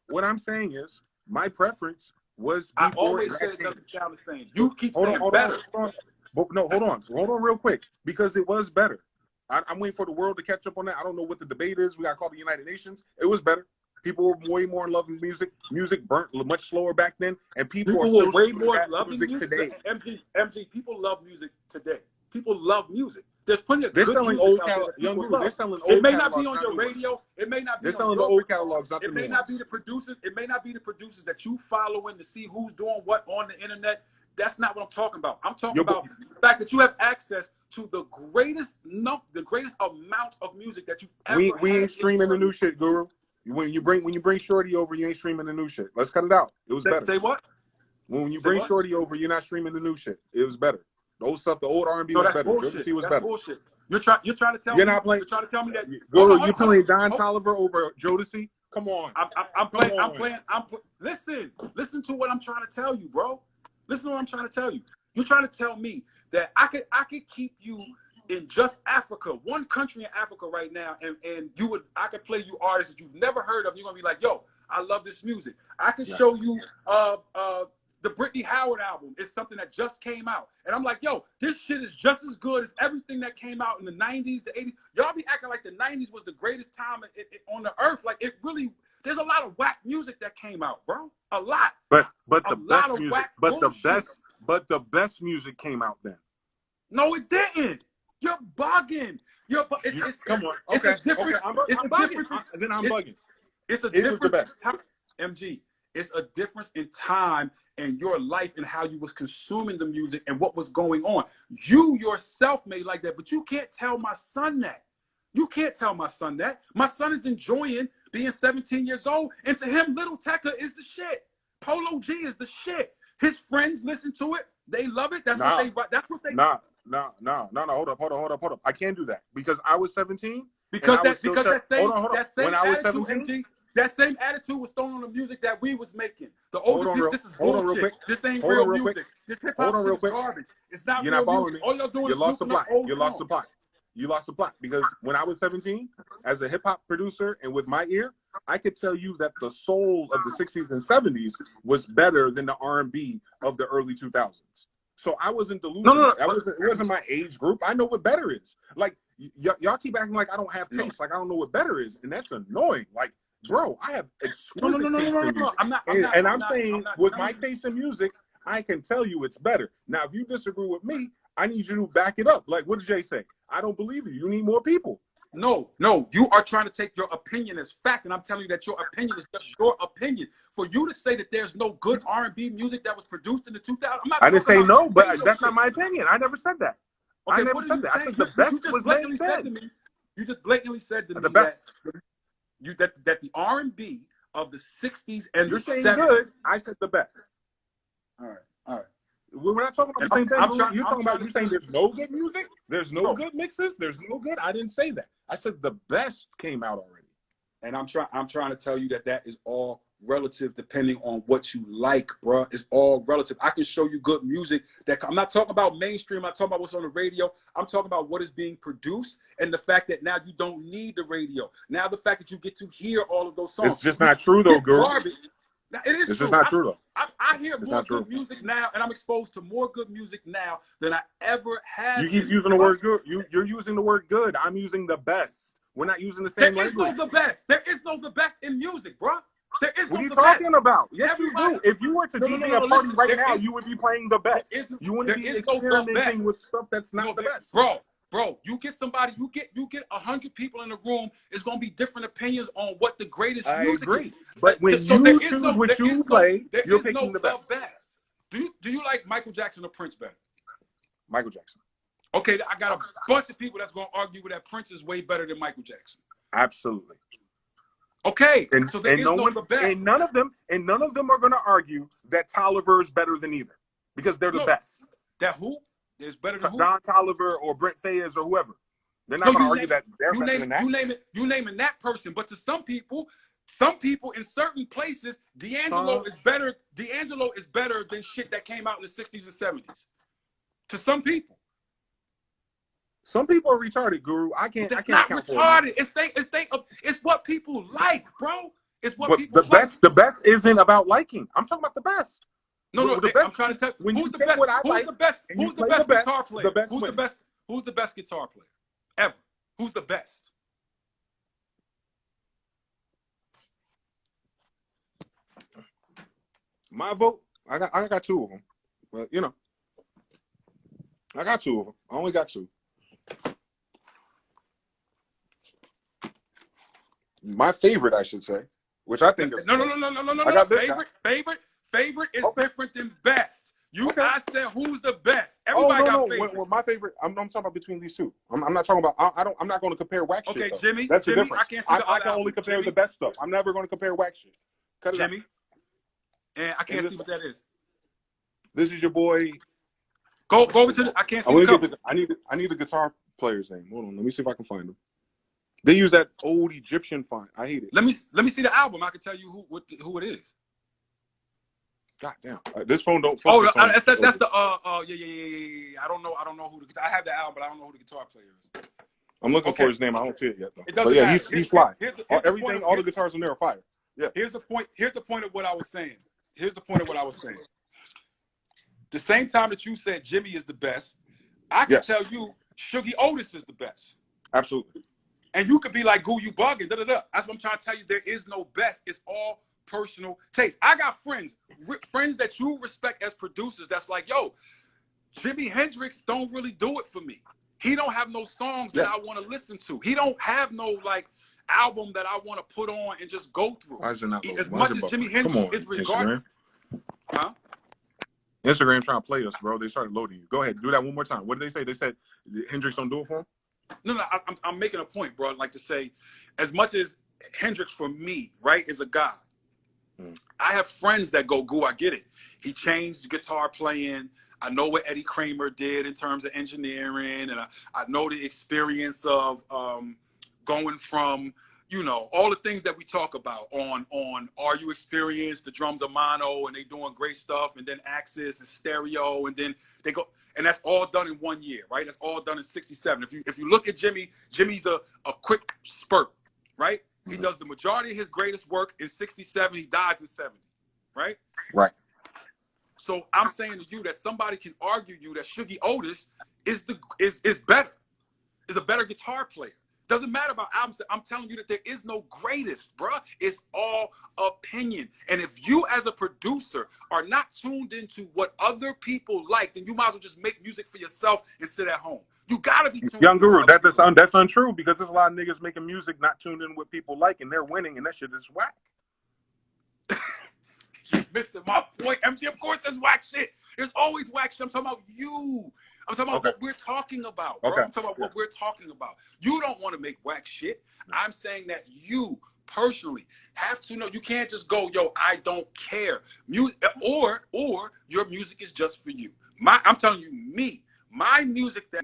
What I'm saying is my preference was I before always it said had it doesn't changed. sound the same. You keep Hold saying on, better. hold on. But no, hold on real quick, because it was better. I'm waiting for the world to catch up on that. I don't know what the debate is. We got to call the United Nations. It was better. People were way more in love with music. Music burnt much slower back then, and people are People were still way shooting more that loving music music. today. MG, people love music today. People love music. There's plenty of They're good selling music old out there that young people dude. They're love. selling It old may not be catalogs, on not your new ones. radio. It may not be They're on selling the your old radio. catalogs, not the It new may not be ones. the producers. It may not be the producers that you following to see who's doing what on the internet. That's not what I'm talking about. I'm talking about the fact that you have access to the greatest amount of music that you've ever had. We ain't streaming the new shit, Guru. When you bring Shorty over, you ain't streaming the new shit. Let's cut it out. It was better. Say what? When you Say bring what? Shorty over, you're not streaming the new shit. It was better. The old stuff, the old R&B No, was that's better. bullshit. Jodeci was That's better. bullshit. You're trying to tell You're me. not playing. You're trying to tell me that. Guru, you playing Don Toliver over Jodeci? Come on. I'm playing. Listen to what I'm trying to tell you, bro. Listen to what I'm trying to tell you. You're trying to tell me that I could keep you in just Africa, one country in Africa right now, and I could play you artists that you've never heard of. You're gonna be like, yo, I love this music. I could show you the Brittany Howard album. It's something that just came out, and I'm like, yo, this shit is just as good as everything that came out in the 90s, the 80s. Y'all be acting like the 90s was the greatest time on the earth. Like, it really. There's a lot of whack music that came out, bro. A lot. But the a best lot of music. whack But bullshit. the best music came out then. No, it didn't. You're bugging. Come on. It's Okay. a different. Okay. I'm It's a bugging. difference. Then I'm bugging. It's a It was the difference. best. MG. It's a difference in time and your life and how you was consuming the music and what was going on. You yourself may like that, but you can't tell my son that. You can't tell my son that. My son is enjoying being 17 years old, and to him, Little Tecca is the shit. Polo G is the shit. His friends listen to it. They love it. That's what they. No. Hold up. I can't do that because I was 17. Because that same attitude was thrown on the music that we was making. The older people, this is bullshit. This ain't real music. This hip hop shit is garbage. It's not real music. All y'all doing is looping up old songs. You lost the plot because when I was 17, as a hip hop producer and with my ear, I could tell you that the soul of the 60s and 70s was better than the R&B of the early 2000s. So I wasn't delusional. No. It wasn't my age group. I know what better is. Like y'all keep acting like I don't have taste, like I don't know what better is, and that's annoying. Like, bro, I have exquisite taste in music. I'm saying with my taste in music, I can tell you it's better. Now, if you disagree with me, I need you to back it up. Like, what did Jay say? I don't believe you. You need more people. No. You are trying to take your opinion as fact, and I'm telling you that your opinion is just your opinion. For you to say that there's no good R&B music that was produced in the 2000s, I didn't say no, but that's not my opinion. I never said that. Okay, I never said that. I said the best was made then. You just blatantly said to me the best. that the R&B of the 60s and You're the saying 70s. Good. I said the best. All right. We're not talking about the same thing. You're talking about, you're saying there's no good music? There's no good mixes? There's no good? I didn't say that. I said the best came out already. And I'm trying to tell you that is all relative depending on what you like, bro. It's all relative. I can show you good music I'm not talking about mainstream. I'm talking about what's on the radio. I'm talking about what is being produced and the fact that now you don't need the radio. Now the fact that you get to hear all of those songs. It's just not true though, girl. Now, it is it's true. Just not true though. I hear more good music now, and I'm exposed to more good music now than I ever had. You keep using the word good. You're using the word good. I'm using the best. We're not using the same language. There is no the best. There is no the best in music, bro. There is what no are you the talking best. about? Yes, you do. If you were to DJ a party right now, you would be playing the best. You wouldn't be experimenting with stuff that's not the best. Bro, you get somebody, you get 100 people in the room. It's gonna be different opinions on what the greatest music is. But when you choose what you play, you're picking the best. Do you like Michael Jackson or Prince better? Michael Jackson. Okay, I got a bunch of people that's gonna argue with that Prince is way better than Michael Jackson. Absolutely. Okay, so there is no the best. And none of them are gonna argue that Tolliver is better than either, because they're the best. That who? Is better than who? Don Toliver or Brent Faiyaz or whoever. They're not going to argue that they're better than that. You naming that person, but to some people in certain places, D'Angelo is better than shit that came out in the 60s and 70s. To some people. Some people are retarded, Guru. I can't not account retarded. It's what people like, bro. It's what people like. The best isn't about liking. I'm talking about the best. No. The best, I'm trying to tell when who's you the take best. what I Who's like the best? and you Who's the play best the best, guitar player? the best Who's the wins. best? Who's the best guitar player ever? Who's the best? My vote, I got two of them. But you know, I got two of them. I only got two. My favorite, I should say, which I think is No. I got this guy. Favorite is Okay. different than best. Okay. I said who's the best. Oh Everybody got no. favorites. Well, my favorite. I'm talking about between these two. I'm not talking about. I'm not going to compare whack shit. Okay, Though. Jimmy. That's the Jimmy, difference. I can't see the I other can only album. compare Jimmy, the best stuff. I'm never going to compare whack shit. Cut it Jimmy. out. And I can't see what that is. This is your boy. Go over to the. I can't see the cover. I need the guitar player's name. Hold on. Let me see if I can find him. They use that old Egyptian font. I hate it. Let me see the album. I can tell you who it is. God damn. This phone don't focus on that's the yeah. I don't know who I have the album, but I don't know who the guitar player is. I'm looking for his name. I don't see it yet though. It doesn't but yeah, matter. he's fly. Everything, all the guitars in there are fire. Yeah. Here's the point of what I was saying. The same time that you said Jimmy is the best, I can tell you Shuggy Otis is the best. Absolutely. And you could be like, "Goo, you bugging." That's what I'm trying to tell you. There is no best. It's all personal taste. I got friends that you respect as producers. That's like, yo, Jimi Hendrix don't really do it for me. He don't have no songs that I want to listen to. He don't have no like album that I want to put on and just go through. Why is it not as much as Jimi Hendrix is regarded. Huh? Instagram trying to play us, bro. They started loading you. Go ahead, do that one more time. What did they say? They said Hendrix don't do it for him? No, I'm making a point, bro. I'd like to say, as much as Hendrix for me, right, is a god. I have friends that go, "Goo, I get it. He changed guitar playing. I know what Eddie Kramer did in terms of engineering, and I know the experience of going from, you know, all the things that we talk about on Are You Experienced? The drums are mono, and they doing great stuff, and then Axis and stereo, and then they go, and that's all done in 1 year, right? That's all done in 67. If you look at Jimmy's a quick spurt, right? He does the majority of his greatest work in 67. He dies in 70, right? Right. So I'm saying to you that somebody can argue you that Shuggy Otis is better, is a better guitar player. Doesn't matter about albums. I'm telling you that there is no greatest, bruh. It's all opinion. And if you as a producer are not tuned into what other people like, then you might as well just make music for yourself and sit at home. You gotta be tuned. Young Guru, that's untrue because there's a lot of niggas making music not tuned in what people like, and they're winning, and that shit is whack. You're missing my point, MG. Of course, there's whack shit. There's always whack shit. I'm talking about you. I'm talking about what we're talking about, bro. I'm talking about what we're talking about. You don't want to make whack shit. I'm saying that you personally have to know. You can't just go, yo, I don't care. Or your music is just for you. I'm telling you, my music that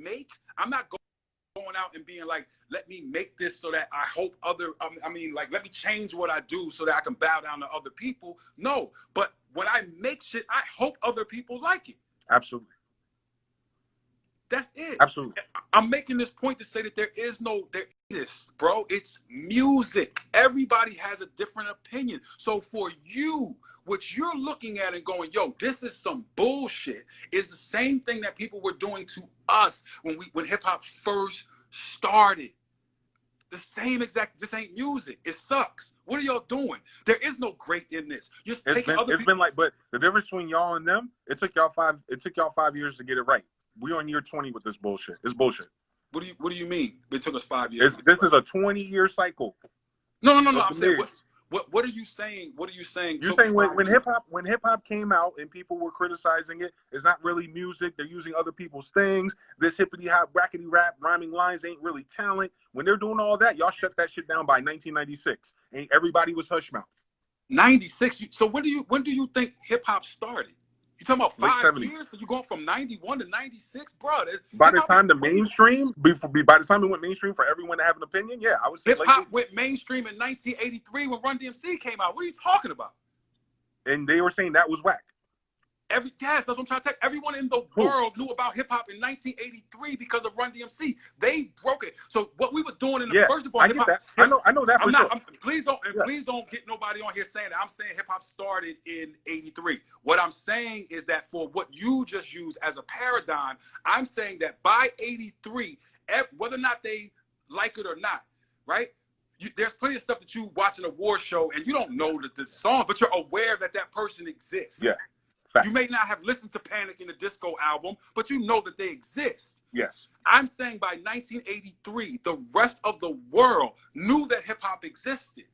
I'm not going out and being like, let me make this so that I hope let me change what I do so that I can bow down to other people. No, but when I make shit, I hope other people like it. Absolutely. That's it. Absolutely. I'm making this point to say that there is, bro. It's music. Everybody has a different opinion. So for you, what you're looking at and going, yo, this is some bullshit, is the same thing that people were doing to us when hip hop first started. The same exact. This ain't music. It sucks. What are y'all doing? There is no great in this. You're taking other people. It's been like, but the difference between y'all and them, it took y'all 5 years to get it right. We're on year 20 with this bullshit. It's bullshit. What do you mean? It took us 5 years. This is a 20-year cycle. No. I'm saying what are you saying? What are you saying? You're saying when hip hop came out and people were criticizing it, it's not really music. They're using other people's things. This hippity hop, brackety rap, rhyming lines ain't really talent. When they're doing all that, y'all shut that shit down by 1996, and everybody was hush mouth. 96. So when do you think hip hop started? You talking about 5 years? So you going from 91 to 96, bro? By the time by the time it went mainstream for everyone to have an opinion, yeah, I was. Hip hop went mainstream in 1983 when Run DMC came out. What are you talking about? And they were saying that was whack. Yes, that's what I'm trying to tell you. Everyone in the world knew about hip hop in 1983 because of Run DMC. They broke it. So what we was doing in the first of all, I get that. I know that for sure. Please don't get nobody on here saying that. I'm saying hip hop started in '83. What I'm saying is that for what you just used as a paradigm, I'm saying that by '83, whether or not they like it or not, right? There's plenty of stuff that you watch an award show and you don't know the song, but you're aware that that person exists. Yeah. You may not have listened to Panic in the Disco album, but you know that they exist. Yes. I'm saying by 1983, the rest of the world knew that hip hop existed.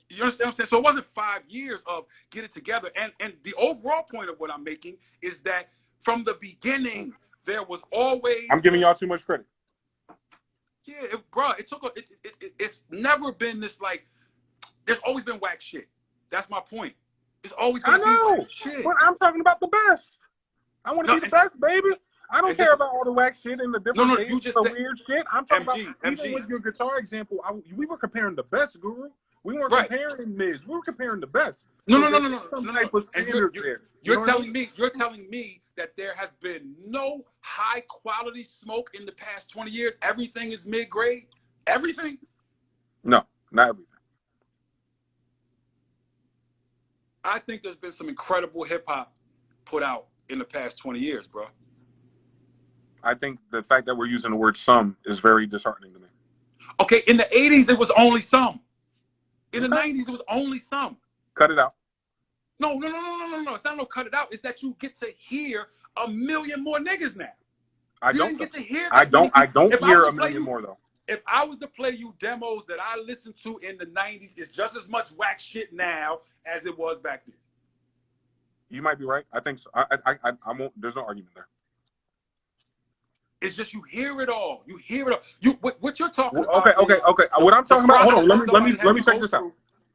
You understand what I'm saying? So it wasn't 5 years of get it together. And the overall point of what I'm making is that from the beginning, there was always... I'm giving y'all too much credit. Yeah, bro, it's never been this like... There's always been whack shit. That's my point. It's always going to be whack shit. But I'm talking about the best. I want to be the best, baby. I don't care about all the whack shit and the different you just said, weird shit. I'm talking about even with your guitar example. We were comparing the best, Guru. We weren't comparing mids. We were comparing the best. No. Some type of standard there. You're telling me that there has been no high quality smoke in the past 20 years. Everything is mid grade. Everything. No, not everything. I think there's been some incredible hip hop put out in the past 20 years, bro. I think the fact that we're using the word some is very disheartening to me. Okay, in the 80s, it was only some. In the 90s, it was only some. Cut it out. No. It's not no cut it out. It's that you get to hear a million more niggas now. I don't get to hear. I don't hear a million more though. If I was to play you demos that I listened to in the 90s, it's just as much whack shit now as it was back then. You might be right. I think so. I won't. There's no argument there. It's just you hear it all. You hear it all. What you're talking about? Okay. What I'm talking about. Hold on. Let me check this out.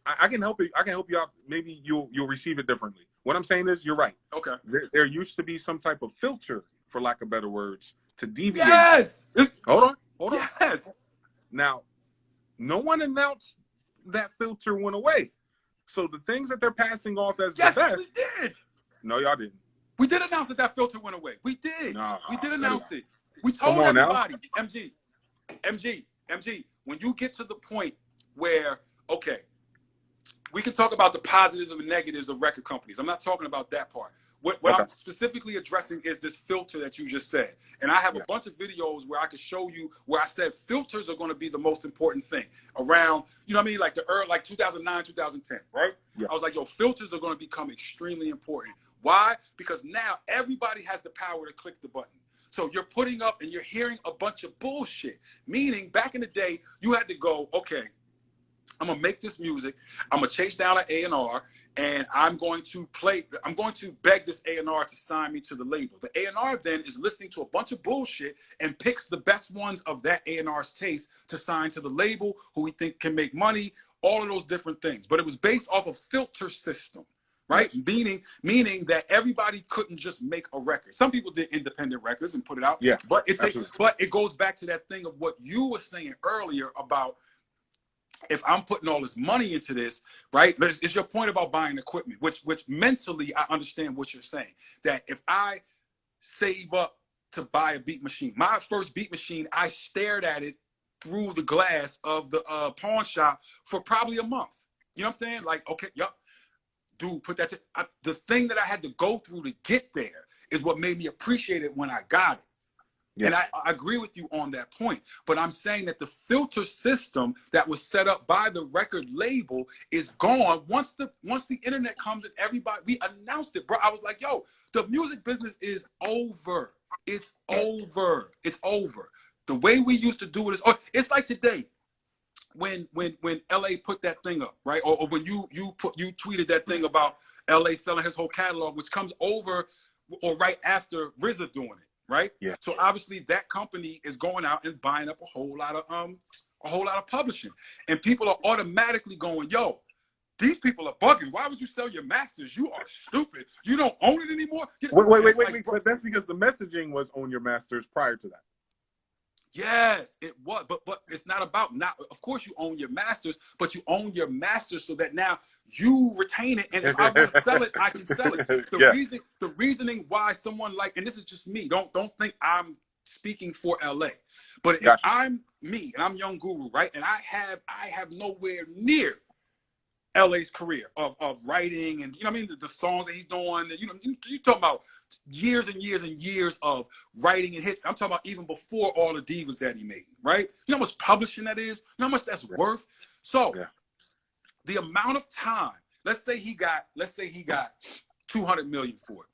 I can help you. I can help you out. Maybe you'll receive it differently. What I'm saying is, you're right. Okay. There used to be some type of filter, for lack of better words, to deviate. Yes. Hold on. Yes. Now, no one announced that filter went away. So the things that they're passing off as the best. Yes, we did. No, y'all didn't. We did announce that filter went away. We did. We did announce it. We told Come on everybody. now. MG. When you get to the point where, okay, we can talk about the positives and negatives of record companies. I'm not talking about that part. What I'm specifically addressing is this filter that you just said. And I have a bunch of videos where I can show you where I said filters are going to be the most important thing around, you know what I mean? Like the early, like 2009, 2010, right? Yeah. I was like, yo, filters are going to become extremely important. Why? Because now everybody has the power to click the button. So you're putting up and you're hearing a bunch of bullshit. Meaning back in the day, you had to go, okay, I'm going to make this music. I'm going to chase down an A&R. And I'm going to beg this A&R to sign me to the label. The A&R then is listening to a bunch of bullshit and picks the best ones of that A&R's taste to sign to the label, who we think can make money, all of those different things. But it was based off a filter system, right? Yes. Meaning that everybody couldn't just make a record. Some people did independent records and put it out. Yeah, but it goes back to that thing of what you were saying earlier about, if I'm putting all this money into this, right? It's your point about buying equipment, which mentally I understand what you're saying. That if I save up to buy a beat machine, my first beat machine, I stared at it through the glass of the pawn shop for probably a month. You know what I'm saying? Like, okay, yup, dude, put that. The thing that I had to go through to get there is what made me appreciate it when I got it. Yeah. And I agree with you on that point, but I'm saying that the filter system that was set up by the record label is gone once the internet comes and everybody, we announced it, bro. I was like, yo, the music business is over. It's over. It's over. The way we used to do it is, it's like today when LA put that thing up, right? Or when you tweeted that thing about LA selling his whole catalog, which comes over or right after RZA doing it. Right. Yeah. So obviously that company is going out and buying up a whole lot of publishing, and people are automatically going, "Yo, these people are bugging. Why would you sell your masters? You are stupid. You don't own it anymore." Wait. But that's because the messaging was own your masters prior to that. Yes, it was, but it's not about not. Of course, you own your masters, but you own your masters so that now you retain it. And if I want to sell it, I can sell it. Yeah, The reasoning why someone like, and this is just me. Don't think I'm speaking for LA, but if gotcha. I'm me and I'm Young Guru, right, and I have nowhere near LA's career of writing and, you know what I mean, the songs that he's doing, you know, you talking about years and years and years of writing and hits. I'm talking about even before all the divas that he made, right? You know how much publishing that is? You know how much that's worth? So Yeah. the amount of time, let's say he got 200 million for it,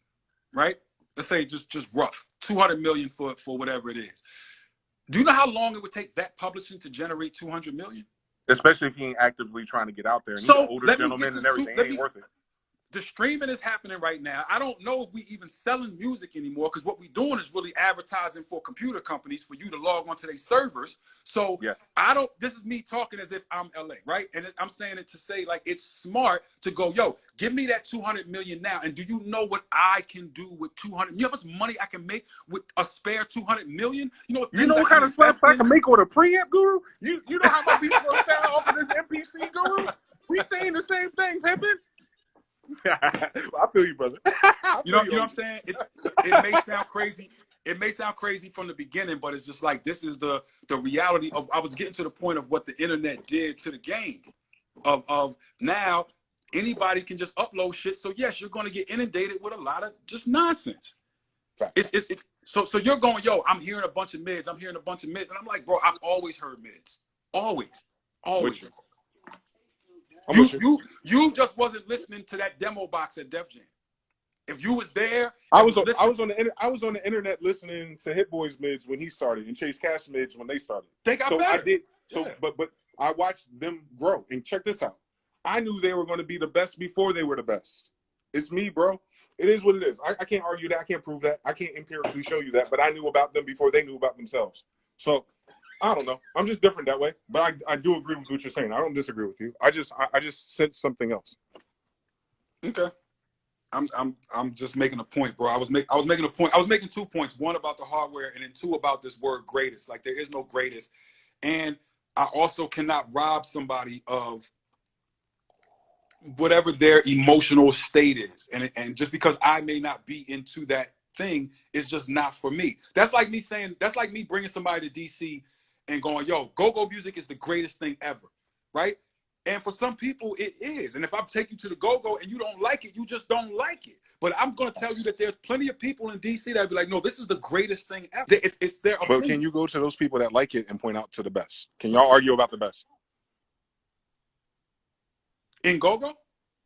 right? Let's say just rough, 200 million for whatever it is. Do you know how long it would take that publishing to generate 200 million? Especially if he ain't actively trying to get out there. And he's an So older let me gentleman get this and everything. It ain't worth it. The streaming is happening right now. I don't know if we even selling music anymore, because what we're doing is really advertising for computer companies for you to log onto their servers. So Yes. this is me talking as if I'm LA, right? And I'm saying it to say, like, it's smart to go, yo, give me that 200 million now. And do you know what I can do with 200? You know how much money I can make with a spare 200 million? You know what kind of stuff I can make with a preamp, Guru? You know how my beats gonna sound off of this MPC, Guru? We saying the same thing, Pimpin'. I feel you, brother. You know what I'm saying? It may sound crazy. It may sound crazy from the beginning, but it's just like, this is the reality of, I was getting to the point of what the internet did to the game of now anybody can just upload shit. So yes, you're going to get inundated with a lot of just nonsense. It's so you're going, yo, I'm hearing a bunch of mids. I'm hearing a bunch of mids. And I'm like, bro, I've always heard mids. Always. You just wasn't listening to that demo box at Def Jam. If you was there, I was on the internet listening to Hit Boys mids when he started and Chase Cash mids when they started. They got better. I did. So, yeah. but I watched them grow. And check this out. I knew they were going to be the best before they were the best. It's me, bro. It is what it is. I can't argue that. I can't prove that. I can't empirically show you that. But I knew about them before they knew about themselves. So I don't know. I'm just different that way. But I do agree with what you're saying. I don't disagree with you. I just sense something else. Okay. I'm just making a point, bro. I was making a point. I was making 2 points. One about the hardware, and then two about this word greatest. Like, there is no greatest. And I also cannot rob somebody of whatever their emotional state is. And just because I may not be into that thing, is just not for me. That's like me bringing somebody to DC and going, yo, go-go music is the greatest thing ever, right? And for some people, it is. And if I take you to the go-go and you don't like it, you just don't like it. But I'm going to tell you that there's plenty of people in DC that be like, no, this is the greatest thing ever. It's their opinion. But can you go to those people that like it and point out to the best? Can y'all argue about the best? In go-go?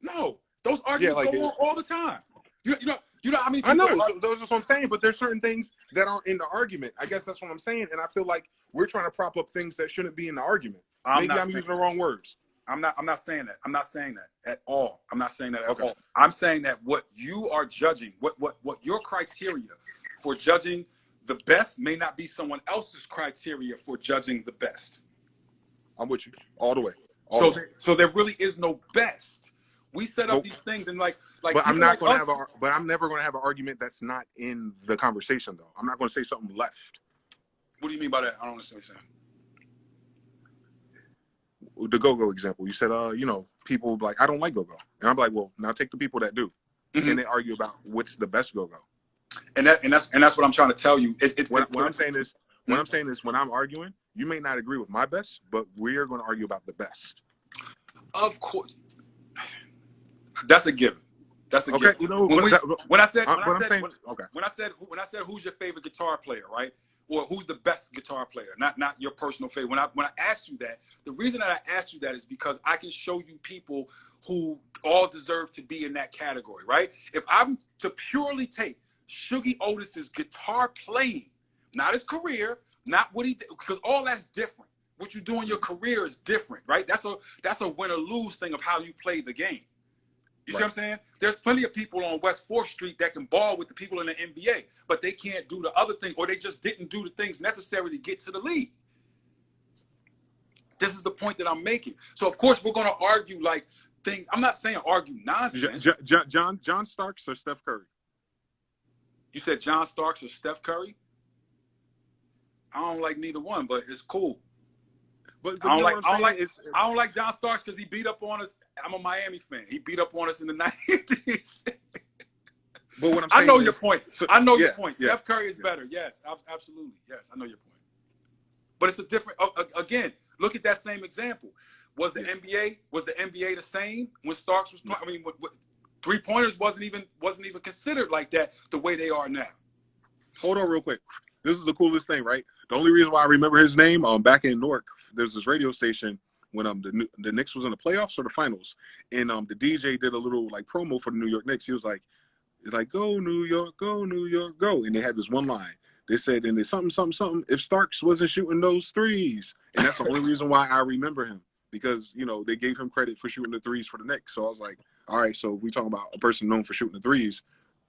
No. Those arguments go on all the time. You know how many people... I know. Those are what I'm saying. But there's certain things that aren't in the argument. I guess that's what I'm saying. And I feel like we're trying to prop up things that shouldn't be in the argument. Maybe I'm using the wrong words. I'm not saying that. I'm not saying that at all. I'm not saying that at all. I'm saying that what you are judging, what your criteria for judging the best may not be someone else's criteria for judging the best. I'm with you all the way. So there really is no best. We set up these things and like. But I'm not going to have But I'm never going to have an argument that's not in the conversation, though. I'm not going to say something left. What do you mean by that? I don't understand what you're saying. The go-go example, you said, people like, I don't like go-go, and I'm like, well, now take the people that do, and they argue about what's the best go-go. And that's what I'm trying to tell you. What I'm saying is, when I'm arguing, you may not agree with my best, but we're going to argue about the best. Of course, that's a given. That's a given. You know, when I said who's your favorite guitar player, right? Or who's the best guitar player, not your personal favorite. When I asked you that, the reason that I asked you that is because I can show you people who all deserve to be in that category, right? If I'm to purely take Shuggy Otis's guitar playing, not his career, not what he did, because all that's different. What you do in your career is different, right? That's a win or lose thing of how you play the game. You see what I'm saying? There's plenty of people on West 4th Street that can ball with the people in the NBA, but they can't do the other thing, or they just didn't do the things necessary to get to the league. This is the point that I'm making. So, of course, we're going to argue like things. I'm not saying argue nonsense. John Starks or Steph Curry? You said John Starks or Steph Curry? I don't like neither one, but it's cool. But you know what I'm saying? I don't like John Starks because he beat up on us. I'm a Miami fan. He beat up on us in the 90s. But what I'm saying, I know your point. I know your point. Yeah, Steph Curry is better. Yes, absolutely. Yes, I know your point. But it's a different. Again, look at that same example. Was the NBA the same when Starks was playing? I mean, 3-pointers wasn't even considered like that the way they are now. Hold on, real quick. This is the coolest thing, right? The only reason why I remember his name, back in Newark, there's this radio station when the Knicks was in the playoffs or the finals, and the DJ did a little like promo for the New York Knicks. He was like, "Go New York, go New York, go!" And they had this one line. They said, "And it's something. If Starks wasn't shooting those threes," and that's the only reason why I remember him, because they gave him credit for shooting the threes for the Knicks. So I was like, all right, so we talking about a person known for shooting the threes,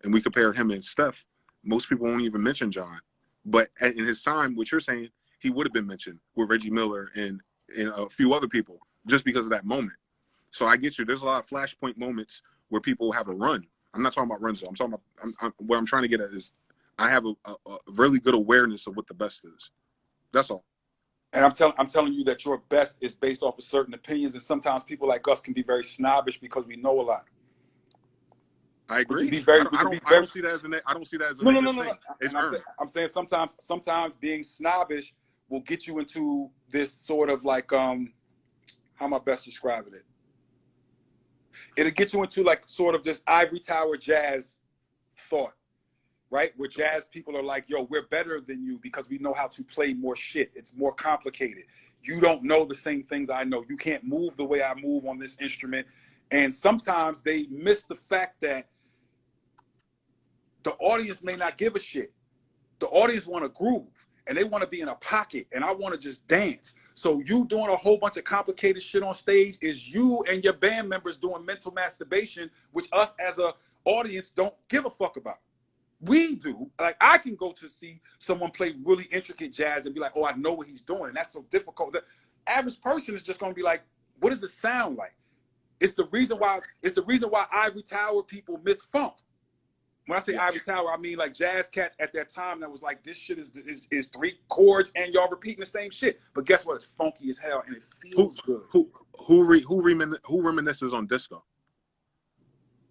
and we compare him and Steph. Most people won't even mention John. But in his time, what you're saying, he would have been mentioned with Reggie Miller and a few other people just because of that moment. So I get you. There's a lot of flashpoint moments where people have a run. I'm not talking about runs, though. I'm talking about what I'm trying to get at is I have a really good awareness of what the best is. That's all. And I'm telling you that your best is based off of certain opinions, and sometimes people like us can be very snobbish because we know a lot. I agree. I don't see that as a negative thing. It's earned. I'm saying sometimes being snobbish will get you into this sort of like how am I best describing it? It'll get you into like sort of this ivory tower jazz thought, right? Where jazz people are like, yo, we're better than you because we know how to play more shit. It's more complicated. You don't know the same things I know. You can't move the way I move on this instrument. And sometimes they miss the fact that the audience may not give a shit. The audience want to groove and they want to be in a pocket, and I want to just dance. So you doing a whole bunch of complicated shit on stage is you and your band members doing mental masturbation, which us as a audience don't give a fuck about. We do. Like, I can go to see someone play really intricate jazz and be like, oh, I know what he's doing. And that's so difficult. The average person is just going to be like, what does it sound like? It's the reason why Ivory Tower people miss funk. When I say Ivory Tower, I mean like jazz cats at that time that was like, this shit is 3 chords and y'all repeating the same shit. But guess what? It's funky as hell and it feels good. Who reminisces on disco?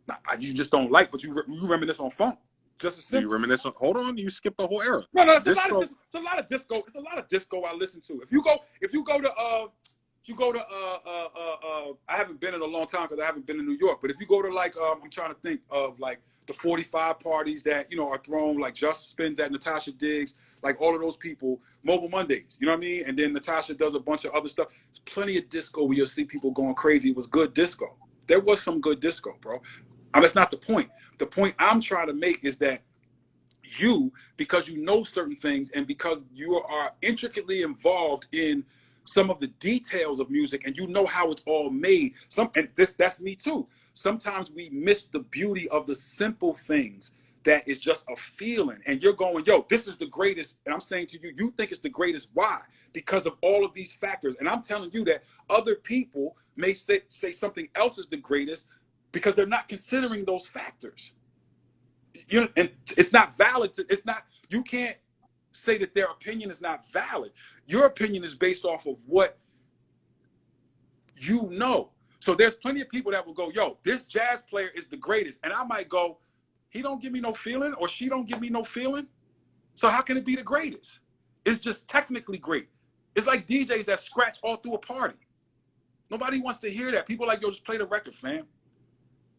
Nah, you just don't like, but you reminisce on funk. Just as simple. You reminisce on, hold on, you skipped the whole era. No, it's a lot of disco. It's a lot of disco I listen to. If you go to I haven't been in a long time because I haven't been in New York, but if you go to like I'm trying to think of like the 45 parties that are thrown, like Just Spins at Natasha Diggs, like all of those people, Mobile Mondays, you know what I mean? And then Natasha does a bunch of other stuff. There's plenty of disco where you'll see people going crazy. It was good disco. There was some good disco, bro. That's not the point. The point I'm trying to make is that you, because you know certain things and because you are intricately involved in some of the details of music and you know how it's all made. That's me too. Sometimes we miss the beauty of the simple things that is just a feeling. And you're going, yo, this is the greatest. And I'm saying to you, you think it's the greatest. Why? Because of all of these factors. And I'm telling you that other people may say something else is the greatest because they're not considering those factors. And it's not valid. You can't say that their opinion is not valid. Your opinion is based off of what you know. So there's plenty of people that will go, yo, this jazz player is the greatest. And I might go, he don't give me no feeling or she don't give me no feeling. So how can it be the greatest? It's just technically great. It's like DJs that scratch all through a party. Nobody wants to hear that. People are like, yo, just play the record, fam.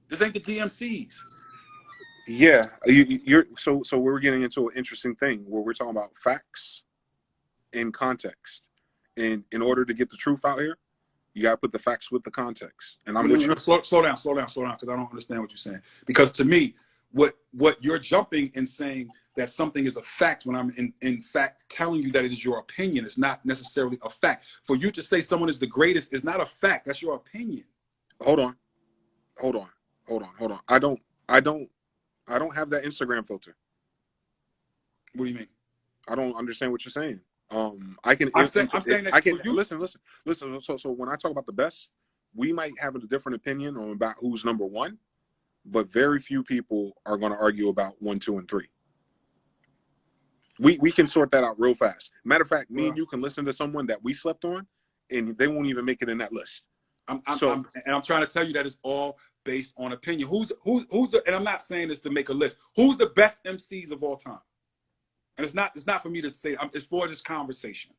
This ain't the DMCs. Yeah, so we're getting into an interesting thing where we're talking about facts in context. And in order to get the truth out here, you got to put the facts with the context. And I'm slow down, because I don't understand what you're saying. Because to me, what you're jumping and saying that something is a fact when I'm in fact telling you that it is your opinion is not necessarily a fact. For you to say someone is the greatest is not a fact. That's your opinion. Hold on. I don't have that Instagram filter. What do you mean? I don't understand what you're saying. I'm saying that I can listen. So when I talk about the best, we might have a different opinion on about who's number one, but very few people are going to argue about 1, 2, and 3. We can sort that out real fast. Matter of fact, me Well, and you can listen to someone that we slept on, and they won't even make it in that list. I'm trying to tell you that it's all based on opinion. Who's the, and I'm not saying this to make a list. Who's the best MCs of all time? And it's not for me to say. It's for this conversation.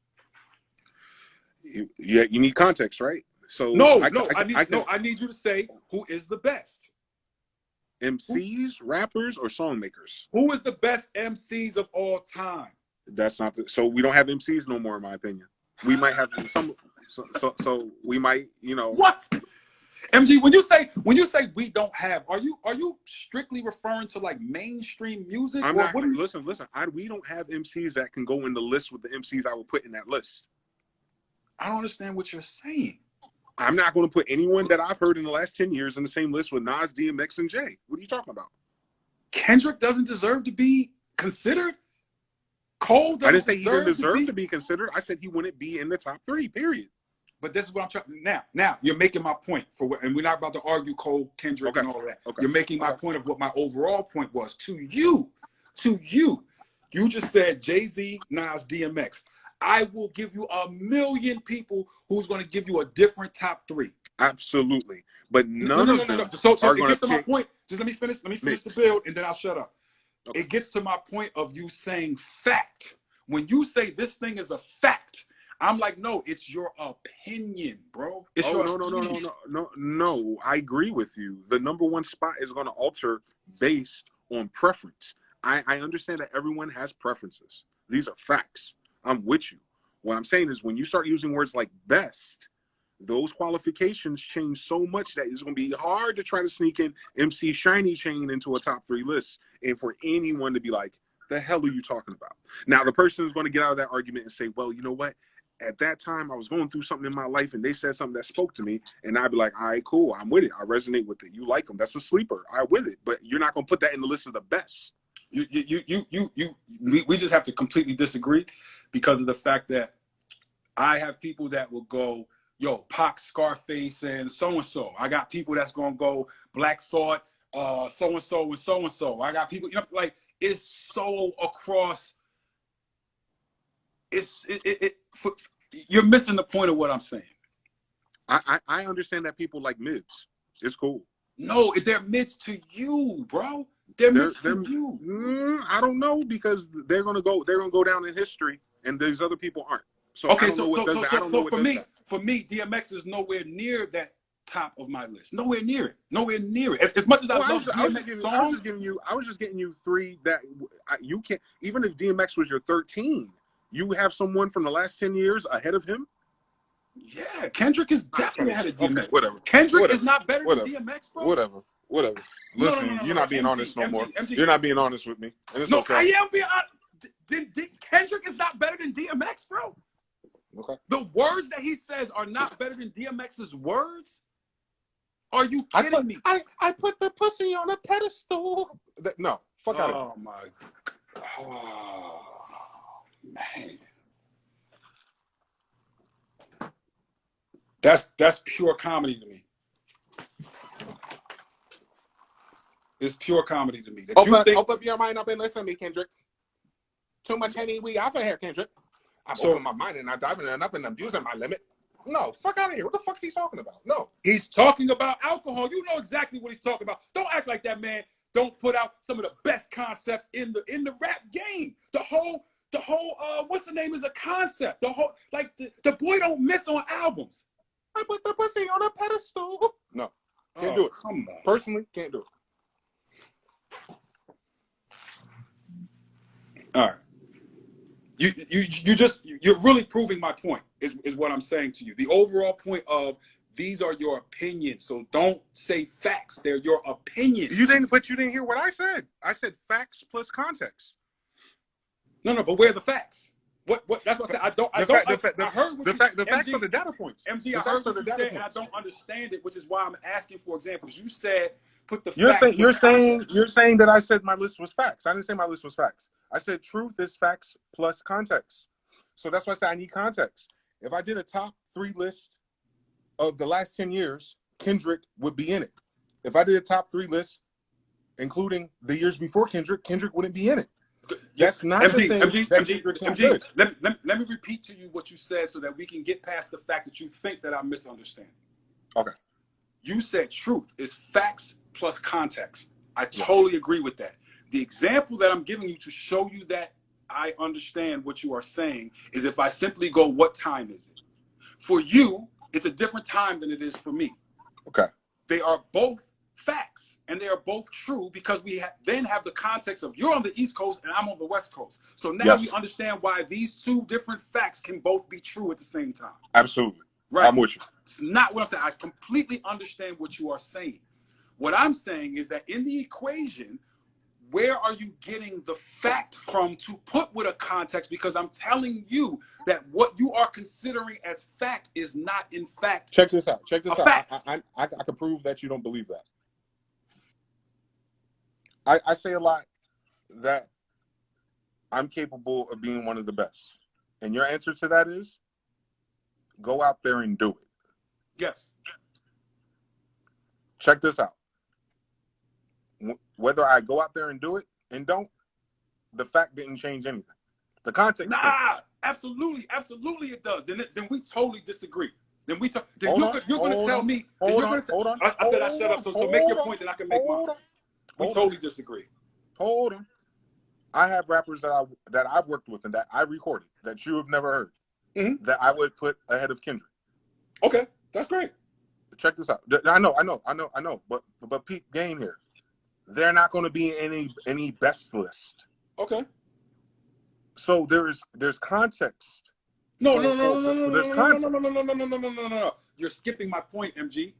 You need context, right? So I need you to say who is the best. MCs, rappers, or song makers? Who is the best MCs of all time? That's not so we don't have MCs no more, in my opinion. We might have some. So we might, What? MG, when you say we don't have, are you strictly referring to like mainstream music? I'm not. Listen. We don't have MCs that can go in the list with the MCs I would put in that list. I don't understand what you're saying. I'm not going to put anyone that I've heard in the last 10 years in the same list with Nas, DMX, and Jay. What are you talking about? Kendrick doesn't deserve to be considered. Cole doesn't. I didn't say he didn't deserve to be considered. I said he wouldn't be in the top 3. Period. But this is what I'm trying. Now you're making my point and we're not about to argue Cole, Kendrick, and all of that. Okay. You're making my point of what my overall point was to you. You just said Jay-Z, Nas, DMX. I will give you a million people who's going to give you a different top 3. Absolutely, but none of them So are it going gets to to my point. Just let me finish the build, and then I'll shut up. Okay. It gets to my point of you saying fact. When you say this thing is a fact, I'm like, no, it's your opinion, bro. It's No. I agree with you. The number 1 spot is going to alter based on preference. I understand that everyone has preferences. These are facts. I'm with you. What I'm saying is when you start using words like best, those qualifications change so much that it's going to be hard to try to sneak in MC Shiny Chain into a top 3 list and for anyone to be like, the hell are you talking about? Now, the person is going to get out of that argument and say, well, you know what? At that time, I was going through something in my life and they said something that spoke to me. And I'd be like, all right, cool. I'm with it. I resonate with it. You like them. That's a sleeper. I'm with it. But you're not going to put that in the list of the best. We just have to completely disagree because of the fact that I have people that will go, yo, Pac, Scarface, and so-and-so. I got people that's going to go Black Thought, so-and-so and so-and-so. I got people, like, it's so across. You're missing the point of what I'm saying. I understand that people like mids. It's cool. No, they're mids to you, bro. They're mids to you. I don't know because they're gonna go down in history, and these other people aren't. So okay, so for me, DMX is nowhere near that top of my list. Nowhere near it. As much as I love DMX songs, I was just getting you 3 that you can't. Even if DMX was your 13, you have someone from the last 10 years ahead of him. Yeah, Kendrick is definitely ahead of DMX. Okay, whatever. Kendrick is not better than DMX, bro. Whatever. Listen, you're not being honest no more. You're not being honest with me. And it's okay. I am being honest. Kendrick is not better than DMX, bro. Okay. The words that he says are not better than DMX's words. Are you kidding me? I put the pussy on a pedestal. No, fuck out of here. Oh my God. Oh, man. That's pure comedy to me. It's pure comedy to me. Open your mind up and listen to me, Kendrick. Too much Henny we out here, Kendrick. I'm opening my mind and I'm diving it up and I'm using my limit. No, fuck out of here. What the fuck's he talking about? No. He's talking about alcohol. You know exactly what he's talking about. Don't act like that man don't put out some of the best concepts in the rap game. The whole what's the name is a concept. The whole the boy don't miss on albums. I put the pussy on a pedestal. No. Can't do it. Come on. Personally, can't do it. All right. You're really proving my point is what I'm saying to you. The overall point of these are your opinions. So don't say facts. They're your opinions. But you didn't hear what I said. I said facts plus context. No, but where are the facts? What that's what I said. I heard what the facts are the data points. MG, I heard what you said, and I don't understand it, which is why I'm asking for examples. You said put the You're saying that I said my list was facts. I didn't say my list was facts. I said truth is facts plus context. So that's why I said I need context. If I did a top 3 list of the last 10 years, Kendrick would be in it. If I did a top 3 list, including the years before Kendrick wouldn't be in it. That's not the thing that Kendrick's not good. Let me repeat to you what you said so that we can get past the fact that you think that I'm misunderstanding. Okay. You said truth is facts plus context. I totally agree with that. The example that I'm giving you to show you that I understand what you are saying is if I simply go, what time is it? For you, it's a different time than it is for me. Okay. They are both facts and they are both true because we then have the context of you're on the East Coast and I'm on the West Coast. So now we understand why these two different facts can both be true at the same time. Absolutely. Right. I'm with you. It's not what I'm saying. I completely understand what you are saying. What I'm saying is that in the equation, where are you getting the fact from to put with a context? Because I'm telling you that what you are considering as fact is not in fact. Check this out. Check this out. Fact. I can prove that you don't believe that. I say a lot that I'm capable of being one of the best. And your answer to that is go out there and do it. Yes. Check this out. Whether I go out there and do it and don't, the fact didn't change anything. The context. Nah, absolutely it does. Then we totally disagree. Then you're going to tell me. Hold on. I said I shut up. So make your point, then I can make mine. We totally disagree. Hold on. I have rappers that I've worked with and that I recorded that you have never heard that I would put ahead of Kendrick. Okay, that's great. Check this out. I know. But peep game here. They're not going to be in any best list. Okay. So there's context. No. You're skipping my point, MG.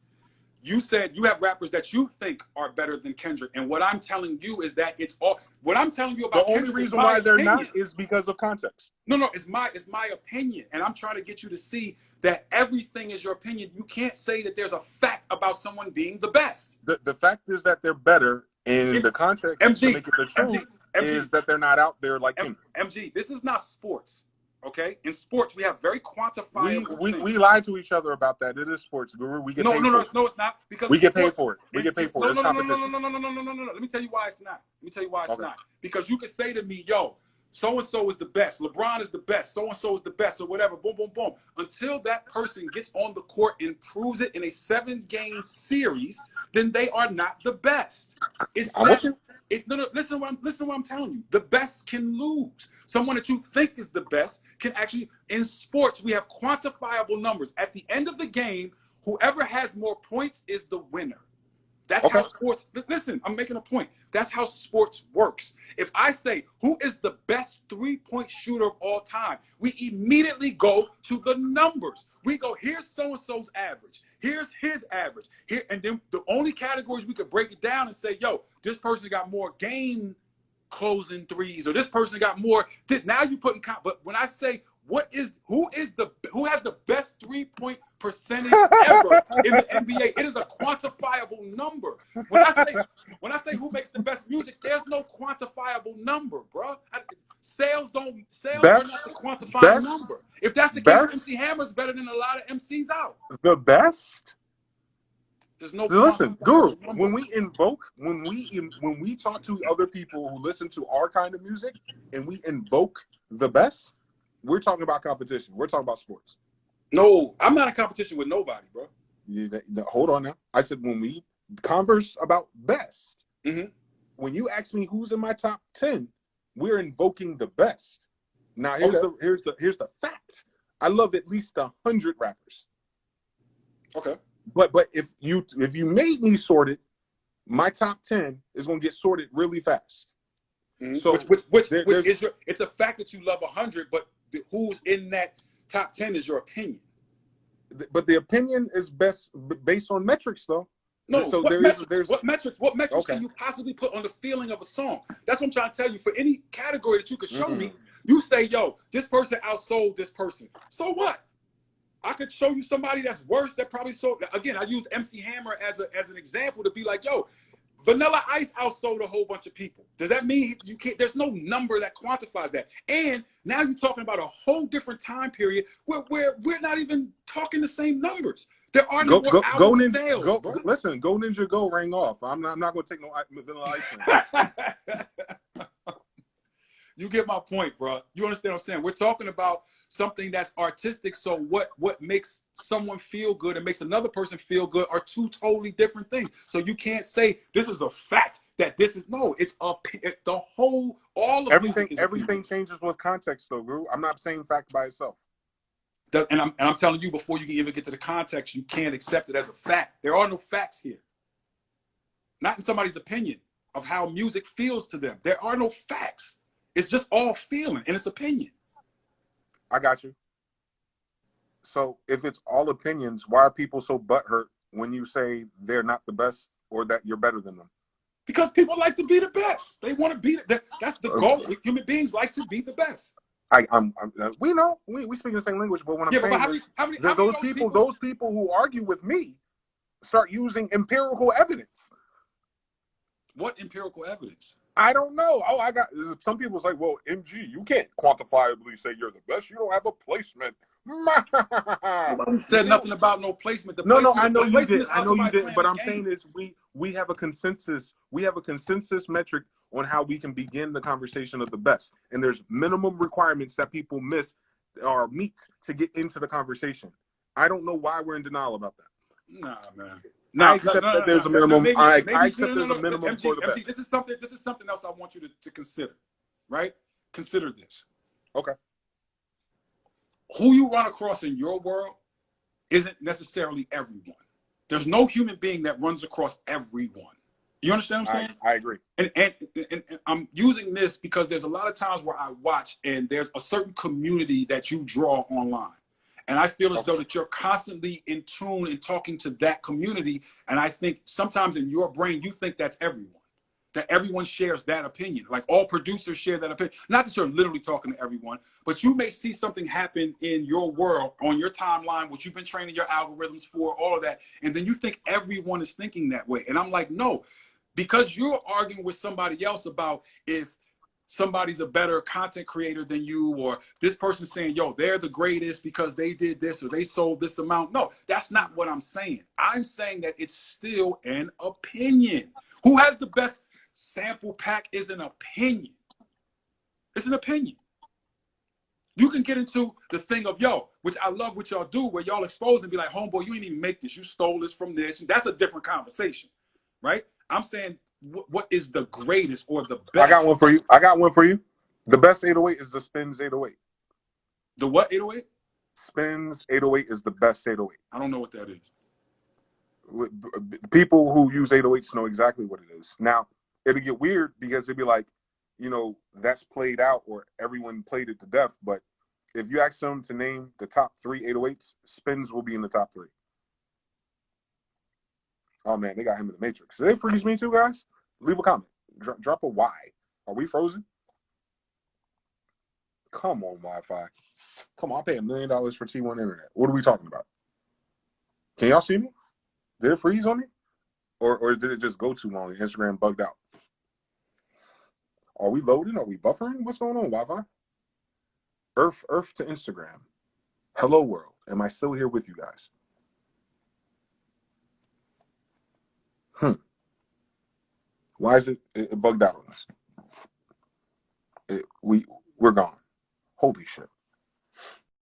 You said you have rappers that you think are better than Kendrick, and what I'm telling you is that it's all. What I'm telling you about the Kendrick only reason is my why they're opinion. not is because of context. No, it's my opinion, and I'm trying to get you to see that everything is your opinion. You can't say that there's a fact about someone being the best. The fact is that they're better, and the context to make it the truth is that they're not out there like Kendrick. MG, this is not sports. Okay, in sports we have very quantifiable. We lie to each other about that. It is sports, Guru. We get paid for it. No, it's not because we get paid for it. We get paid for it. No. Let me tell you why it's not. Not because you could say to me, "Yo, so and so is the best. LeBron is the best. So and so is the best, or whatever." Boom, boom, boom. Until that person gets on the court and proves it in a 7-game series, then they are not the best. Listen to what I'm telling you. The best can lose. Someone that you think is the best can actually, in sports, we have quantifiable numbers. At the end of the game, whoever has more points is the winner. That's how sports, listen, I'm making a point. That's how sports works. If I say, who is the best 3-point shooter of all time, we immediately go to the numbers. We go, here's so-and-so's average. Here's his average. Here, and then the only categories we could break it down and say, yo, this person got more game closing threes, or this person got more. Now you putting, but when I say who has the best 3-point percentage ever in the NBA, it is a quantifiable number. When I say who makes the best music, there's no quantifiable number, bro. Sales are not the quantifiable number. If that's the case, MC Hammer's better than a lot of MCs out. The best. There's no. Listen, Guru. When we talk to other people who listen to our kind of music, and we invoke the best, we're talking about competition. We're talking about sports. No, I'm not in competition with nobody, bro. Hold on now. I said when we converse about best, when you ask me who's in my top 10, we're invoking the best. Now here's the fact. I love at least 100 rappers. Okay. But if you made me sort it, my top 10 is gonna get sorted really fast. So which is it's a fact that you love 100, but who's in that top 10 is your opinion. But the opinion is best based on metrics, though. No, so what metrics can you possibly put on the feeling of a song? That's what I'm trying to tell you. For any category that you could show me, you say, yo, this person outsold this person. So what? I could show you somebody that's worse that probably sold. Again, I used MC Hammer as an example to be like, yo, Vanilla Ice outsold a whole bunch of people. Does that mean you can't? There's no number that quantifies that. And now you're talking about a whole different time period where we're not even talking the same numbers. There are no more album sales. Listen, Go Ninja Go rang off. I'm not going to take no Vanilla Ice. You get my point, bro. You understand what I'm saying? We're talking about something that's artistic. So what makes someone feel good and makes another person feel good are two totally different things. So you can't say this is a fact that this is no. It's the whole all of Everything music is everything changes with context, though, Guru. I'm not saying fact by itself. and I'm telling you, before you can even get to the context, you can't accept it as a fact. There are no facts here. Not in somebody's opinion of how music feels to them. There are no facts. It's just all feeling and it's opinion. I got you. So if it's all opinions, why are people so butthurt when you say they're not the best or that you're better than them? Because people like to be the best. They want to be that's the goal. Human beings like to be the best. We know we speak the same language, but what I'm saying but is those people who argue with me start using empirical evidence. What empirical evidence? I don't know. Oh, I got some people's like, well, MG, you can't quantifiably say you're the best. You don't have a placement. Nobody said nothing about no placement. No, I know you did. I know you did. But I'm saying is we have a consensus. We have a consensus metric on how we can begin the conversation of the best. And there's minimum requirements that people miss or meet to get into the conversation. I don't know why we're in denial about that. Nah, man. I accept that there's a minimum. I accept there's a minimum for the best. MG, this is something else I want you to consider, right? Consider this. Okay. Who you run across in your world isn't necessarily everyone. There's no human being that runs across everyone. You understand what I'm saying? I agree. And I'm using this because there's a lot of times where I watch and there's a certain community that you draw online. And I feel as though that you're constantly in tune and talking to that community. And I think sometimes in your brain, you think that's everyone, that everyone shares that opinion. Like all producers share that opinion. Not that you're literally talking to everyone, but you may see something happen in your world, on your timeline, which you've been training your algorithms for, all of that. And then you think everyone is thinking that way. And I'm like, no, because you're arguing with somebody else about if somebody's a better content creator than you, or this person saying, yo, they're the greatest because they did this or they sold this amount. No, that's not what I'm saying. I'm saying that it's still an opinion. Who has the best sample pack is an opinion. It's an opinion. You can get into the thing of, yo, which I love what y'all do, where y'all expose and be like, homeboy, you ain't even make this. You stole this from this. That's a different conversation, right? I'm saying, what is the greatest or the best? I got one for you. The best 808 is the Spins 808. The what 808? Spins 808 is the best 808. I don't know what that is. People who use 808s know exactly what it is. Now, it'll get weird because it'd be like, that's played out or everyone played it to death. But if you ask them to name the top 3 808s, Spins will be in the top 3. Oh man, they got him in the Matrix. Did they freeze me too, guys? Leave a comment. Drop a Y. Are we frozen? Come on, Wi-Fi. Come on, I'll pay $1 million for T1 internet. What are we talking about? Can y'all see me? Did it freeze on me? Or did it just go too long and Instagram bugged out? Are we loading? Are we buffering? What's going on, Wi-Fi? Earth to Instagram. Hello, world. Am I still here with you guys? Why is it bugged out on us? We're gone. Holy shit.